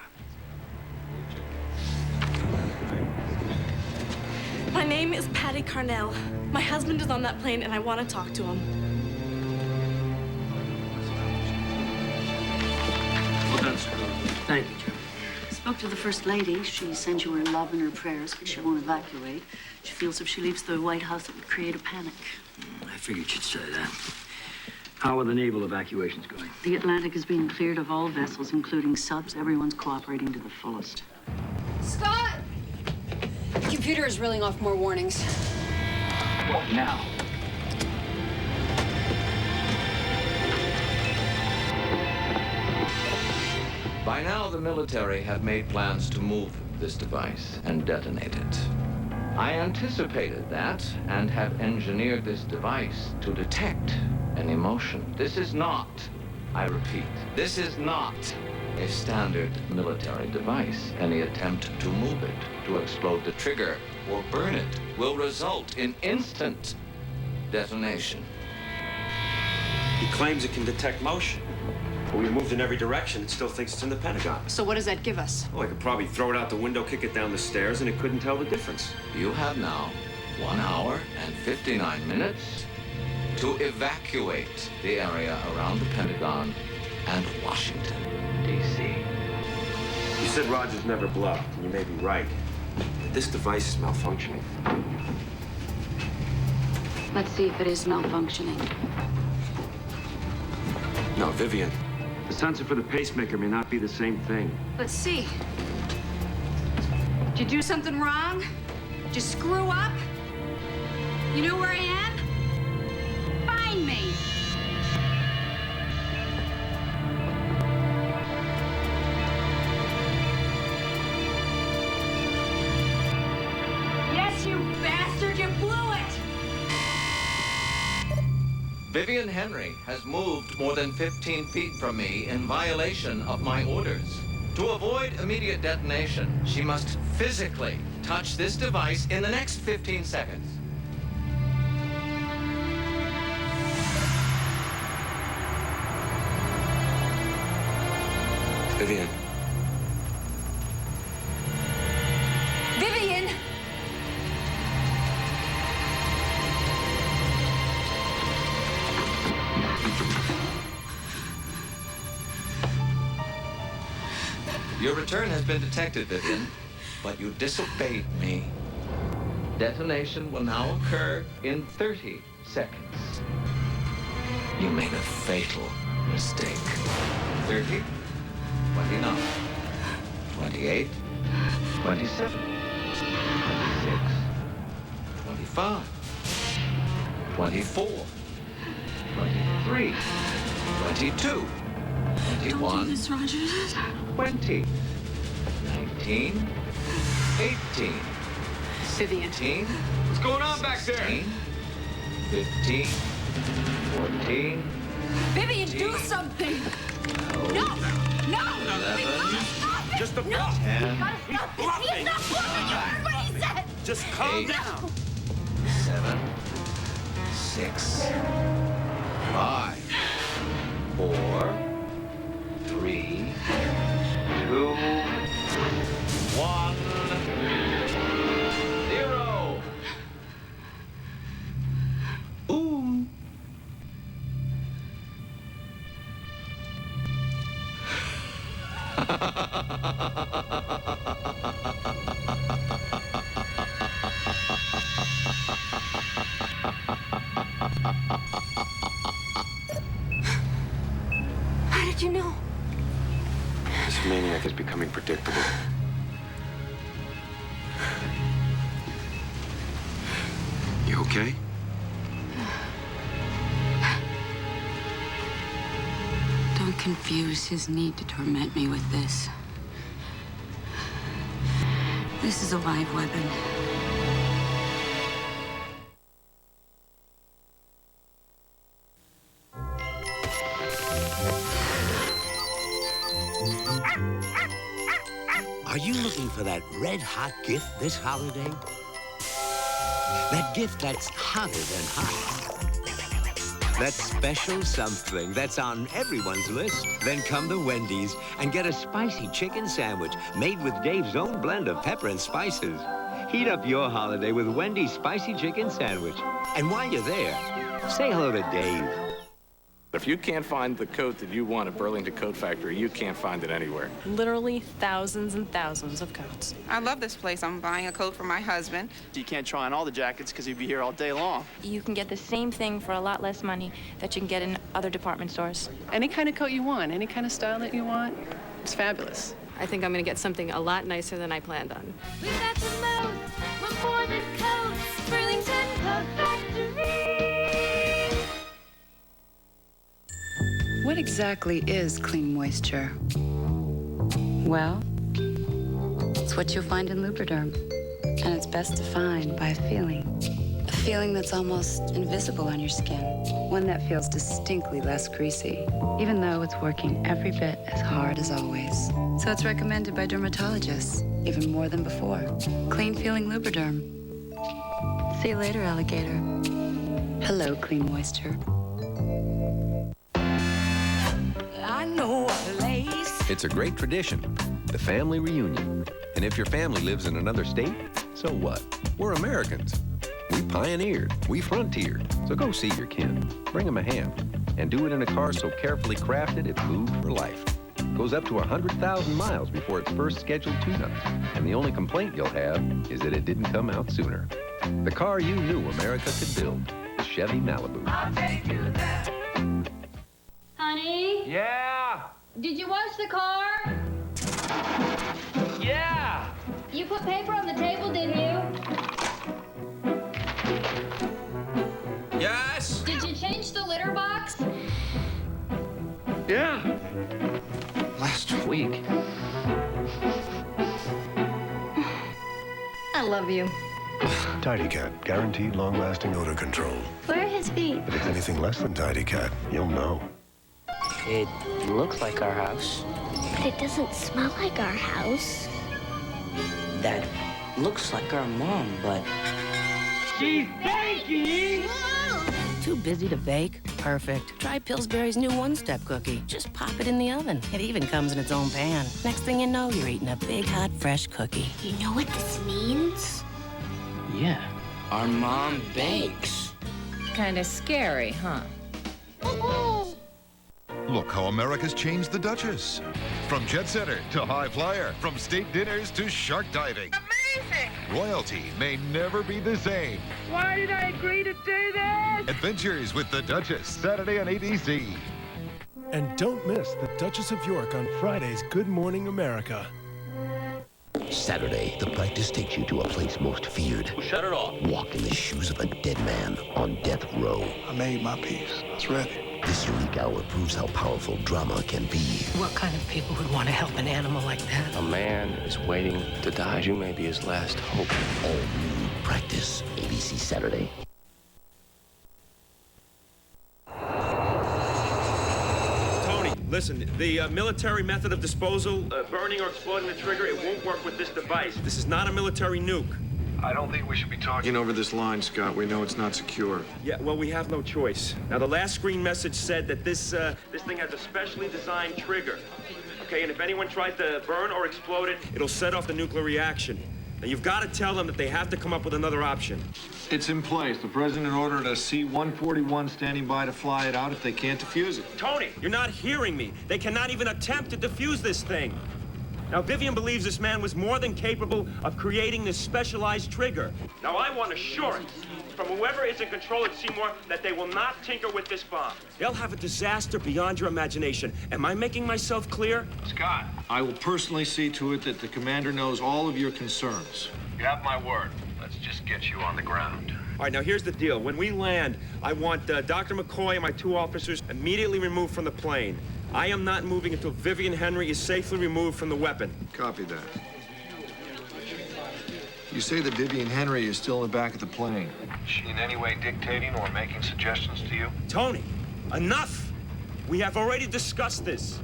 My name is Patty Carnell. My husband is on that plane, and I want to talk to him. Well done, sir. Thank you, Jim. Spoke to the First Lady. She sends you her love and her prayers, but she won't evacuate. She feels if she leaves the White House, it would create a panic. I figured you'd say that. How are the naval evacuations going? The Atlantic is being cleared of all vessels, including subs. Everyone's cooperating to the fullest. Scott! The computer is reeling off more warnings. What now? By now, the military have made plans to move this device and detonate it. I anticipated that and have engineered this device to detect an emotion. This is not, I repeat, this is not a standard military device. Any attempt to move it, to explode the trigger or burn it, will result in instant detonation. He claims it can detect motion. But we moved in every direction. It still thinks it's in the Pentagon. So what does that give us? Well, I could probably throw it out the window, kick it down the stairs, and it couldn't tell the difference. You have now 1 hour and 59 minutes to evacuate the area around the Pentagon and Washington, D.C. You said Rogers never bluffed, and you may be right. But this device is malfunctioning. Let's see if it is malfunctioning. No, Vivian. The sensor for the pacemaker may not be the same thing. Let's see. Did you do something wrong? Did you screw up? You know where I am? Find me. Yes, you bastard, you blew it! Vivian Henry has moved more than 15 feet from me in violation of my orders. To avoid immediate detonation, she must physically touch this device in the next 15 seconds. Vivian. Vivian! Your return has been detected, Vivian, but you disobeyed me. Detonation will now occur in 30 seconds. You made a fatal mistake. 30, 29, 28, 27, 26, 25, 24, 23, 22, 21, Don't do this, Rogers. 20, 19, 18, Vivian. 17, What's going on back there? 16, 15, 14, Vivian, do something! No! No! 11, Just a bluff. 10, He's bluffing! He's not bluffing! You heard what he said! Just calm 8, down. 7, 6, 5, 4, 3, 2, 1, 0. Boom. How did you know? This maniac is becoming predictable. You okay? Don't confuse his need to torment me with this. This is a live weapon. Are you looking for that red-hot gift this holiday? That gift that's hotter than hot. That special something that's on everyone's list. Then come to Wendy's and get a spicy chicken sandwich made with Dave's own blend of pepper and spices. Heat up your holiday with Wendy's spicy chicken sandwich. And while you're there, say hello to Dave. If you can't find the coat that you want at Burlington Coat Factory, you can't find it anywhere. Literally thousands and thousands of coats. I love this place. I'm buying a coat for my husband. You can't try on all the jackets because you'd be here all day long. You can get the same thing for a lot less money that you can get in other department stores. Any kind of coat you want, any kind of style that you want, it's fabulous. I think I'm gonna get something a lot nicer than I planned on. We've got the most, we're more than coats. Burlington Coat Factory. What exactly is clean moisture? Well, it's what you'll find in Lubriderm. And it's best defined by a feeling. A feeling that's almost invisible on your skin. One that feels distinctly less greasy, even though it's working every bit as hard as always. So it's recommended by dermatologists, even more than before. Clean feeling Lubriderm. See you later, alligator. Hello, clean moisture. I know a place. It's a great tradition, the family reunion. And if your family lives in another state, so what? We're Americans. We pioneered, we frontiered. So go see your kin, bring them a hand, and do it in a car so carefully crafted it's moved for life. Goes up to 100,000 miles before its first scheduled tune-up. And the only complaint you'll have is that it didn't come out sooner. The car you knew America could build, the Chevy Malibu. I'll take you there. Honey? Yeah! Did you wash the car? Yeah! You put paper on the table, didn't you? Yes! Did you change the litter box? Yeah! Last week. I love you. Tidy Cat, guaranteed long-lasting odor control. Where are his feet? But if it's anything less than Tidy Cat, you'll know. It looks like our house. But it doesn't smell like our house. That looks like our mom, but... She's baking! Too busy to bake? Perfect. Try Pillsbury's new one-step cookie. Just pop it in the oven. It even comes in its own pan. Next thing you know, you're eating a big, hot, fresh cookie. You know what this means? Yeah, our mom bakes. Kind of scary, huh? Look how America's changed the Duchess. From jet setter to high flyer, from state dinners to shark diving. Amazing! Royalty may never be the same. Why did I agree to do this? Adventures with the Duchess, Saturday on ABC. And don't miss the Duchess of York on Friday's Good Morning America. Saturday, the practice takes you to a place most feared. Shut it off. Walk in the shoes of a dead man on death row. I made my peace. It's ready. This unique hour proves how powerful drama can be. What kind of people would want to help an animal like that? A man is waiting to die. You may be his last hope. All new practice, ABC Saturday. Tony, listen, the military method of disposal, burning or exploding the trigger, it won't work with this device. This is not a military nuke. I don't think we should be talking over this line, Scott. We know it's not secure. Yeah, well, we have no choice. Now, the last screen message said that this thing has a specially designed trigger. Okay, and if anyone tries to burn or explode it, it'll set off the nuclear reaction. Now, you've got to tell them that they have to come up with another option. It's in place. The president ordered a C-141 standing by to fly it out if they can't defuse it. Tony, you're not hearing me. They cannot even attempt to defuse this thing. Now, Vivian believes this man was more than capable of creating this specialized trigger. Now, I want assurance from whoever is in control at Seymour that they will not tinker with this bomb. They'll have a disaster beyond your imagination. Am I making myself clear? Scott, I will personally see to it that the commander knows all of your concerns. You have my word. Let's just get you on the ground. All right, now here's the deal. When we land, I want Dr. McCoy and my 2 officers immediately removed from the plane. I am not moving until Vivian Henry is safely removed from the weapon. Copy that. You say that Vivian Henry is still in the back of the plane. Is she in any way dictating or making suggestions to you? Tony, enough! We have already discussed this.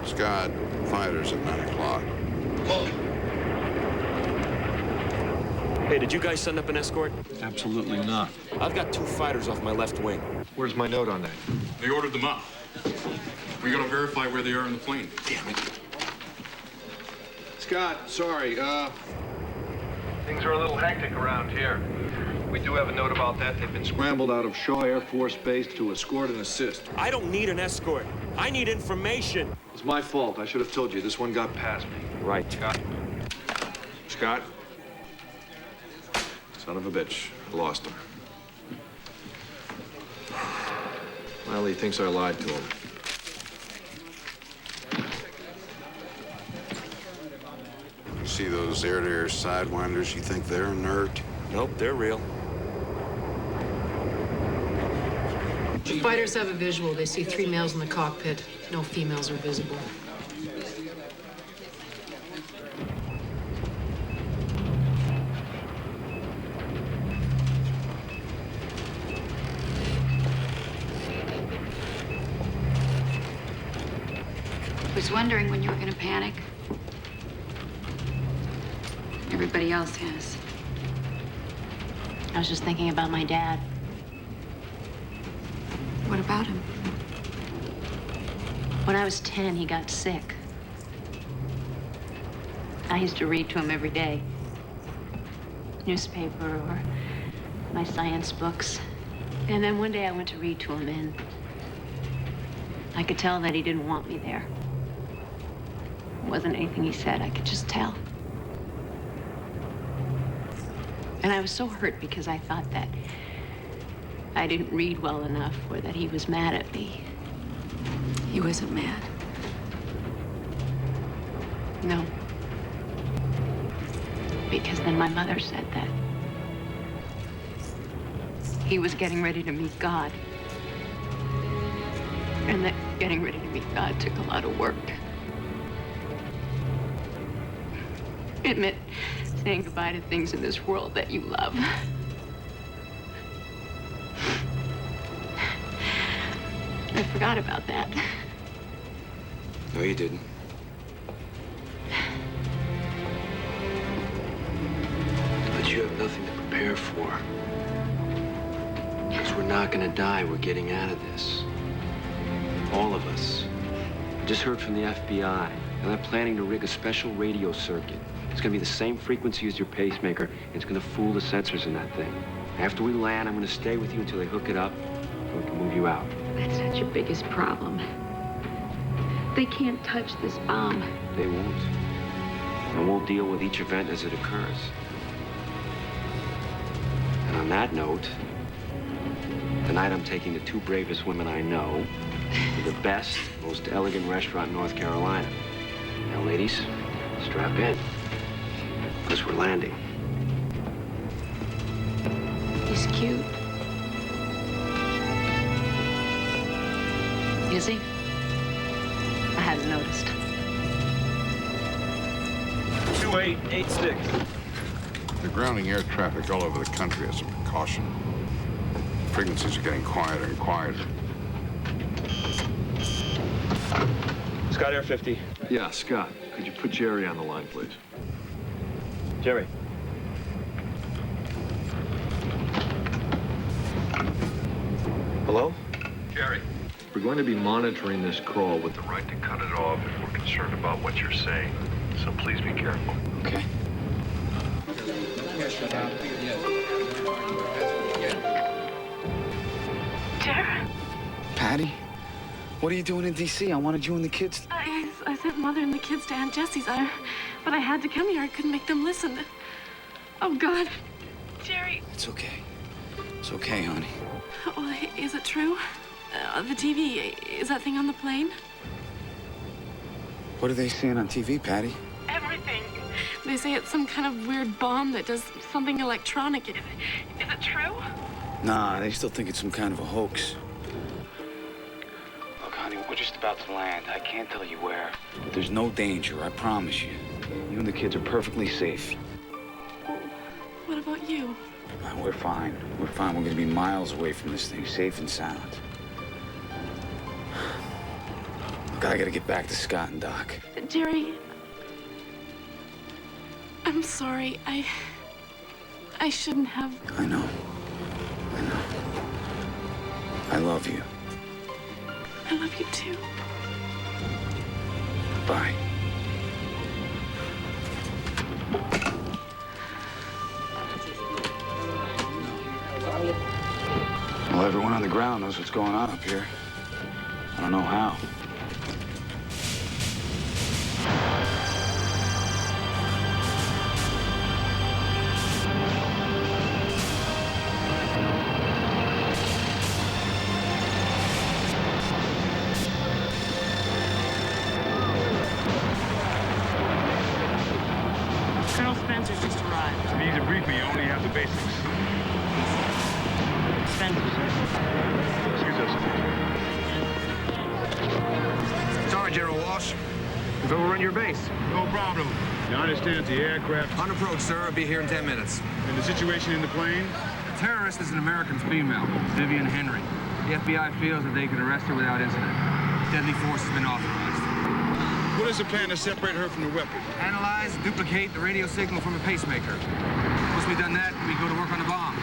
Scott, fighters at 9 o'clock. Hey, did you guys send up an escort? Absolutely not. I've got 2 fighters off my left wing. Where's my note on that? They ordered them up. We gotta verify where they are in the plane. Damn it. Scott, sorry, things are a little hectic around here. We do have a note about that. They've been scrambled out of Shaw Air Force Base to escort and assist. I don't need an escort. I need information. It's my fault. I should have told you. This one got past me. Right. Scott? Son of a bitch. I lost him. Well, he thinks I lied to him. See those air-to-air sidewinders? You think they're inert? Nope, they're real. The fighters have a visual. They see 3 males in the cockpit. No females are visible. I was wondering when you were going to panic. Everybody else has. I was just thinking about my dad. What about him? When I was 10, he got sick. I used to read to him every day. Newspaper or my science books. And then one day I went to read to him, and I could tell that he didn't want me there. It wasn't anything he said. I could just tell. And I was so hurt because I thought that I didn't read well enough or that he was mad at me. He wasn't mad. No. Because then my mother said that he was getting ready to meet God. And that getting ready to meet God took a lot of work. It meant saying goodbye to things in this world that you love. I forgot about that. No, you didn't. But you have nothing to prepare for. Because we're not gonna die. We're getting out of this. All of us. I just heard from the FBI. And they're planning to rig a special radio circuit. It's gonna be the same frequency as your pacemaker. And it's gonna fool the sensors in that thing. After we land, I'm gonna stay with you until they hook it up. And we can move you out. That's not your biggest problem. They can't touch this bomb. They won't. And we'll deal with each event as it occurs. And on that note, tonight I'm taking the 2 bravest women I know to the best, most elegant restaurant in North Carolina. Now, ladies, strap in, because we're landing. He's cute. Is he? I hadn't noticed. 2886. They're grounding air traffic all over the country as a precaution. Frequencies are getting quieter and quieter. Scott Air 50. Yeah, Scott. Could you put Jerry on the line, please? Jerry. Hello? Jerry. We're going to be monitoring this call with the right to cut it off if we're concerned about what you're saying. So please be careful. Okay. Jer? Patty? What are you doing in D.C.? I wanted you and the kids. I sent Mother and the kids to Aunt Jessie's, but I had to come here. I couldn't make them listen. Oh, God. Jerry. It's okay. It's okay, honey. Well, is it true? The TV, is that thing on the plane? What are they seeing on TV, Patty? Everything. They say it's some kind of weird bomb that does something electronic. Is it true? Nah, they still think it's some kind of a hoax. Look, honey, we're just about to land. I can't tell you where, but there's no danger, I promise you. You and the kids are perfectly safe. What about you? We're fine. We're fine. We're gonna be miles away from this thing, safe and sound. Look, I gotta get back to Scott and Doc. Jerry, I'm sorry. I shouldn't have. I know. I love you. I love you too. Bye. Well, everyone on the ground knows what's going on up here. I don't know how. Colonel Spencer's just arrived. If you need to brief me, you only have the basics. Spencer, sir. Excuse us. Sorry, General Walsh. We've overrun your base. No problem. You understand the aircraft... On approach, sir. I'll be here in 10 minutes. And the situation in the plane? The terrorist is an American female, Vivian Henry. The FBI feels that they can arrest her without incident. Deadly force has been authorized. What is the plan to separate her from the weapon? Analyze, duplicate the radio signal from a pacemaker. Once we've done that, we go to work on the bomb.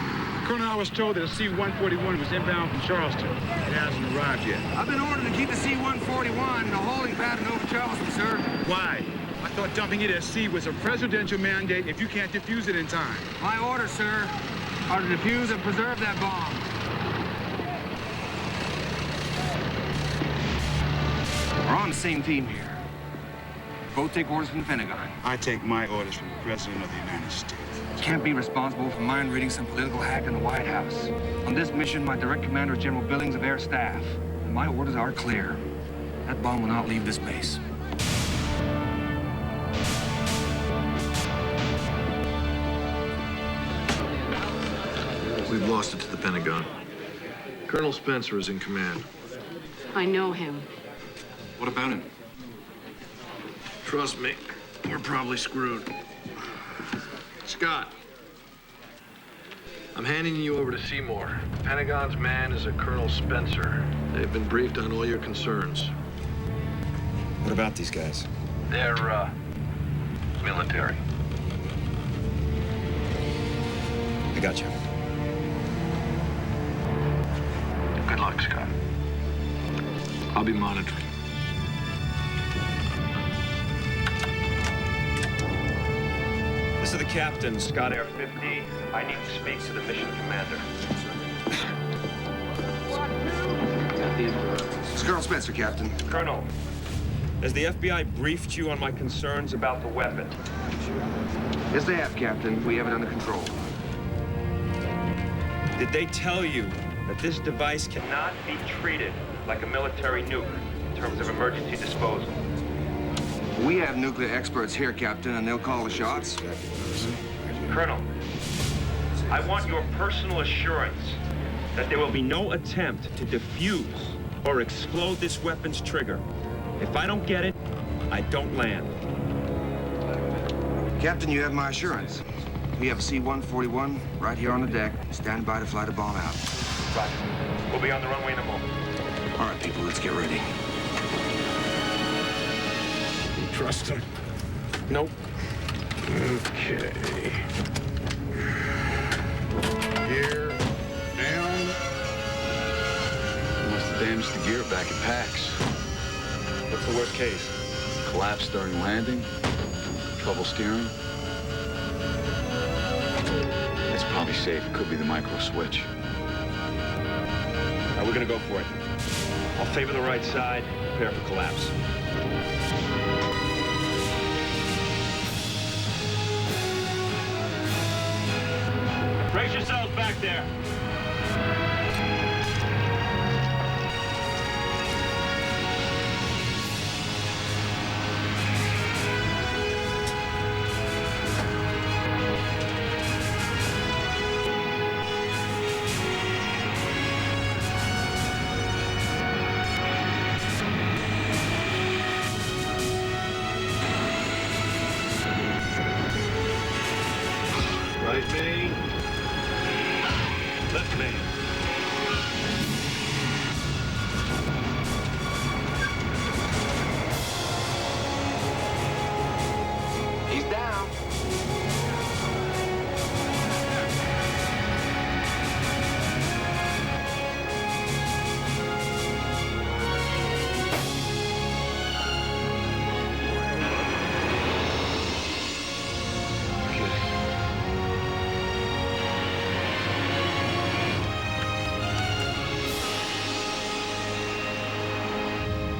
Colonel, I was told that a C-141 was inbound from Charleston. It hasn't arrived yet. I've been ordered to keep the C-141 in a holding pattern over Charleston, sir. Why? I thought dumping it at sea was a presidential mandate if you can't defuse it in time. My orders, sir, are to defuse and preserve that bomb. We're on the same team here. Both take orders from the Pentagon. I take my orders from the President of the United States. Can't be responsible for mind reading some political hack in the White House. On this mission, my direct commander is General Billings of Air Staff. And my orders are clear. That bomb will not leave this base. We've lost it to the Pentagon. Colonel Spencer is in command. I know him. What about him? Trust me, we're probably screwed. Scott, I'm handing you over to Seymour. The Pentagon's man is a Colonel Spencer. They've been briefed on all your concerns. What about these guys? They're, military. I got you. Good luck, Scott. I'll be monitoring. This is the captain, Scott Air 50. I need to speak to the mission commander. It's Colonel Spencer, Captain. Colonel, has the FBI briefed you on my concerns about the weapon? Yes, they have, Captain. We have it under control. Did they tell you that this device cannot be treated like a military nuke in terms of emergency disposal? We have nuclear experts here, Captain, and they'll call the shots. Colonel, I want your personal assurance that there will be no attempt to defuse or explode this weapon's trigger. If I don't get it, I don't land. Captain, you have my assurance. We have a C-141 right here on the deck, stand by to fly the bomb out. Right. We'll be on the runway in a moment. All right, people, let's get ready. trust him? Nope. Okay. Here, down. Must have damaged the gear back at PAX. What's the worst case? Collapse during landing. Trouble steering. It's probably safe. It could be the micro switch. All right, we're gonna go for it. I'll favor the right side, prepare for collapse. Brace yourselves back there. Right main. Left main. He's down.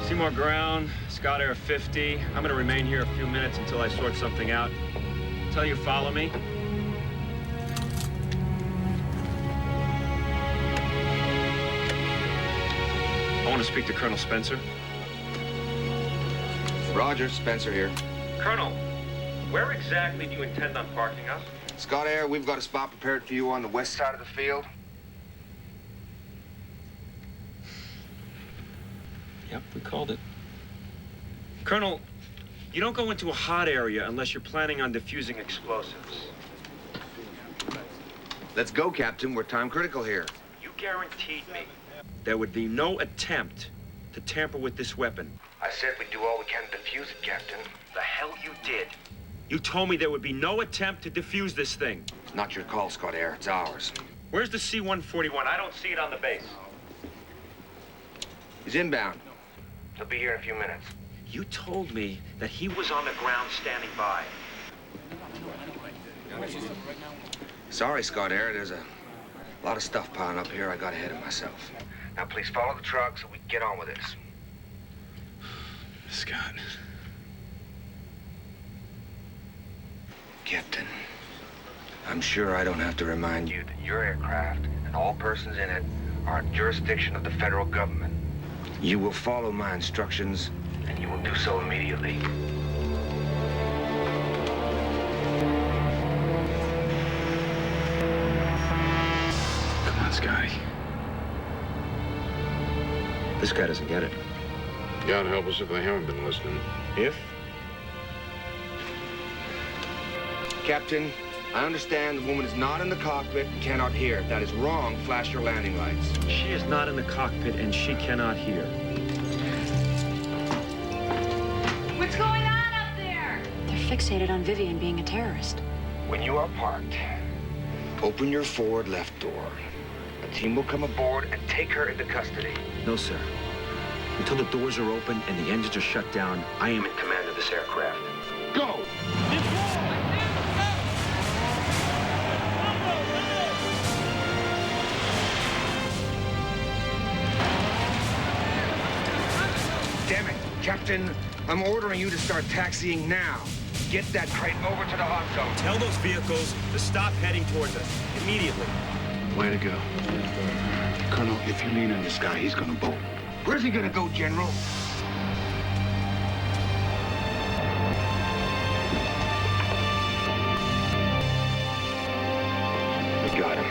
Seymour ground, Scott Air 50. I'm gonna remain here a few minutes until I sort something out. Tell you follow me. I want to speak to Colonel Spencer. Roger, Spencer here. Colonel, where exactly do you intend on parking us? Scott Air, we've got a spot prepared for you on the west side of the field. Yep, we called it. Colonel, you don't go into a hot area unless you're planning on defusing explosives. Let's go, Captain. We're time critical here. You guaranteed me there would be no attempt to tamper with this weapon. I said we'd do all we can to defuse it, Captain. The hell you did. You told me there would be no attempt to defuse this thing. Not your call, Scott Air. It's ours. Where's the C-141? I don't see it on the base. He's inbound. He'll be here in a few minutes. You told me that he was on the ground standing by. Sorry, Scott Air. There's a lot of stuff piling up here. I got ahead of myself. Now, please follow the truck so we can get on with this. Scott. Captain, I'm sure I don't have to remind you that your aircraft and all persons in it are in jurisdiction of the federal government. You will follow my instructions, and you will do so immediately. Come on, Scotty. This guy doesn't get it. God help us if they haven't been listening. If? Captain, I understand the woman is not in the cockpit and cannot hear. If that is wrong, flash your landing lights. She is not in the cockpit and she cannot hear. What's going on up there? They're fixated on Vivian being a terrorist. When you are parked, open your forward left door. A team will come aboard and take her into custody. No, sir. Until the doors are open and the engines are shut down, I am in command of this aircraft. Go! Damn it, Captain. I'm ordering you to start taxiing now. Get that crate over to the hot zone. Tell those vehicles to stop heading towards us immediately. Way to go. Colonel, if you lean on this guy, he's gonna bolt. Where's he gonna go, General? We got him.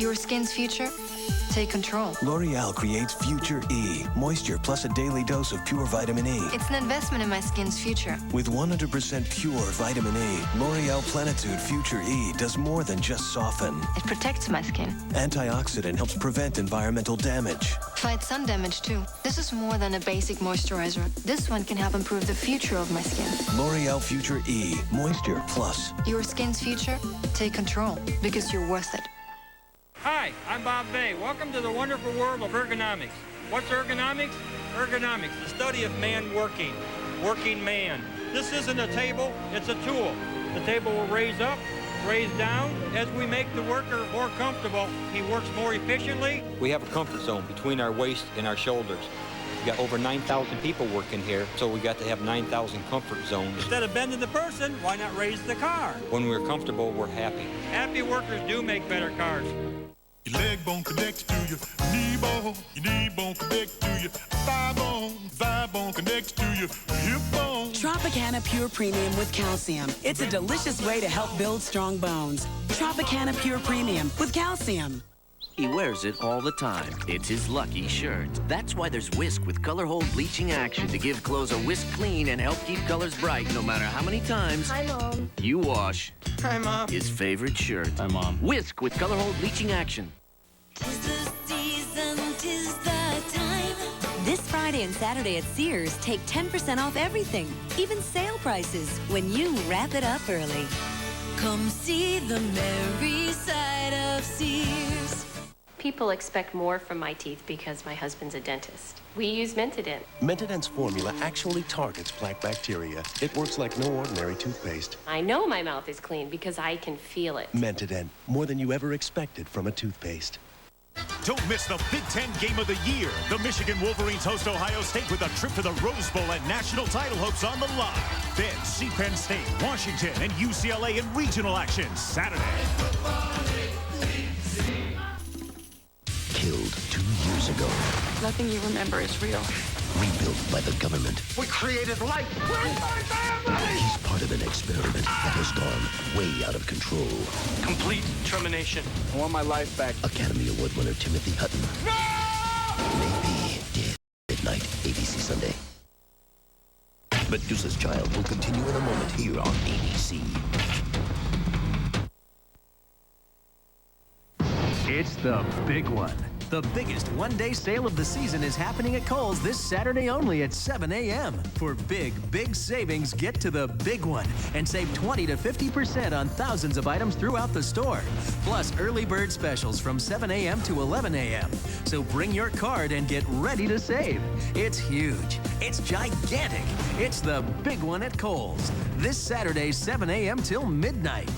Your skin's future? Take control. L'Oreal creates Future E, moisture plus a daily dose of pure vitamin E. It's an investment in my skin's future. With 100% pure vitamin E, L'Oreal Plenitude Future E does more than just soften. It protects my skin. Antioxidant helps prevent environmental damage. Fight sun damage too. This is more than a basic moisturizer. This one can help improve the future of my skin. L'Oreal Future E, moisture plus. Your skin's future? Take control, because you're worth it. Hi, I'm Bob Bay. Welcome to the wonderful world of ergonomics. What's ergonomics? Ergonomics, the study of man working man. This isn't a table, it's a tool. The table will raise up, raise down. As we make the worker more comfortable, he works more efficiently. We have a comfort zone between our waist and our shoulders. We've got over 9,000 people working here, so we got to have 9,000 comfort zones. Instead of bending the person, why not raise the car? When we're comfortable, we're happy. Happy workers do make better cars. Your leg bone connects to your knee bone. Your knee bone connects to your thigh bone. Thigh bone connects to your hip bone. Tropicana Pure Premium with calcium. It's a delicious way to help build strong bones. Tropicana Pure Premium with calcium. He wears it all the time. It's his lucky shirt. That's why there's Whisk with Color Hold bleaching action to give clothes a whisk clean and help keep colors bright no matter how many times Hi, Mom. you wash Hi, Mom. his favorite shirt. Hi, Mom. Whisk with Color Hold bleaching action. This Friday and Saturday at Sears, take 10% off everything, even sale prices, when you wrap it up early. Come see the merry side of Sears. People expect more from my teeth because my husband's a dentist. We use Mentadent. Mentadent's formula actually targets plaque bacteria. It works like no ordinary toothpaste. I know my mouth is clean because I can feel it. Mentadent, more than you ever expected from a toothpaste. Don't miss the Big Ten game of the year. The Michigan Wolverines host Ohio State with a trip to the Rose Bowl and national title hopes on the line. Then see Penn State, Washington, and UCLA in regional action Saturday. Killed 2 years ago. Nothing you remember is real. Rebuilt by the government. We created life. Where's my family? He's part of an experiment that has gone way out of control. Complete termination. I want my life back. Academy Award winner Timothy Hutton. No! Maybe dead midnight, ABC Sunday. Medusa's Child will continue in a moment here on ABC. It's the big one. The biggest one-day sale of the season is happening at Kohl's this Saturday only at 7 a.m. For big savings, get to the big one and save 20 to 50% on thousands of items throughout the store. Plus early bird specials from 7 a.m. to 11 a.m. So bring your card and get ready to save. It's huge. It's gigantic. It's the big one at Kohl's. This Saturday, 7 a.m. till midnight.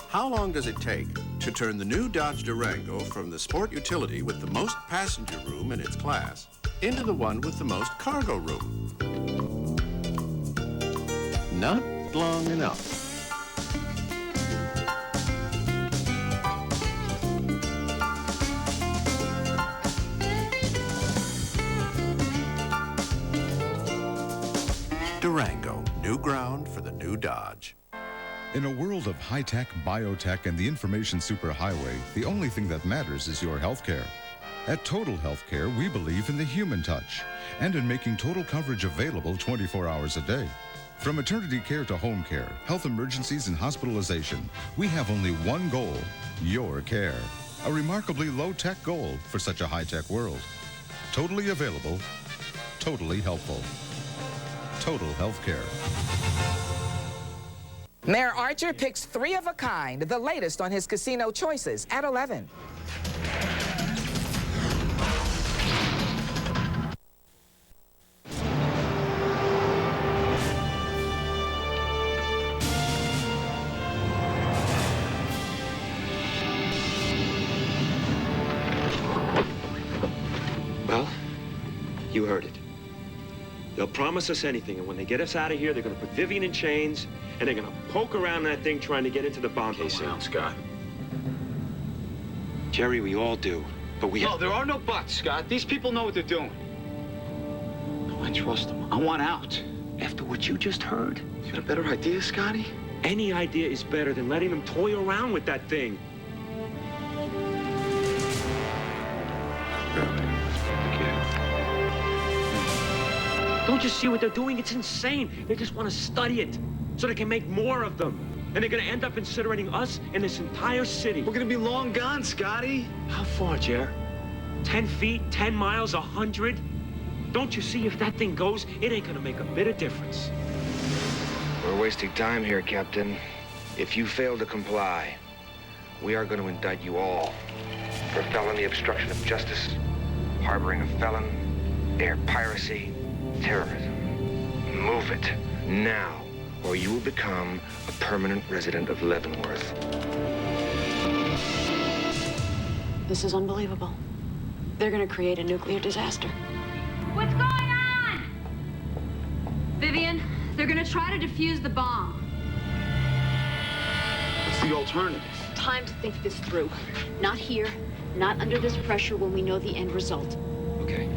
How long does it take to turn the new Dodge Durango from the sport utility with the most passenger room in its class into the one with the most cargo room? Not long enough. Durango, new ground for the new Dodge. In a world of high-tech, biotech, and the information superhighway, the only thing that matters is your healthcare. At Total Healthcare, we believe in the human touch and in making total coverage available 24 hours a day. From maternity care to home care, health emergencies, and hospitalization, we have only one goal: your care. A remarkably low-tech goal for such a high-tech world. Totally available, totally helpful. Total Healthcare. Mayor Archer picks 3 of a kind, the latest on his casino choices at 11. Well, you heard it. They'll promise us anything, and when they get us out of here, they're going to put Vivian in chains, and they're going to poke around that thing trying to get into the bomb casing. Scott. Jerry, we all do, but we... No, there are no buts, Scott. These people know what they're doing. No, I trust them. I want out. After what you just heard? You got a better idea, Scotty? Any idea is better than letting them toy around with that thing. Don't you see what they're doing? It's insane. They just want to study it so they can make more of them. And they're going to end up incinerating us and this entire city. We're going to be long gone, Scotty. How far, Jer? 10 feet, 10 miles, 100? Don't you see if that thing goes, it ain't going to make a bit of difference. We're wasting time here, Captain. If you fail to comply, we are going to indict you all for felony obstruction of justice, harboring a felon, air piracy, terrorism. Move it now, or you will become a permanent resident of Leavenworth. This is unbelievable. They're gonna create a nuclear disaster. What's going on? Vivian, they're gonna try to defuse the bomb. What's the alternative? Time to think this through. Not here, not under this pressure when we know the end result. Okay.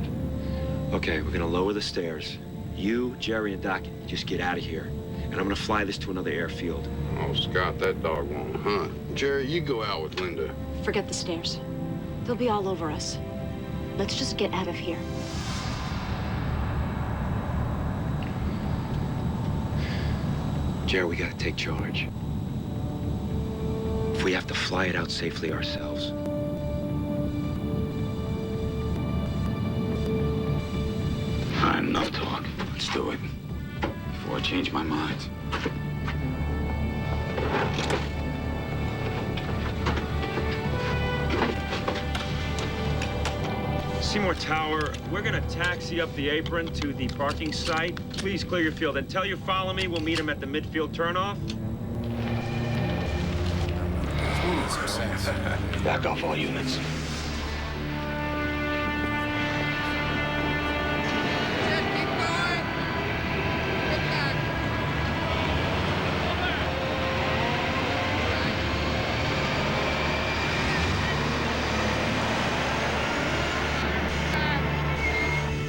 Okay, we're gonna lower the stairs. You, Jerry, and Doc, just get out of here. And I'm gonna fly this to another airfield. Oh, Scott, that dog won't hunt. Jerry, you go out with Linda. Forget the stairs. They'll be all over us. Let's just get out of here. Jerry, we gotta take charge. If we have to fly it out safely ourselves. All right, enough talk. Let's do it. Before I change my mind. Seymour Tower, we're gonna taxi up the apron to the parking site. Please clear your field. Until you follow me, we'll meet him at the midfield turnoff. Back off all units.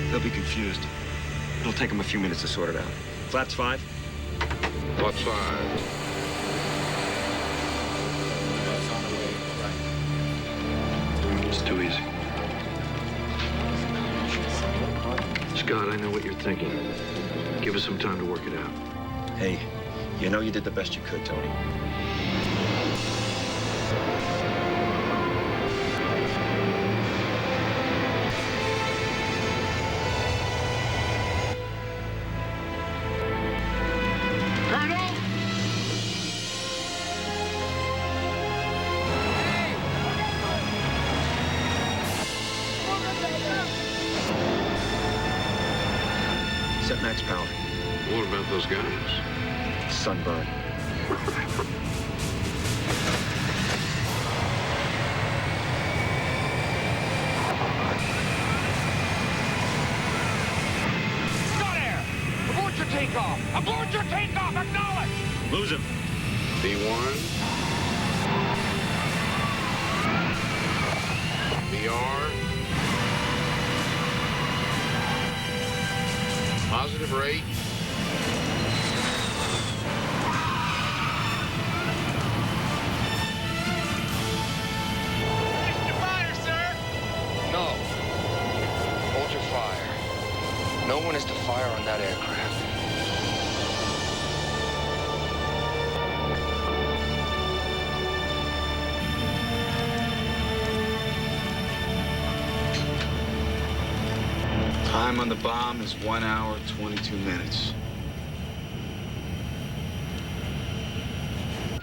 They'll be confused. It'll take them a few minutes to sort it out. Flaps 5? Flaps 5. It's too easy. Scott, I know what you're thinking. Give us some time to work it out. Hey, you know you did the best you could, Tony. Set max power. What about those guys? Sunburn. Scott Air! Abort your takeoff! Abort your takeoff! Acknowledge! Lose him. B1. BR. Positive rate. Mr. Fire, sir! No. Hold your fire. No one is to fire on that aircraft. Time on the bomb is 1 hour, 22 minutes.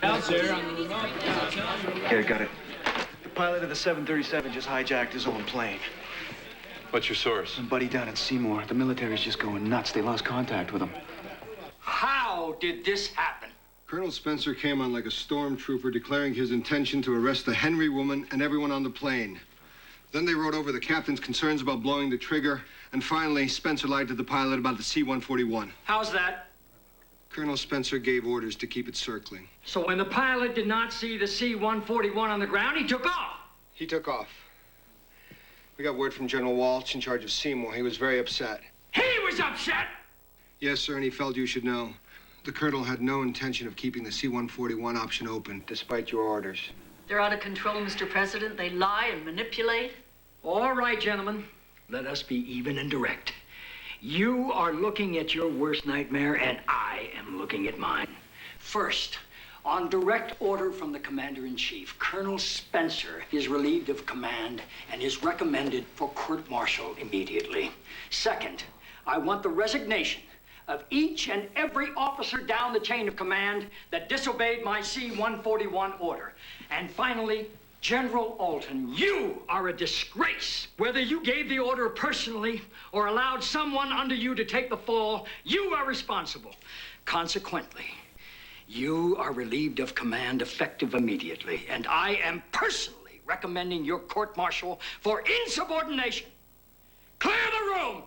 Out there on the remote. Yeah, got it. The pilot of the 737 just hijacked his own plane. What's your source? Some buddy down in Seymour. The military's just going nuts. They lost contact with him. How did this happen? Colonel Spencer came on like a stormtrooper, declaring his intention to arrest the Henry woman and everyone on the plane. Then they wrote over the captain's concerns about blowing the trigger, and finally, Spencer lied to the pilot about the C-141. How's that? Colonel Spencer gave orders to keep it circling. So when the pilot did not see the C-141 on the ground, he took off. He took off. We got word from General Walsh in charge of Seymour. He was very upset. He was upset! Yes, sir, and he felt you should know. The Colonel had no intention of keeping the C-141 option open, despite your orders. They're out of control, Mr. President. They lie and manipulate. All right, gentlemen. Let us be even and direct. You are looking at your worst nightmare, and I am looking at mine. First, on direct order from the Commander-in-Chief, Colonel Spencer is relieved of command and is recommended for court-martial immediately. Second, I want the resignation of each and every officer down the chain of command that disobeyed my C-141 order. And finally, General Alton, you are a disgrace. Whether you gave the order personally or allowed someone under you to take the fall, you are responsible. Consequently, you are relieved of command effective immediately, and I am personally recommending your court-martial for insubordination. Clear the room!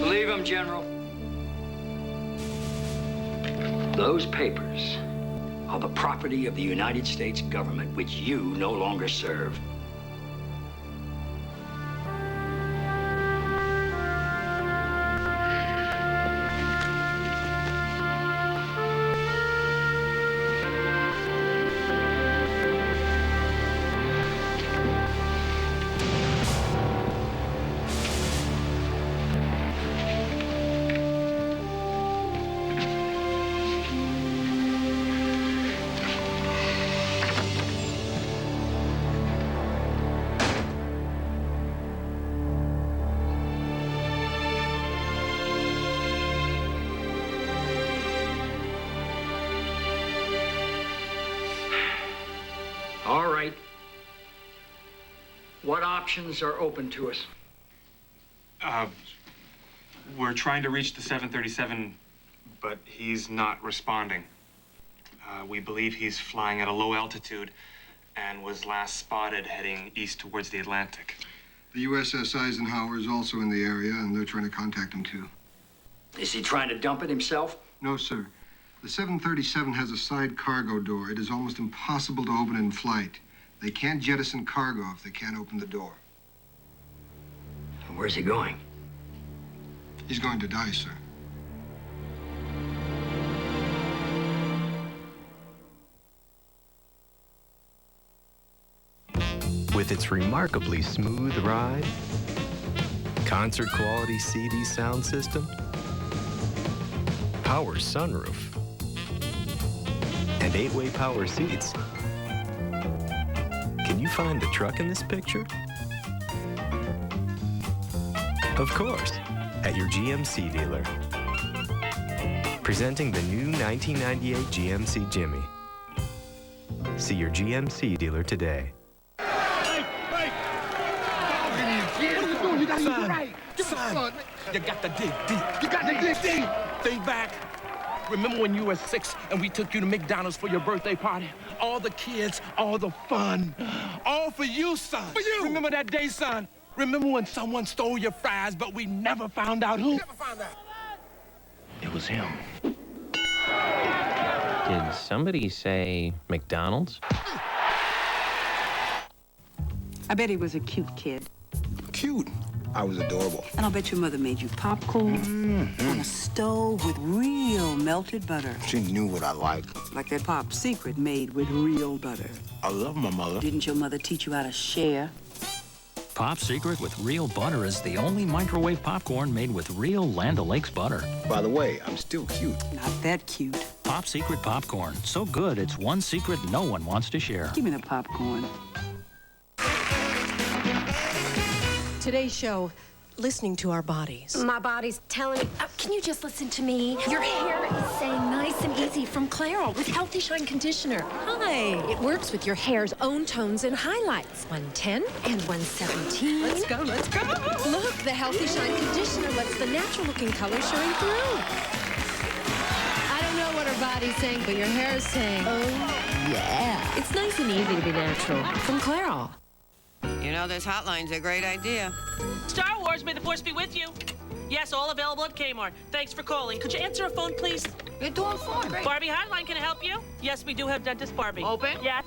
Leave him, General. Those papers are the property of the United States government, which you no longer serve. All right. What options are open to us? We're trying to reach the 737, but he's not responding. We believe he's flying at a low altitude and was last spotted heading east towards the Atlantic. The USS Eisenhower is also in the area, and they're trying to contact him, too. Is he trying to dump it himself? No, sir. The 737 has a side cargo door. It is almost impossible to open in flight. They can't jettison cargo if they can't open the door. Where's he going? He's going to die, sir. With its remarkably smooth ride, concert quality CD sound system, power sunroof, and 8-way power seats. Can you find the truck in this picture? Of course, at your GMC dealer. Presenting the new 1998 GMC Jimmy. See your GMC dealer today. Hey! What are you doing? You gotta eat right. Son, you got to dig deep. You got to dig deep. Think back. Remember when you were 6 and we took you to McDonald's for your birthday party? All the kids, all the fun. All for you, son. For you. Remember that day, son? Remember when someone stole your fries, but we never found out who? Never found out. It was him. Did somebody say McDonald's? I bet he was a cute kid. Cute? I was adorable. And I'll bet your mother made you popcorn on a stove with real melted butter. She knew what I liked. Like that Pop Secret made with real butter. I love my mother. Didn't your mother teach you how to share? Pop Secret with real butter is the only microwave popcorn made with real Land O'Lakes butter. By the way, I'm still cute. Not that cute. Pop Secret popcorn. So good, it's one secret no one wants to share. Give me the popcorn. Today's show, listening to our bodies. My body's telling me, can you just listen to me? Your hair is saying nice and easy from Clairol with Healthy Shine Conditioner. Hi. It works with your hair's own tones and highlights. 110 and 117. Let's go, let's go. Look, the Healthy Shine Conditioner lets the natural looking color shine through. I don't know what her body's saying, but your hair is saying, oh, yeah. It's nice and easy to be natural from Clairol. You know, this hotline's a great idea. Star Wars, may the force be with you. Yes, all available at Kmart. Thanks for calling. Could you answer a phone, please? You're doing fine. Barbie Hotline, can I help you? Yes, we do have Dentist Barbie. Open? Yes.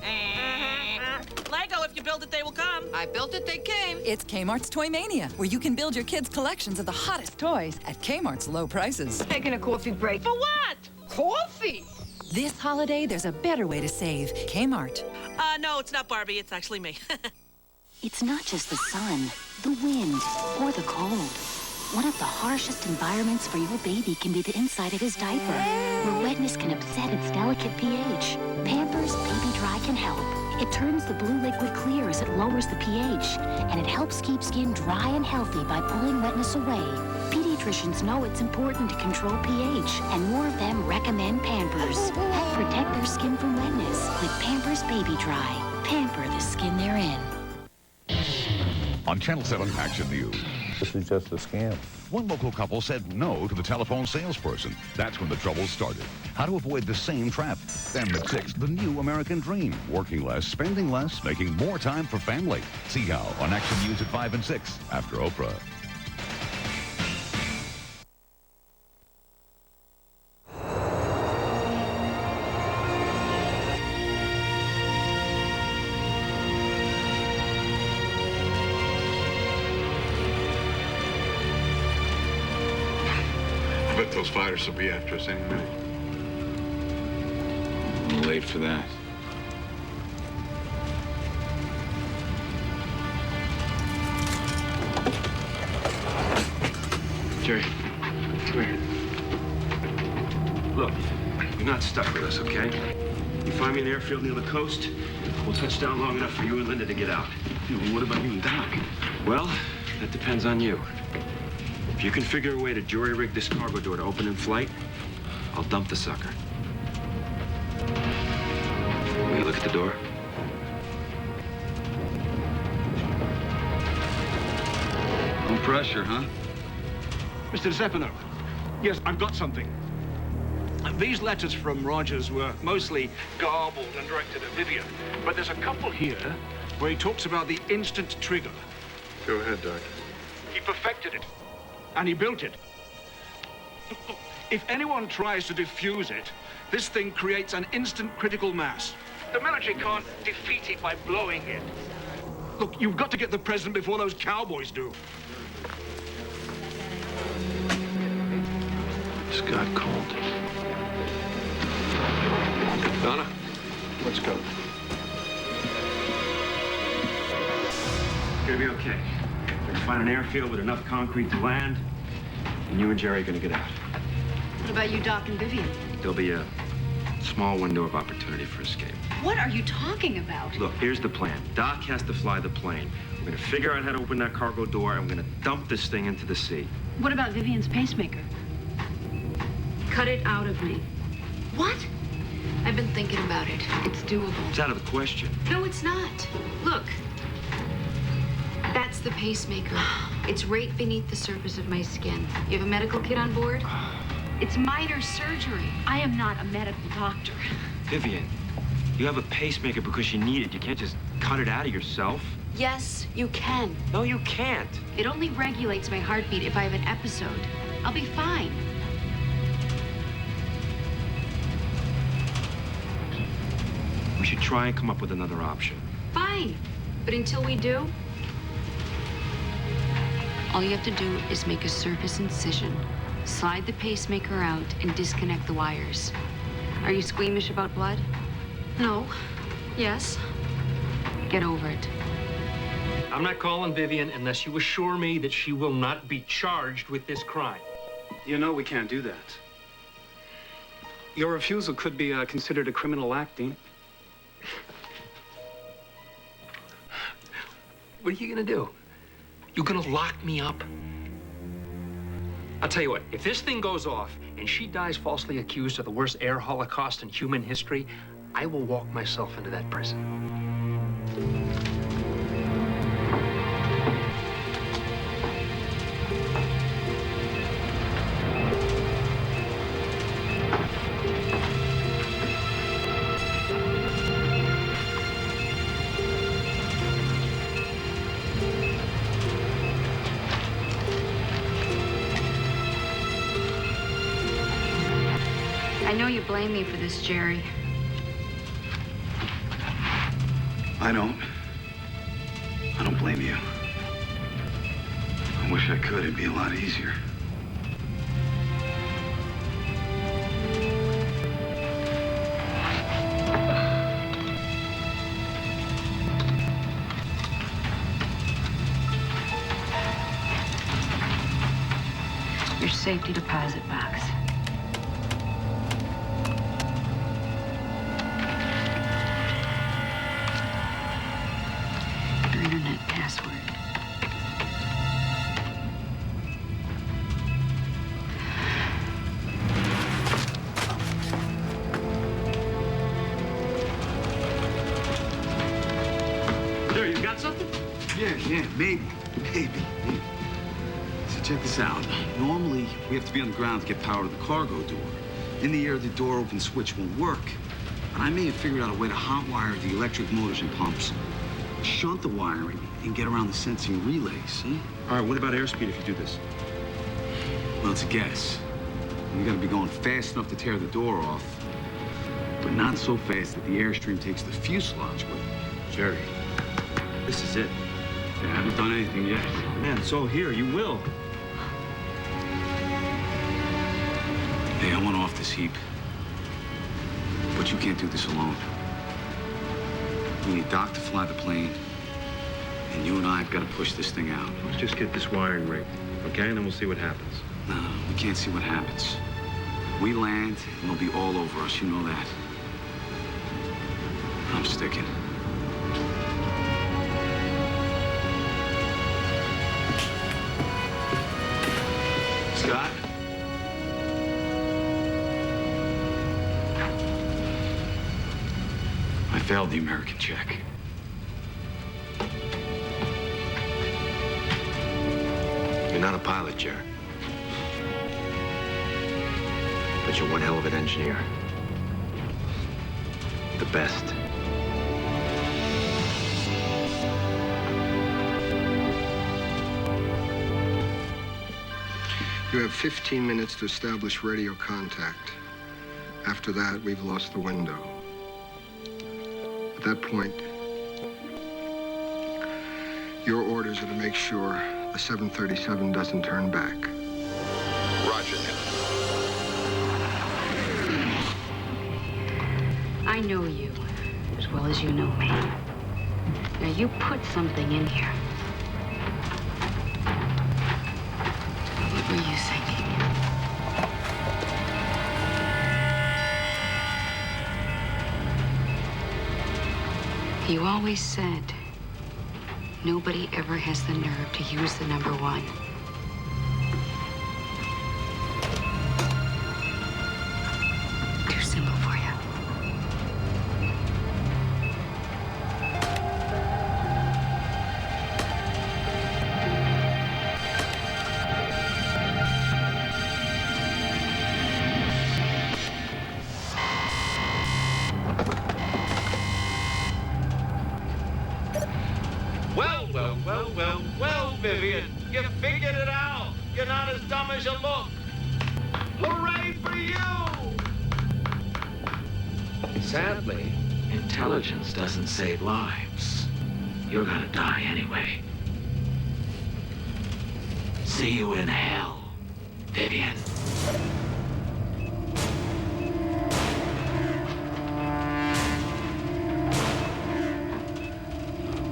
Lego, if you build it, they will come. I built it, they came. It's Kmart's Toy Mania, where you can build your kids' collections of the hottest toys at Kmart's low prices. Taking a coffee break. For what? Coffee? This holiday, there's a better way to save. Kmart. No, it's not Barbie. It's actually me. It's not just the sun, the wind, or the cold. One of the harshest environments for your baby can be the inside of his diaper, where wetness can upset its delicate pH. Pampers Baby Dry can help. It turns the blue liquid clear as it lowers the pH, and it helps keep skin dry and healthy by pulling wetness away. Pediatricians know it's important to control pH, and more of them recommend Pampers. Help protect their skin from wetness with Pampers Baby Dry. Pamper the skin they're in. On Channel 7 Action News. This is just a scam. One local couple said no to the telephone salesperson. That's when the trouble started. How to avoid the same trap. Then at 6, the new American dream. Working less, spending less, making more time for family. See how on Action News at 5 and 6 after Oprah. I bet those fighters will be after us any minute. I'm late for that. Jerry, come here. Look, you're not stuck with us, okay? You find me an airfield near the coast, we'll touch down long enough for you and Linda to get out. Yeah, well, what about you and Doc? Well, that depends on you. If you can figure a way to jury-rig this cargo door to open in flight, I'll dump the sucker. Will you look at the door? No pressure, huh? Mr. Zeppino, yes, I've got something. These letters from Rogers were mostly garbled and directed at Vivian, but there's a couple here where he talks about the instant trigger. Go ahead, Doc. He perfected it, and he built it. If anyone tries to defuse it, this thing creates an instant critical mass. The military can't defeat it by blowing it. Look, you've got to get the president before those cowboys do. Scott called. Donna, let's go. It's gonna be okay. We're gonna find an airfield with enough concrete to land, and you and Jerry are gonna get out. What about you, Doc and Vivian? There'll be a small window of opportunity for escape. What are you talking about? Look, here's the plan. Doc has to fly the plane. We're gonna figure out how to open that cargo door, and we're gonna dump this thing into the sea. What about Vivian's pacemaker? Cut it out of me. What? I've been thinking about it. It's doable. It's out of the question. No, it's not. Look. That's the pacemaker. It's right beneath the surface of my skin. You have a medical kit on board? It's minor surgery. I am not a medical doctor. Vivian, you have a pacemaker because you need it. You can't just cut it out of yourself. Yes, you can. No, you can't. It only regulates my heartbeat if I have an episode. I'll be fine. We should try and come up with another option. Fine. But until we do, all you have to do is make a surface incision, slide the pacemaker out, and disconnect the wires. Are you squeamish about blood? No. Yes. Get over it. I'm not calling Vivian unless you assure me that she will not be charged with this crime. You know we can't do that. Your refusal could be considered a criminal act, Dean. What are you gonna do? You gonna lock me up? I'll tell you what, if this thing goes off and she dies falsely accused of the worst air holocaust in human history, I will walk myself into that prison. know you blame me for this, Jerry. I don't blame you. I wish I could. It'd be a lot easier. Your safety deposit box. Your internet password. There, you got something? Yeah, maybe. So check this out. Normally, we have to be on the ground to get power to the cargo door. In the air, the door open switch won't work. But I may have figured out a way to hotwire the electric motors and pumps, shunt the wiring, and get around the sensing relays, see? All right, what about airspeed if you do this? Well, it's a guess. You gotta be going fast enough to tear the door off, but not so fast that the airstream takes the fuselage with it. Jerry, this is it. Yeah, I haven't done anything yet. Man, it's all here. You will. Hey, I want off this heap. But you can't do this alone. We need Doc to fly the plane, and you and I have got to push this thing out. Let's just get this wiring rigged, okay? And then we'll see what happens. No, we can't see what happens. We land, and they'll be all over us. You know that. I'm sticking. Scott? I failed the American check. You're not a pilot, Jerry. But you're one hell of an engineer. The best. You have 15 minutes to establish radio contact. After that, we've lost the window. At that point, your orders are to make sure the 737 doesn't turn back. Roger that. I know you as well as you know me. Now, you put something in here. What were you thinking? You always said nobody ever has the nerve to use the number one. Too simple for you. Well, Vivian, you figured it out. You're not as dumb as you look. Hooray for you! Sadly, intelligence doesn't save lives. You're gonna die anyway. See you in hell, Vivian.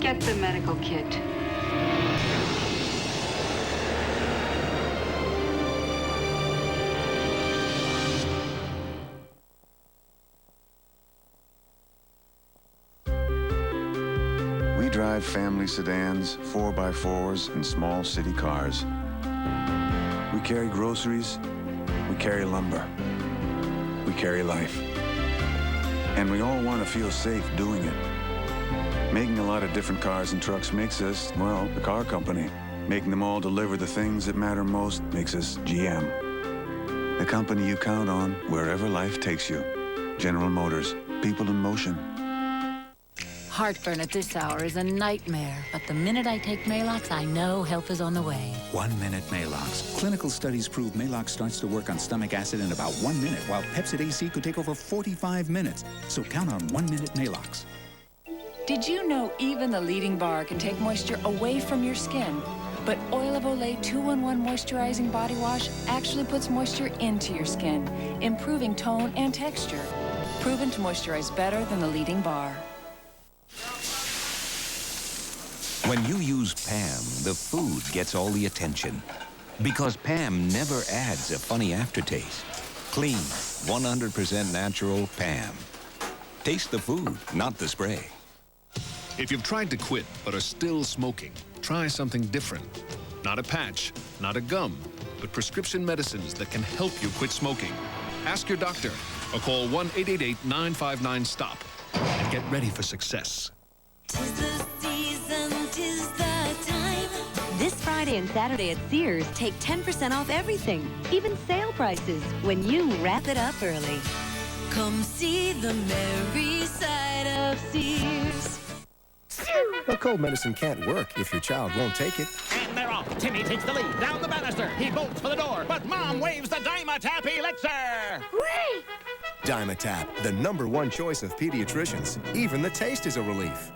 Get the medical kit. We drive family sedans, 4x4s, and small city cars. We carry groceries, we carry lumber, we carry life. And we all want to feel safe doing it. Making a lot of different cars and trucks makes us, well, the car company. Making them all deliver the things that matter most makes us GM. The company you count on wherever life takes you. General Motors, people in motion. Heartburn at this hour is a nightmare, but the minute I take Malox, I know help is on the way. 1 minute Malox. Clinical studies prove Malox starts to work on stomach acid in about 1 minute, while Pepsid AC could take over 45 minutes. So count on 1 minute Malox. Did you know even the leading bar can take moisture away from your skin? But Oil of Olay 2-in-1 Moisturizing Body Wash actually puts moisture into your skin, improving tone and texture. Proven to moisturize better than the leading bar. When you use Pam, the food gets all the attention. Because Pam never adds a funny aftertaste. Clean, 100% natural Pam. Taste the food, not the spray. If you've tried to quit but are still smoking, try something different. Not a patch, not a gum, but prescription medicines that can help you quit smoking. Ask your doctor or call 1-888-959-STOP and get ready for success. This Friday and Saturday at Sears, take 10% off everything, even sale prices, when you wrap it up early. Come see the merry side of Sears. Well, cold medicine can't work if your child won't take it. And they're off. Timmy takes the lead down the banister. He bolts for the door, but Mom waves the Dymatap elixir. Whee! Dymatap, the #1 choice of pediatricians. Even the taste is a relief.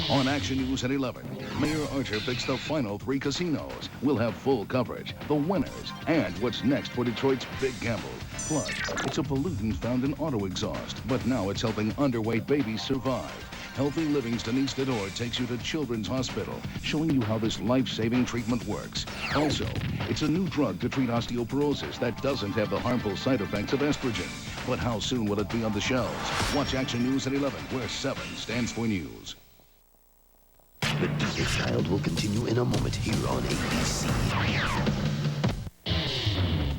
On Action News at 11, Mayor Archer picks the final 3 casinos. We'll have full coverage, the winners, and what's next for Detroit's big gamble. Plus, it's a pollutant found in auto exhaust, but now it's helping underweight babies survive. Healthy Living's Denise Dador takes you to Children's Hospital, showing you how this life-saving treatment works. Also, it's a new drug to treat osteoporosis that doesn't have the harmful side effects of estrogen. But how soon will it be on the shelves? Watch Action News at 11, where 7 stands for news. The Diesel Child will continue in a moment here on ABC.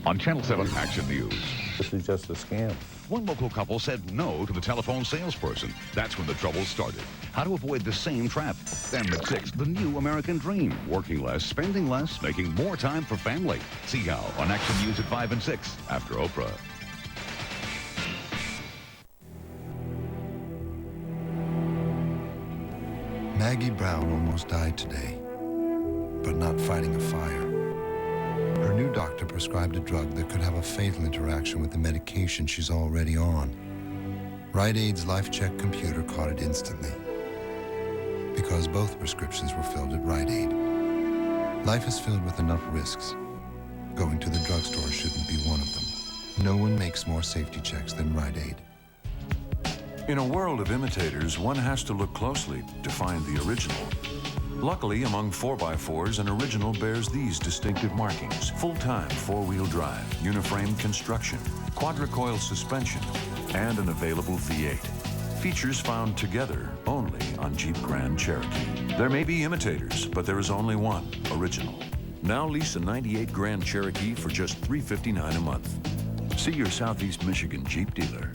On Channel 7 Action News. This is just a scam. One local couple said no to the telephone salesperson. That's when the trouble started. How to avoid the same trap. Then at 6, the new American dream. Working less, spending less, making more time for family. See how on Action News at 5 and 6 after Oprah. Maggie Brown almost died today, but not fighting a fire. Her new doctor prescribed a drug that could have a fatal interaction with the medication she's already on. Rite Aid's LifeCheck computer caught it instantly, because both prescriptions were filled at Rite Aid. Life is filled with enough risks. Going to the drugstore shouldn't be one of them. No one makes more safety checks than Rite Aid. In a world of imitators, one has to look closely to find the original. Luckily, among 4x4s, an original bears these distinctive markings: full-time 4-wheel drive, uniframe construction, quadricoil suspension, and an available V8. Features found together only on Jeep Grand Cherokee. There may be imitators, but there is only one original. Now lease a 98 Grand Cherokee for just $359 a month. See your Southeast Michigan Jeep dealer.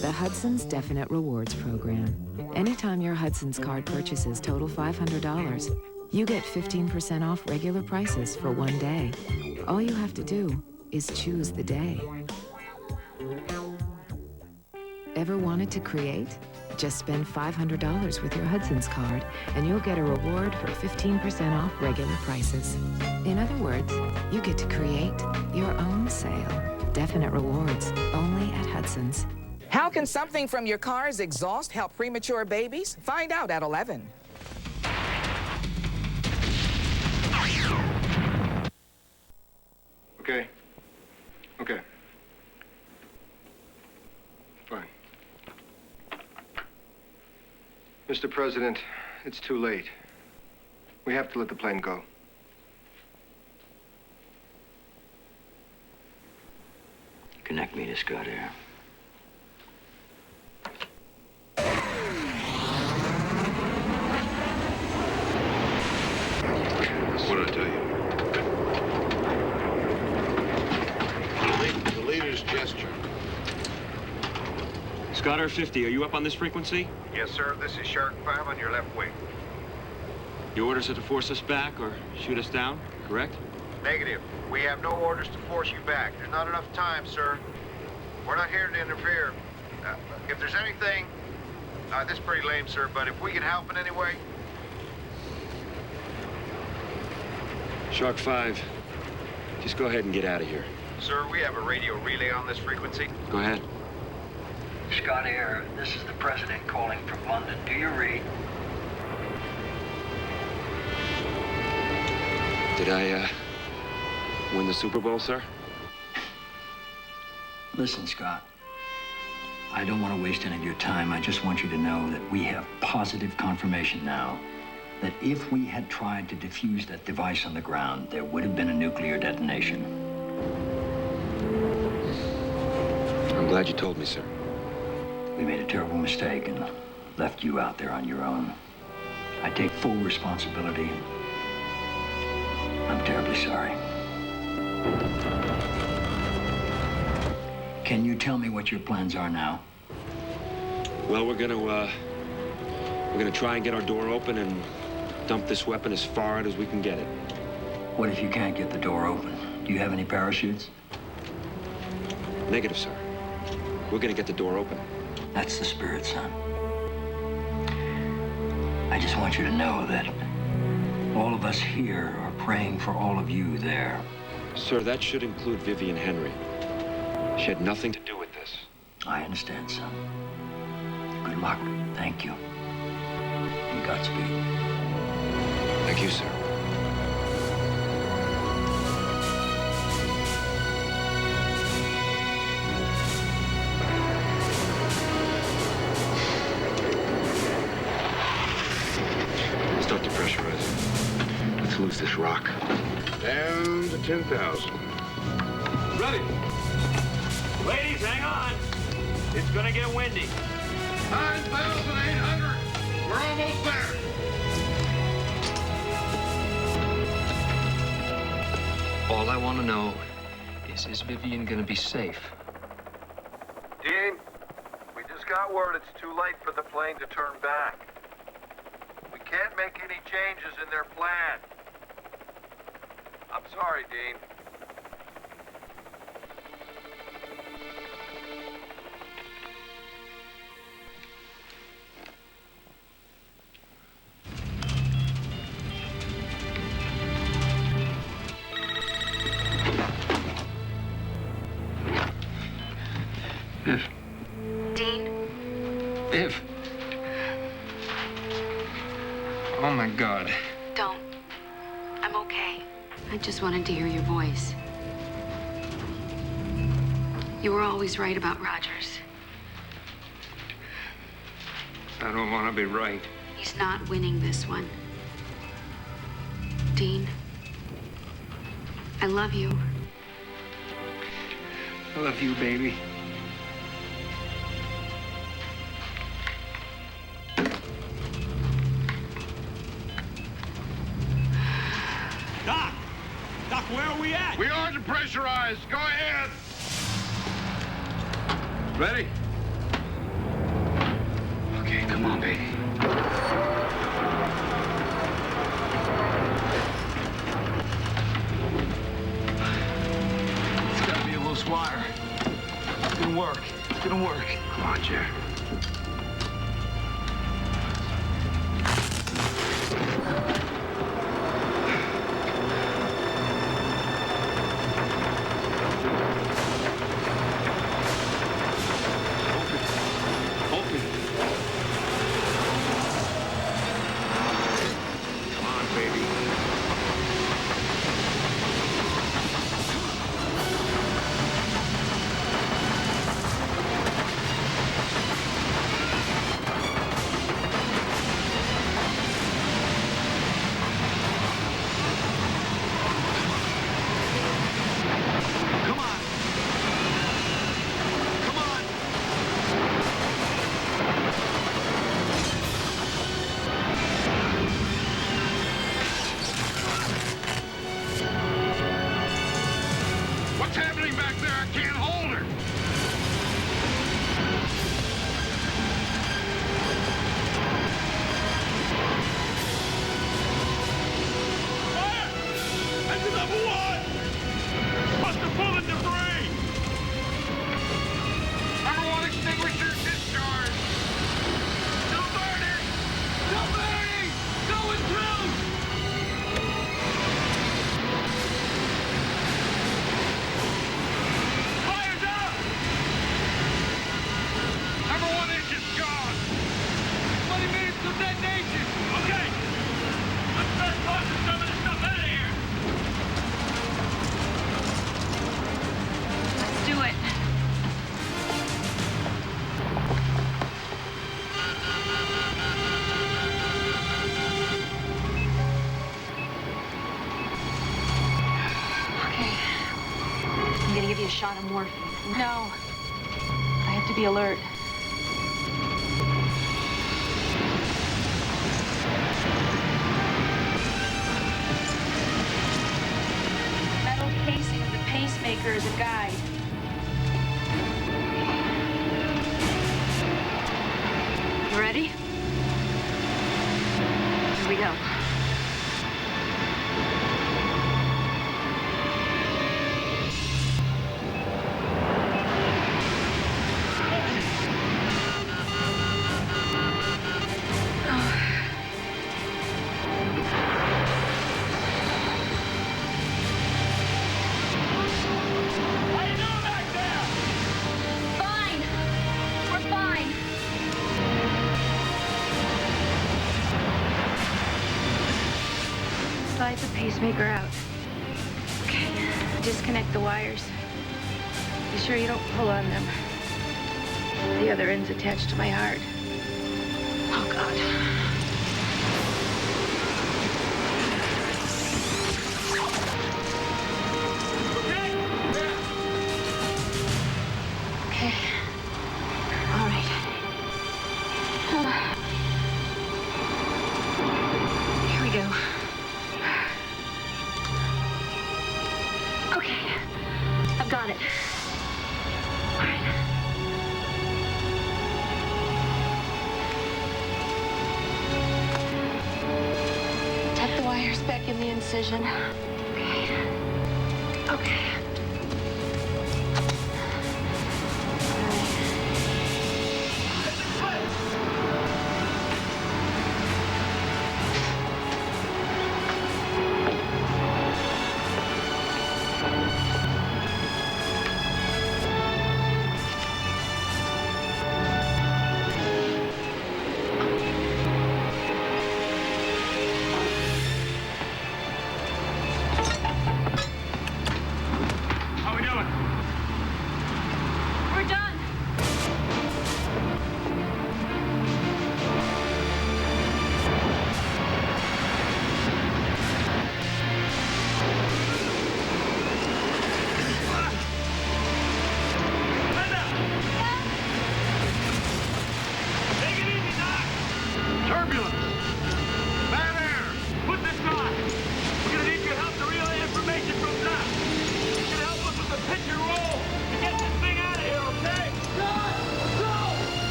The Hudson's Definite Rewards Program. Anytime your Hudson's card purchases total $500, you get 15% off regular prices for 1 day. All you have to do is choose the day. Ever wanted to create? Just spend $500 with your Hudson's card, and you'll get a reward for 15% off regular prices. In other words, you get to create your own sale. Definite rewards, only at Hudson's. How can something from your car's exhaust help premature babies? Find out at 11. Okay. Okay. Fine. Mr. President, it's too late. We have to let the plane go. Connect me to Scott Air. What did I tell you? The leader's gesture. Scott Air 50, are you up on this frequency? Yes, sir. This is Shark 5 on your left wing. Your orders are to force us back or shoot us down, correct? Negative. We have no orders to force you back. There's not enough time, sir. We're not here to interfere. If there's anything, This is pretty lame, sir, but if we can help in any way... Shark 5, just go ahead and get out of here. Sir, we have a radio relay on this frequency. Go ahead. Scott Air, this is the president calling from London. Do you read? Did I, win the Super Bowl, sir? Listen, Scott. I don't want to waste any of your time. I just want you to know that we have positive confirmation now that if we had tried to defuse that device on the ground, there would have been a nuclear detonation. I'm glad you told me, sir. We made a terrible mistake and left you out there on your own. I take full responsibility. I'm terribly sorry. Can you tell me what your plans are now? Well, we're gonna try and get our door open and dump this weapon as far out as we can get it. What if you can't get the door open? Do you have any parachutes? Negative, sir. We're gonna get the door open. That's the spirit, son. I just want you to know that all of us here are praying for all of you there. Sir, that should include Vivian Henry. She had nothing to do with this. I understand, son. Good luck. Thank you. And Godspeed. Thank you, sir. Start depressurizing. Let's lose this rock. Down to 10,000. Ready. Ladies, hang on. It's gonna get windy. 9,800. We're almost there. All I want to know is Vivian gonna be safe? Dean, we just got word it's too late for the plane to turn back. We can't make any changes in their plan. I'm sorry, Dean. Viv. Dean? Viv. Oh, my God. Don't. I'm okay. I just wanted to hear your voice. You were always right about Rogers. I don't want to be right. He's not winning this one. Dean, I love you. I love you, baby. Doc! Doc, where are we at? We are depressurized. Go ahead. Ready? Okay, come on, baby. It's gotta be a loose wire. It's gonna work. It's gonna work. Come on, Jer. What's happening back there? I can't hold her. Engine number one! Must have pulled in debris! Number one extinguisher discharged. give you a shot of morphine. No. I have to be alert. Metal casing of the pacemaker is a guide. You ready? Here we go. Fine. We're fine. Slide the pacemaker out. Okay. Disconnect the wires. Be sure you don't pull on them. The other end's attached to my heart. Oh, God. Okay. All right. Here we go. Okay. I've got it. All right. Tuck the wires back in the incision. Okay. Okay.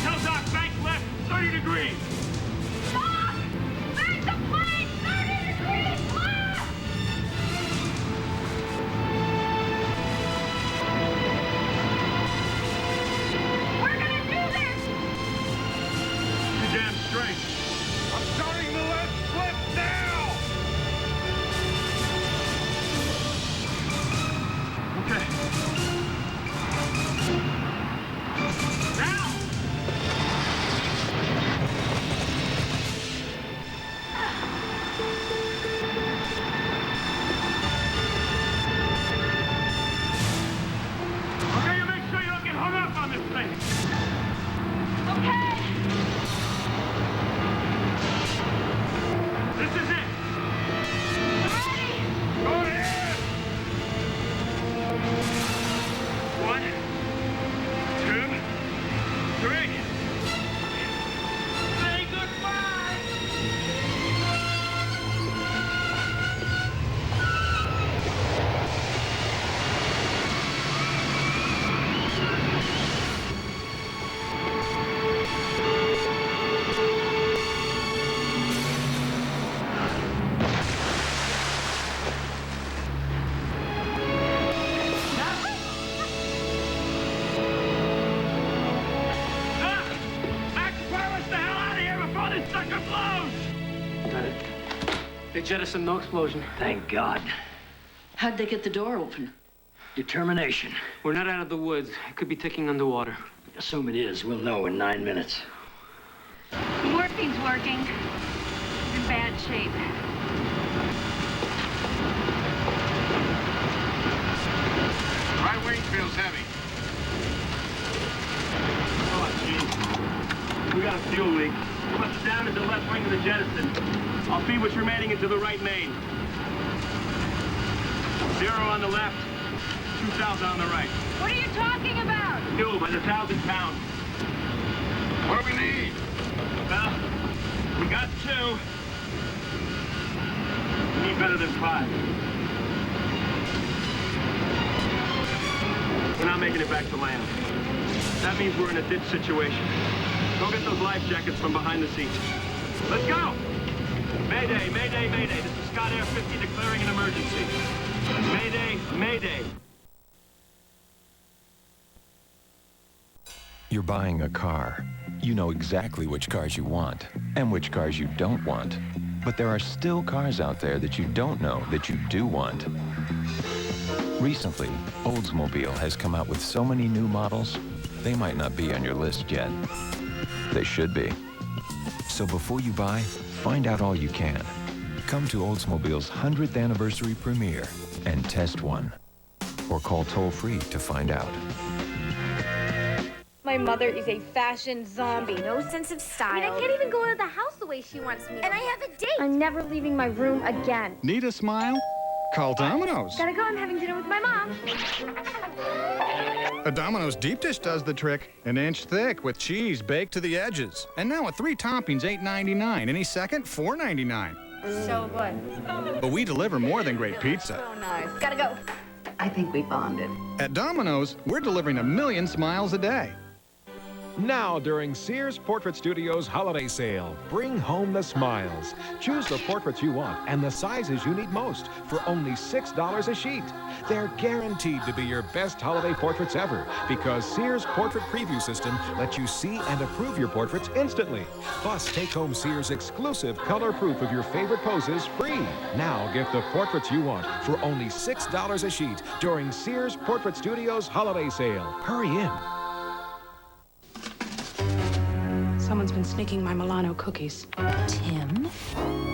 Tell Doc, bank left, 30 degrees. Doc! Bank the plane! 30 degrees left! We're gonna do this! You're damn straight. I'm starting the left flip now! Okay. Now! Okay, you make sure you don't get hung up on this thing. Okay. This is it. Ready? Go ahead. 1, 2, 3. Say goodbye. Max, fire us the hell out of here before this sucker blows! Got it. They jettisoned, no explosion. Thank God. How'd they get the door open? Determination. We're not out of the woods. It could be ticking underwater. Assume it is. We'll know in 9 minutes. Morphine's working. In bad shape. Right wing feels heavy. Oh, jeez. We got a fuel leak. We must have damaged the left wing of the jettison. I'll feed what's remaining into the right main. 0 on the left, 2,000 on the right. What are you talking about? Fuel by the 1,000 pounds. What do we need? Well, we got 2. We need better than 5. We're not making it back to land. That means we're in a ditch situation. Go get those life jackets from behind the seats. Let's go! Mayday, mayday, mayday. This is Scott Air 50 declaring an emergency. Mayday, mayday. You're buying a car. You know exactly which cars you want and which cars you don't want. But there are still cars out there that you don't know that you do want. Recently, Oldsmobile has come out with so many new models, they might not be on your list yet. They should be. So before you buy, find out all you can. Come to Oldsmobile's 100th anniversary premiere and test one. Or call toll-free to find out. My mother is a fashion zombie. No sense of style. I mean, I can't even go out of the house the way she wants me to. And I have a date. I'm never leaving my room again. Need a smile? Call Domino's. Gotta go, I'm having dinner with my mom. A Domino's deep dish does the trick. An inch thick with cheese baked to the edges. And now with 3 toppings, $8.99. Any second, $4.99. So good. But we deliver more than great pizza. So nice. Gotta go. I think we bonded. At Domino's, we're delivering 1 million smiles a day. Now, during Sears Portrait Studios holiday sale, bring home the smiles. Choose the portraits you want and the sizes you need most for only $6 a sheet. They're guaranteed to be your best holiday portraits ever because Sears Portrait Preview System lets you see and approve your portraits instantly. Plus, take home Sears' exclusive color proof of your favorite poses free. Now, get the portraits you want for only $6 a sheet during Sears Portrait Studios holiday sale. Hurry in. Someone's been sneaking my Milano cookies. Tim?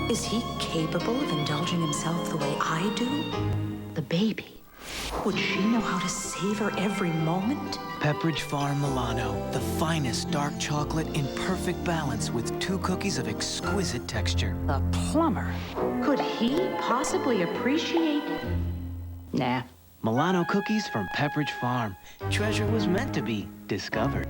Is he capable of indulging himself the way I do? The baby. Would she know how to savor every moment? Pepperidge Farm Milano, the finest dark chocolate in perfect balance with 2 cookies of exquisite texture. The plumber. Could he possibly appreciate? Nah. Milano cookies from Pepperidge Farm. Treasure was meant to be discovered.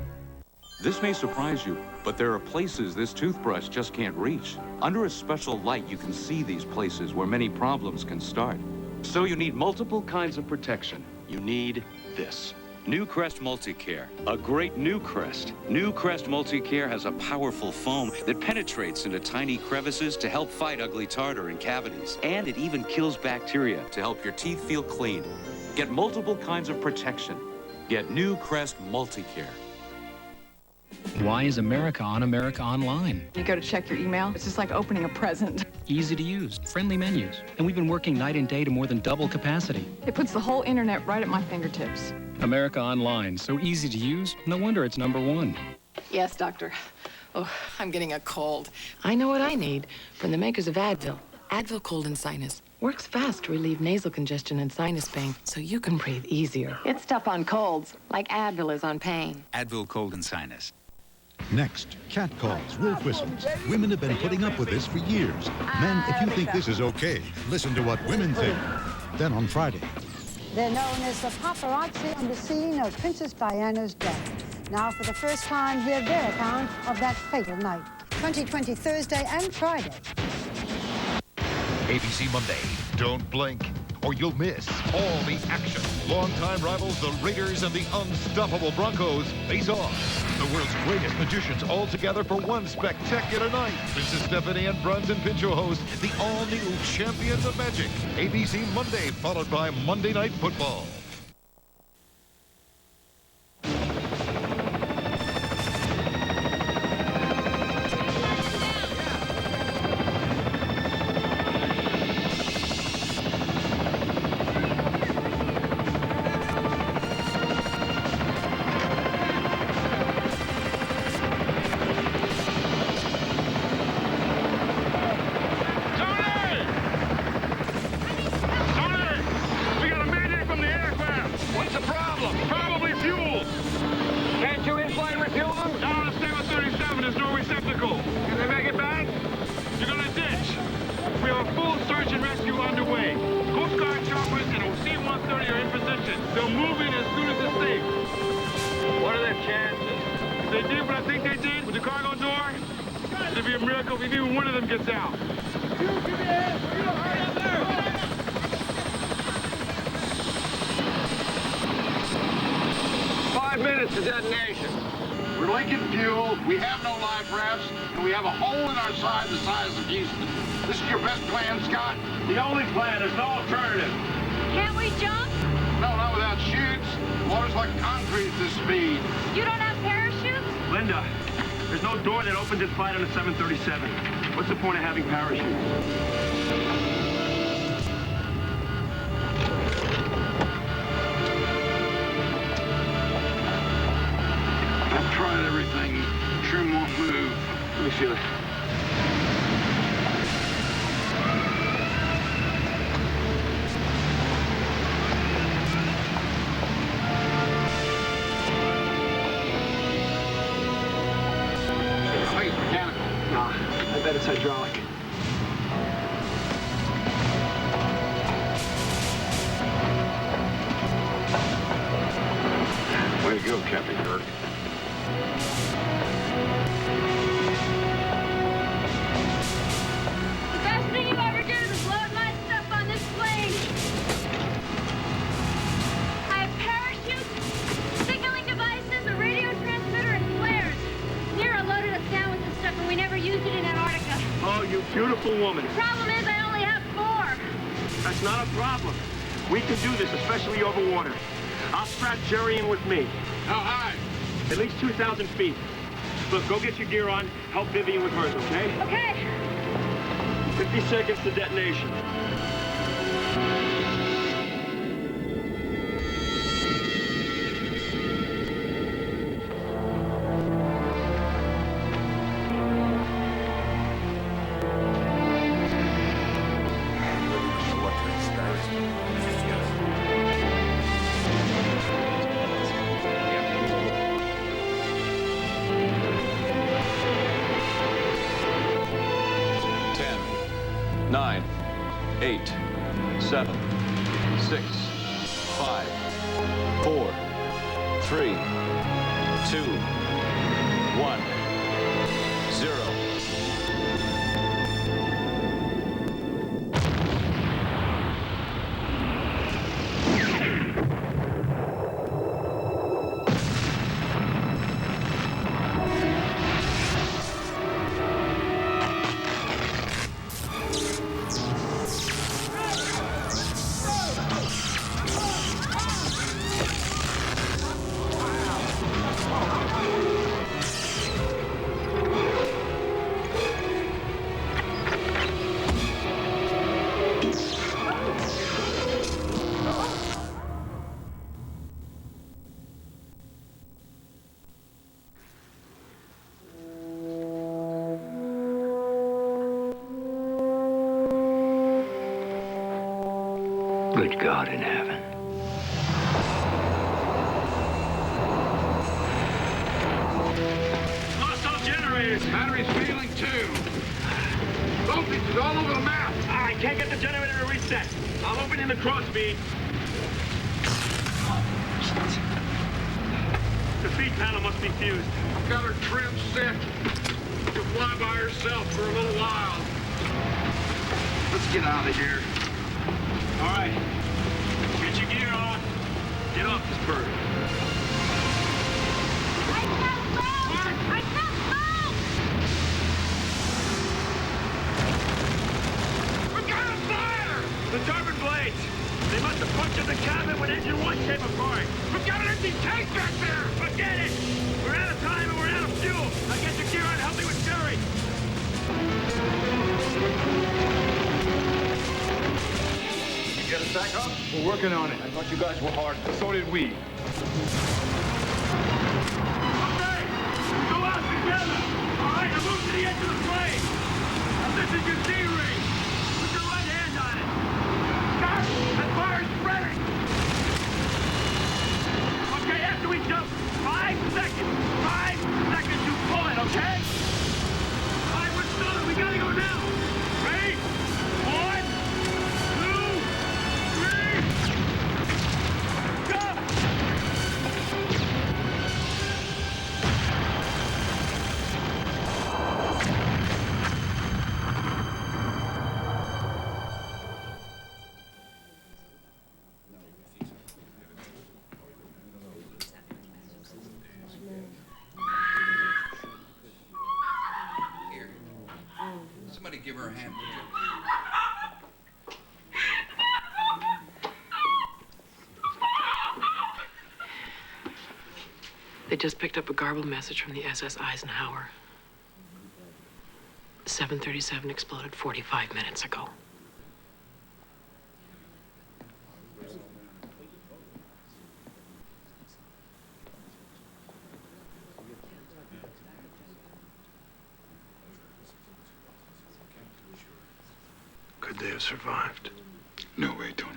This may surprise you, but there are places this toothbrush just can't reach. Under a special light, you can see these places where many problems can start. So you need multiple kinds of protection. You need this. New Crest Multicare, a great new Crest. New Crest Multicare has a powerful foam that penetrates into tiny crevices to help fight ugly tartar and cavities. And it even kills bacteria to help your teeth feel clean. Get multiple kinds of protection. Get New Crest Multicare. Why is America on America Online? You go to check your email, it's just like opening a present. Easy to use, friendly menus, and we've been working night and day to more than double capacity. It puts the whole internet right at my fingertips. America Online, so easy to use, no wonder it's #1. Yes, doctor. Oh, I'm getting a cold. I know what I need from the makers of Advil. Advil Cold and Sinus. Works fast to relieve nasal congestion and sinus pain, so you can breathe easier. It's tough on colds, like Advil is on pain. Advil Cold and Sinus. Next, cat calls, wolf whistles. Women have been putting up with this for years. Men, if you think this is okay, listen to what women think. Then on Friday. They're known as the paparazzi on the scene of Princess Diana's death. Now, for the first time, hear their account of that fatal night. 2020 Thursday and Friday. ABC Monday. Don't blink, or you'll miss all the action. Longtime rivals, the Raiders and the unstoppable Broncos, face off. The world's greatest magicians all together for one spectacular night. Princess Stephanie and Bronson Pinchot host the all-new Champions of Magic. ABC Monday, followed by Monday Night Football. Flight on a 737. What's the point of having parachutes? I've tried everything. Trim won't move. Let me feel it. I bet it's hydraulic. Way to go, Captain Kirk. The best thing you've ever done is load my stuff on this plane. I have parachutes, signaling devices, a radio transmitter, and flares. Nero loaded us down with this stuff, and we never used it in Antarctica. Oh, you beautiful woman. The problem is I only have 4. That's not a problem. We can do this, especially over water. I'll strap Jerry in with me. How high? At least 2,000 feet. Look, go get your gear on. Help Vivian with hers, okay? Okay. 50 seconds to detonation. Good God in heaven. Lost all generators. Battery's failing too. Voltage is all over the map. I can't get the generator to reset. I'm opening the crossfeed. The feed panel must be fused. Got her trim set. She'll fly by herself for a little while. Let's get out of here. All right. Get your gear on. Get off this bird. I can't move! I can't move! We got a fire! The turbine blades. They must have punctured the cabin when engine one came apart. We've got an empty tank back there! Forget it! We're out of time and we're out of fuel. Now get your gear on and help me with Jerry. You get us back up? We're working on it. I thought you guys were hard. So did we. Okay! Go out together! All right, now move to the edge of the plane. Now this is your D-ring. Put your right hand on it. Stop! That fire's spreading! Okay, after we jump, 5 seconds. 5 seconds, you pull it, okay? All right, we're starting. We gotta go now. Ready? 1, 2, 3, go! Somebody give her a hand, would you? They just picked up a garbled message from the SS Eisenhower. 737 exploded 45 minutes ago. Could they have survived? No way, Tony.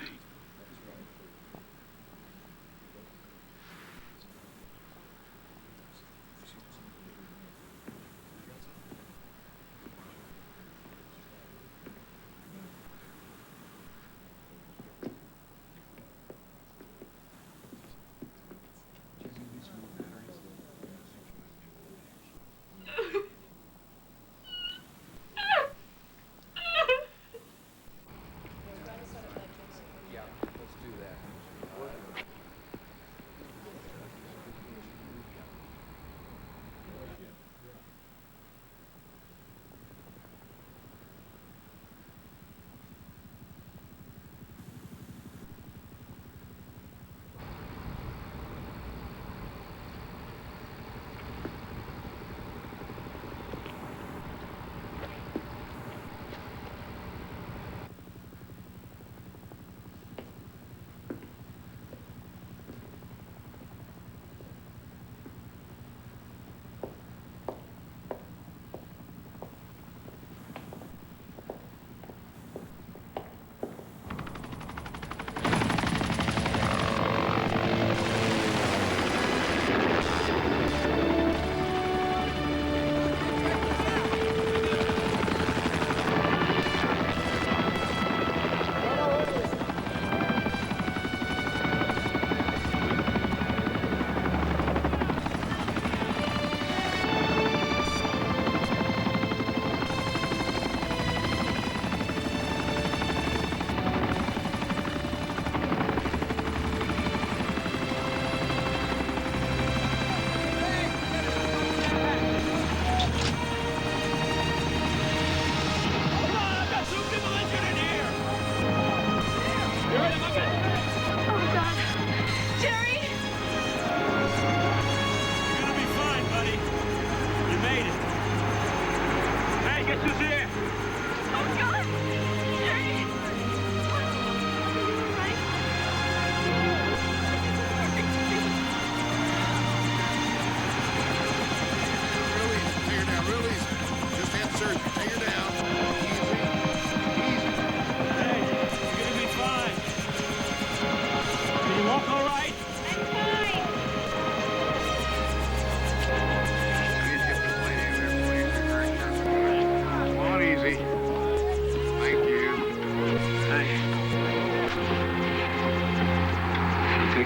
Yeah.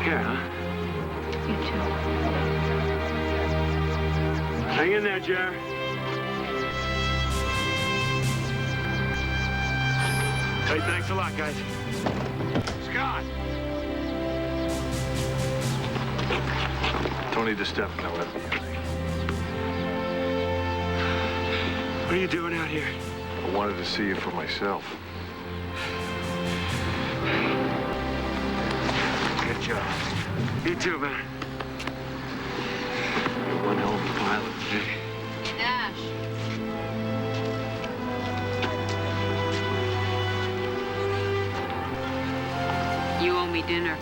care, huh? You too. Hang in there, Jer. Hey, thanks a lot, guys. Scott! Don't need to step in, let me. What are you doing out here? I wanted to see you for myself. Good job. You too, man. You're one hell of a pilot, eh? Ash. You owe me dinner.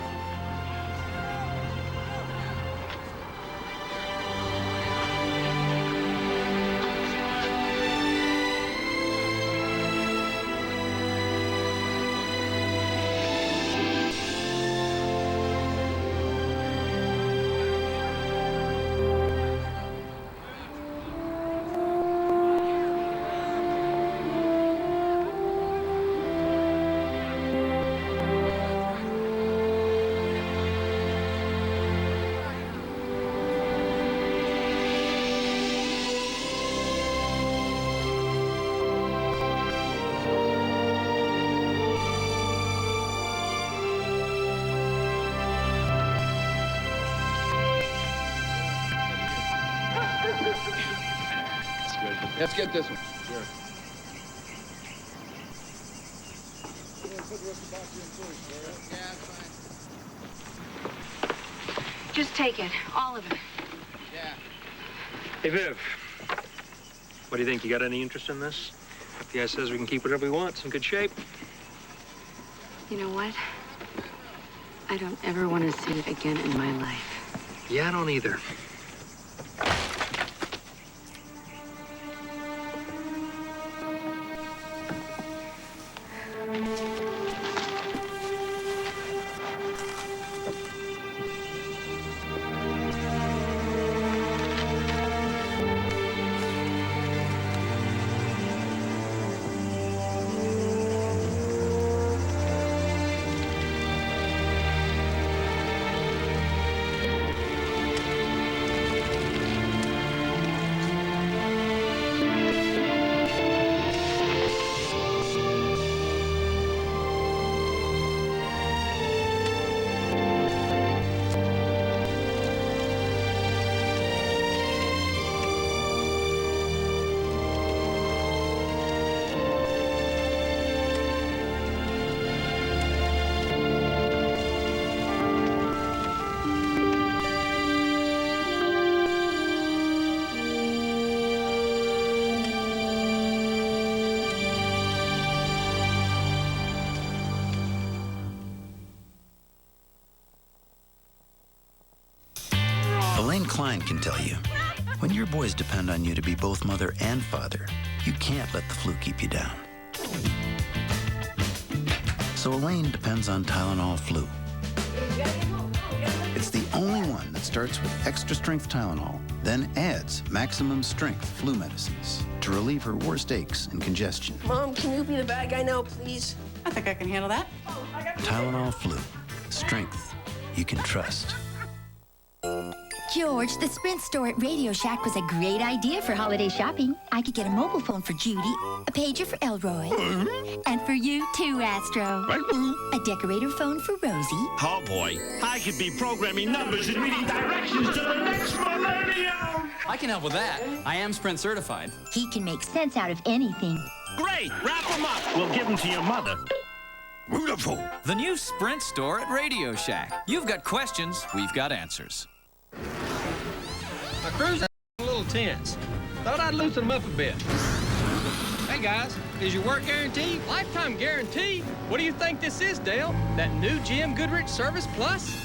Let's get this one. Sure. Just take it, all of it. Yeah. Hey, Viv. What do you think? You got any interest in this? FBI says we can keep whatever we want. It's in good shape. You know what? I don't ever want to see it again in my life. Yeah, I don't either. Klein can tell you, when your boys depend on you to be both mother and father, you can't let the flu keep you down. So Elaine depends on Tylenol Flu. It's the only one that starts with extra strength Tylenol, then adds maximum strength flu medicines to relieve her worst aches and congestion. Mom, can you be the bad guy now, please? I think I can handle that. Tylenol Flu. Strength you can trust. George, the Sprint store at Radio Shack was a great idea for holiday shopping. I could get a mobile phone for Judy, a pager for Elroy, and for you too, Astro. A decorator phone for Rosie. Oh boy, I could be programming numbers and reading directions to the next millennium. I can help with that. I am Sprint certified. He can make sense out of anything. Great, wrap them up. We'll give them to your mother. Beautiful. The new Sprint store at Radio Shack. You've got questions, we've got answers. My crew's a little tense. Thought I'd loosen them up a bit. Hey, guys, is your work guaranteed? Lifetime guarantee? What do you think this is, Dale? That new GM Goodrich Service Plus?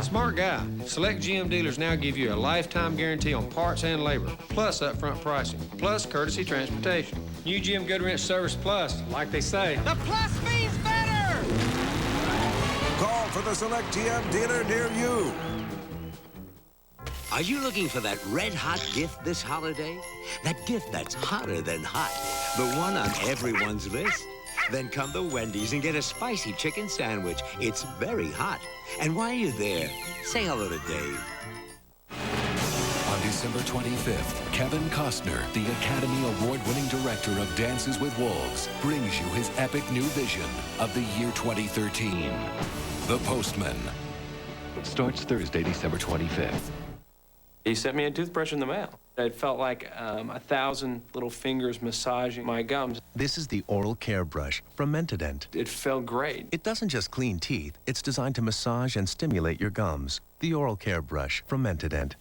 Smart guy. Select GM dealers now give you a lifetime guarantee on parts and labor, plus upfront pricing, plus courtesy transportation. New GM Goodrich Service Plus, like they say. The plus means better! Call for the Select GM dealer near you. Are you looking for that red-hot gift this holiday? That gift that's hotter than hot, the one on everyone's list? Then come to Wendy's and get a spicy chicken sandwich. It's very hot. And while you're there, say hello to Dave. On December 25th, Kevin Costner, the Academy Award-winning director of Dances with Wolves, brings you his epic new vision of the year 2013, The Postman. Starts Thursday, December 25th. He sent me a toothbrush in the mail. It felt like 1,000 little fingers massaging my gums. This is the Oral Care Brush from Mentadent. It felt great. It doesn't just clean teeth. It's designed to massage and stimulate your gums. The Oral Care Brush from Mentadent.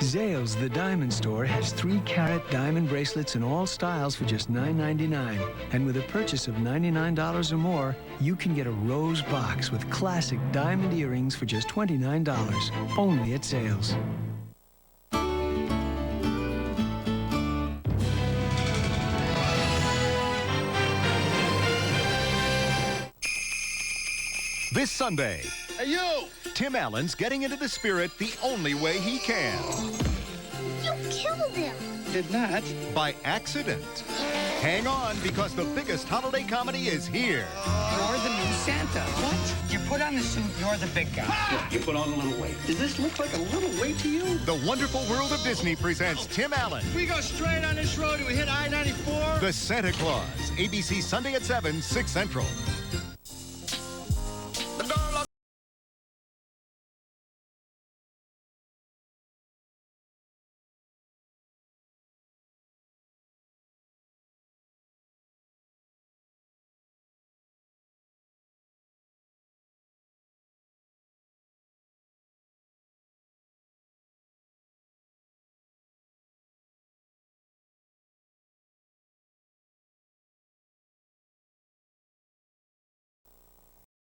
Zales, the diamond store, has 3-carat diamond bracelets in all styles for just $9.99. And with a purchase of $99 or more, you can get a rose box with classic diamond earrings for just $29. Only at Zales. This Sunday, Hey, you! Tim Allen's getting into the spirit the only way he can. You killed him. Did not. By accident. Hang on, because the biggest holiday comedy is here. You're the new Santa. What? You put on the suit, you're the big guy. You put on a little weight. Does this look like a little weight to you? The Wonderful World of Disney presents Tim Allen. We go straight on this road and we hit I-94. The Santa Claus. ABC Sunday at 7, 6 Central.